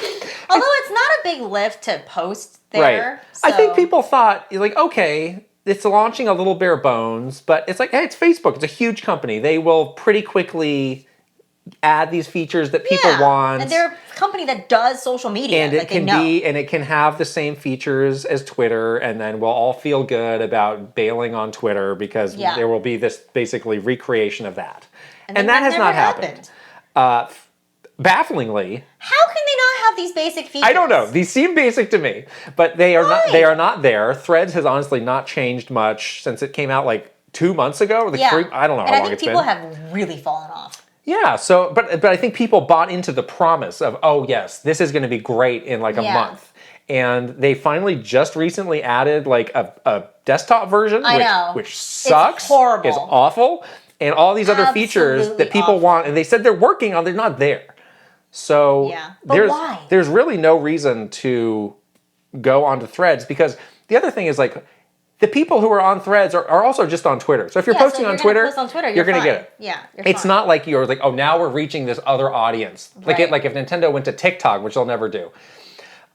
A: Although it's not a big lift to post there.
B: Right. I think people thought, like, okay, it's launching a little bare bones, but it's like, hey, it's Facebook. It's a huge company. They will pretty quickly add these features that people want.
A: And they're a company that does social media.
B: And it can have the same features as Twitter, and then we'll all feel good about bailing on Twitter because there will be this basically recreation of that. And that has not happened. Bafflingly,
A: how can they not have these basic features?
B: I don't know. These seem basic to me, but they are not. They are not there. Threads has honestly not changed much since it came out like 2 months ago. Or I don't know how long it's been.
A: And I think people have really fallen off.
B: Yeah. So, but I think people bought into the promise of, oh yes, this is going to be great in like a month, and they finally just recently added like a desktop version, which sucks.
A: It's horrible.
B: Is awful. And all these other features that people want, and they said they're working on, they're not there. So
A: why?
B: There's really no reason to go onto Threads, because the other thing is like the people who are on Threads are also just on Twitter. So if you're posting on Twitter, you're going to get it.
A: Yeah,
B: it's not like you're like, oh, now we're reaching this other audience. Like if Nintendo went to TikTok, which they'll never do.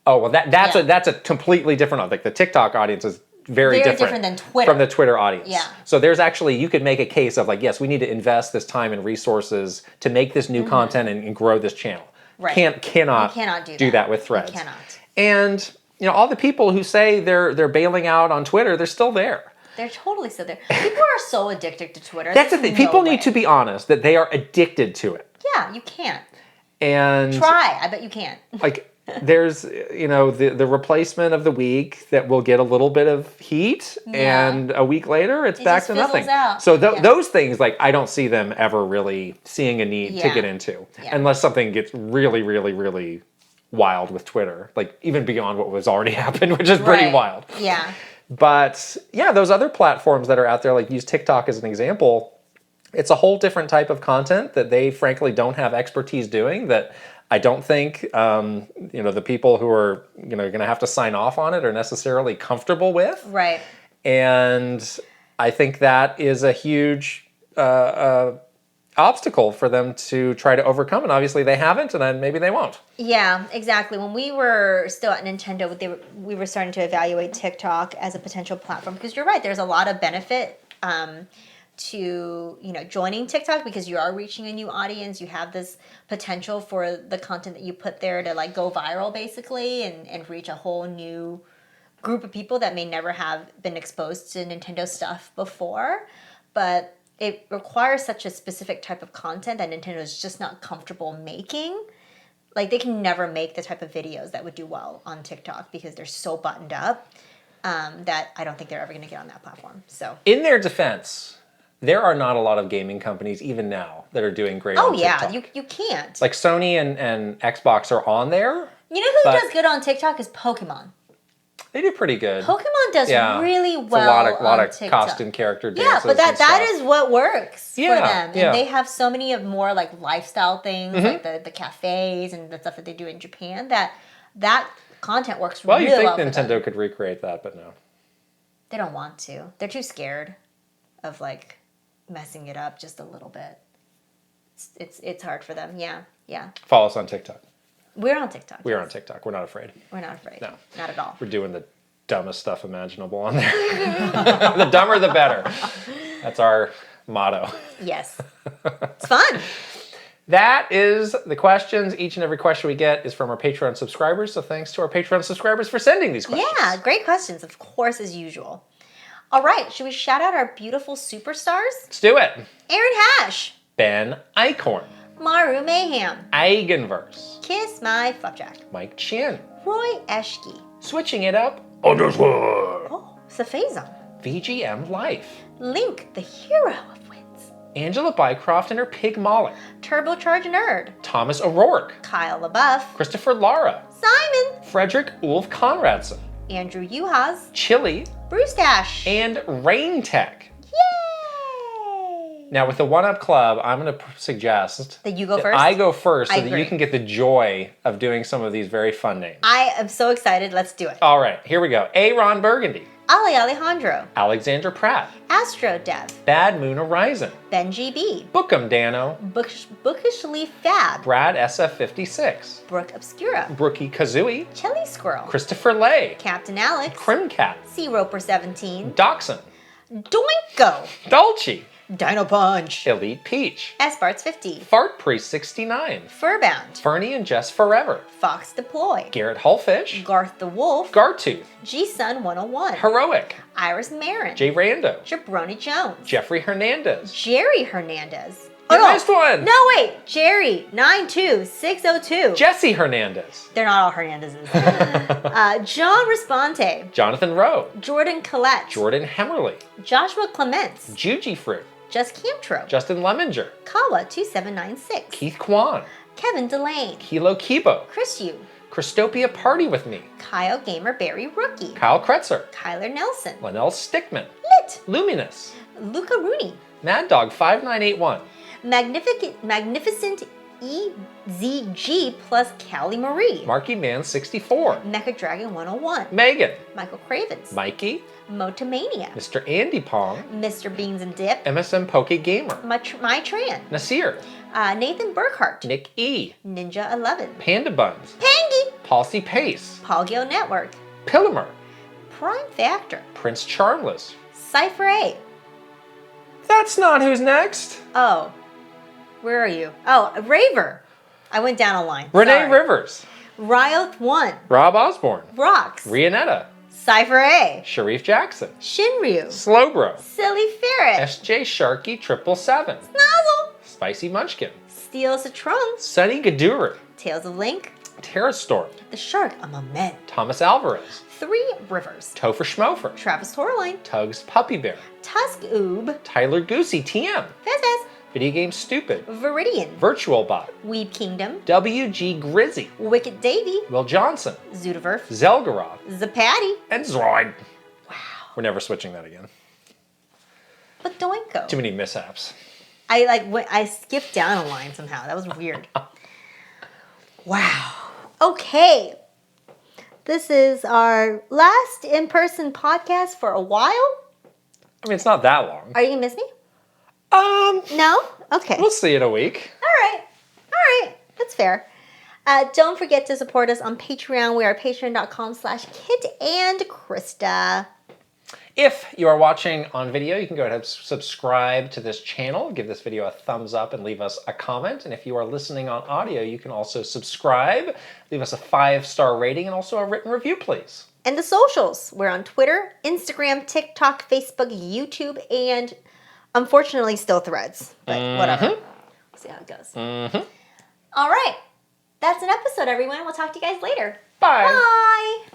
B: Oh well, that's a completely different. Like the TikTok audience is very different
A: than Twitter.
B: From the Twitter audience.
A: Yeah.
B: So there's actually, you could make a case of like, yes, we need to invest this time and resources to make this new content and grow this channel.
A: Right.
B: Cannot do that with Threads.
A: You cannot.
B: And all the people who say they're bailing out on Twitter, they're still there.
A: They're totally still there. People are so addicted to Twitter.
B: That's the thing. People need to be honest that they are addicted to it.
A: Yeah, you can't.
B: And
A: try. I bet you can't.
B: Like there's the replacement of the week that will get a little bit of heat, and a week later it's back to nothing.
A: Out.
B: So those things, like I don't see them ever really seeing a need to get into, unless something gets really, really, really wild with Twitter, like even beyond what was already happened, which is pretty wild.
A: Yeah.
B: But those other platforms that are out there, like use TikTok as an example, it's a whole different type of content that they frankly don't have expertise doing, that I don't think the people who are going to have to sign off on it are necessarily comfortable with.
A: Right.
B: And I think that is a huge obstacle for them to try to overcome, and obviously they haven't, and then maybe they won't.
A: Yeah, exactly. When we were still at Nintendo, we were starting to evaluate TikTok as a potential platform, because you're right, there's a lot of benefit to joining TikTok, because you are reaching a new audience. You have this potential for the content that you put there to like go viral basically, and reach a whole new group of people that may never have been exposed to Nintendo stuff before. But it requires such a specific type of content that Nintendo is just not comfortable making. Like they can never make the type of videos that would do well on TikTok, because they're so buttoned up that I don't think they're ever going to get on that platform. So in
B: their defense, there are not a lot of gaming companies, even now, that are doing great on TikTok.
A: Oh, yeah, you can't.
B: Like Sony and Xbox are on there.
A: You know who does good on TikTok is Pokemon.
B: They do pretty good.
A: Pokemon does really well
B: on a lot of
A: TikTok.
B: costume character dances.
A: Yeah, but that is what works for them. And
B: yeah.
A: they have so many of more like lifestyle things, like the cafes and the stuff that they do in Japan, that content works really well.
B: Well, you think Nintendo could recreate that, but no.
A: They don't want to. They're too scared of like messing it up just a little bit. It's hard for them. Yeah.
B: Follow us on TikTok.
A: We're on TikTok.
B: We are on TikTok. We're not afraid.
A: We're not afraid.
B: No.
A: Not at all.
B: We're doing the dumbest stuff imaginable on there. The dumber, the better. That's our motto.
A: Yes. It's fun.
B: That is the questions. Each and every question we get is from our Patreon subscribers. So thanks to our Patreon subscribers for sending these questions.
A: Yeah, great questions, of course, as usual. All right, should we shout out our beautiful superstars?
B: Let's do it.
A: Aaron Hash.
B: Ben Eichhorn.
A: MaruMayhem.
B: Eigenverse.
A: KissMyFlapjack.
B: Mike Chin.
A: Roy Eschke.
B: Switching it up.
C: _.
A: Oh, Sephazon.
B: VGM Life.
A: Link, the hero of wits.
B: Angela Bycroft and her pig Molly.
A: TurboChargeNerd.
B: Thomas O'Rourke.
A: Kyle LeBoeuf.
B: Christopher Lara.
A: Simon.
B: Fredrik Ulf Konradsson.
A: Andrew Youhas.
B: Chili.
A: Brustache.
B: And Raintech.
A: Yay!
B: Now, with the One Up Club, I'm going to suggest
A: That you go
B: that
A: first?
B: I go first so
A: I
B: that
A: agree.
B: you can get the joy of doing some of these very fun names.
A: I am so excited. Let's do it.
B: All right, here we go. A. Ron Burgundy.
A: Ali Alejandro.
B: Alexander Pratt.
A: Astro Dev.
B: Bad Moon Horizon.
A: Benji B.
B: Bookem Dano.
A: Bookishly Fab.
B: Brad SF56.
A: Brooke Obscura.
B: Brookie Kazooie.
A: Chili Squirrel.
B: Christopher Lay.
A: Captain Alex.
B: Crimcat.
A: Sea Roper 17.
B: Dachshund.
A: Doinko.
B: Dolce.
A: Dino Punch.
B: Elite Peach.
A: Sbarts 50.
B: Fart Priest 69.
A: Furbound.
B: Fernie and Jess Forever.
A: Fox Deploy.
B: Garrett Hullfish.
A: Garth the Wolf.
B: Gartooth.
A: G-Sun 101.
B: Heroic.
A: Iris Marin.
B: Jay Rando.
A: Jabroni Jones.
B: Jeffrey Hernandez.
A: Jerry Hernandez.
B: You missed one.
A: No, wait. Jerry 92602.
B: Jesse Hernandez.
A: They're not all Hernandezes. John Responte.
B: Jonathan Rowe.
A: Jordan Collette.
B: Jordan Hemmerly.
A: Joshua Clements.
B: Juji Fruit.
A: Just Camtro.
B: Justin Lemminger.
A: Kawa 2796.
B: Keith Kwan.
A: Kevin Delane.
B: Kilo Kibo.
A: Chris Yu.
B: Christopia Party With Me.
A: Kyle Gamer Berry Rookie.
B: Kyle Kretzer.
A: Kyler Nelson.
B: Linnell Stickman.
A: Lit.
B: Luminous.
A: Luca Rooney.
B: Mad Dog 5981.
A: Magnificent EZG plus Callie Marie.
B: Marky Man 64.
A: Mecha Dragon 101.
B: Megan.
A: Michael Cravens.
B: Mikey.
A: Motomania.
B: Mr. Andy Pong.
A: Mr. Beans and Dip.
B: MSM Poke Gamer.
A: My Tran.
B: Nasir.
A: Nathan Burkhart.
B: Nick E.
A: Ninja 11.
B: Panda Buns.
A: Pangy.
B: Palsy Pace.
A: Palgio Network.
B: Pillimer.
A: Prime Factor.
B: Prince Charmless.
A: Cypher 8.
B: That's not who's next.
A: Oh. Where are you? Oh, Raver. I went down a line.
B: Renee
A: Sorry.
B: Rivers.
A: Ryoth 1.
B: Rob Osborne.
A: Rocks.
B: Rianetta.
A: Cypher A.
B: Sharif Jackson.
A: Shinryu.
B: Slowbro.
A: Silly Ferret.
B: SJ Sharky 777.
A: Nozzle.
B: Spicy Munchkin.
A: Steel Citron.
B: Sunny Gaduru.
A: Tales of Link.
B: Terra Storm.
A: The Shark Amament.
B: Thomas Alvarez.
A: 3 Rivers.
B: Topher Schmofer.
A: Travis Torline.
B: Tugs Puppy Bear.
A: Tusk Oob.
B: Tyler Goosey TM.
A: Fez Fez.
B: Video Game Stupid.
A: Viridian.
B: Virtual Bot.
A: Weeb Kingdom.
B: WG Grizzy.
A: Wicked Davy.
B: Will Johnson.
A: Zudaverf.
B: Zelgaroth.
A: Zapatty.
B: And Zroid.
A: Wow.
B: We're never switching that again.
A: But Doinko.
B: Too many mishaps.
A: I skipped down a line somehow. That was weird. Wow. Okay. This is our last in-person podcast for a while.
B: I mean, it's not that long.
A: Are you gonna miss me? No? Okay.
B: We'll see in a week.
A: All right. That's fair. Don't forget to support us on Patreon. We are patreon.com/Kit and Krysta.
B: If you are watching on video, you can go ahead and subscribe to this channel, give this video a thumbs up, and leave us a comment. And if you are listening on audio, you can also subscribe, leave us a 5-star rating, and also a written review, please.
A: And the socials. We're on Twitter, Instagram, TikTok, Facebook, YouTube, and unfortunately still Threads. But whatever. We'll see how it goes. All right. That's an episode, everyone. We'll talk to you guys later.
B: Bye.
A: Bye.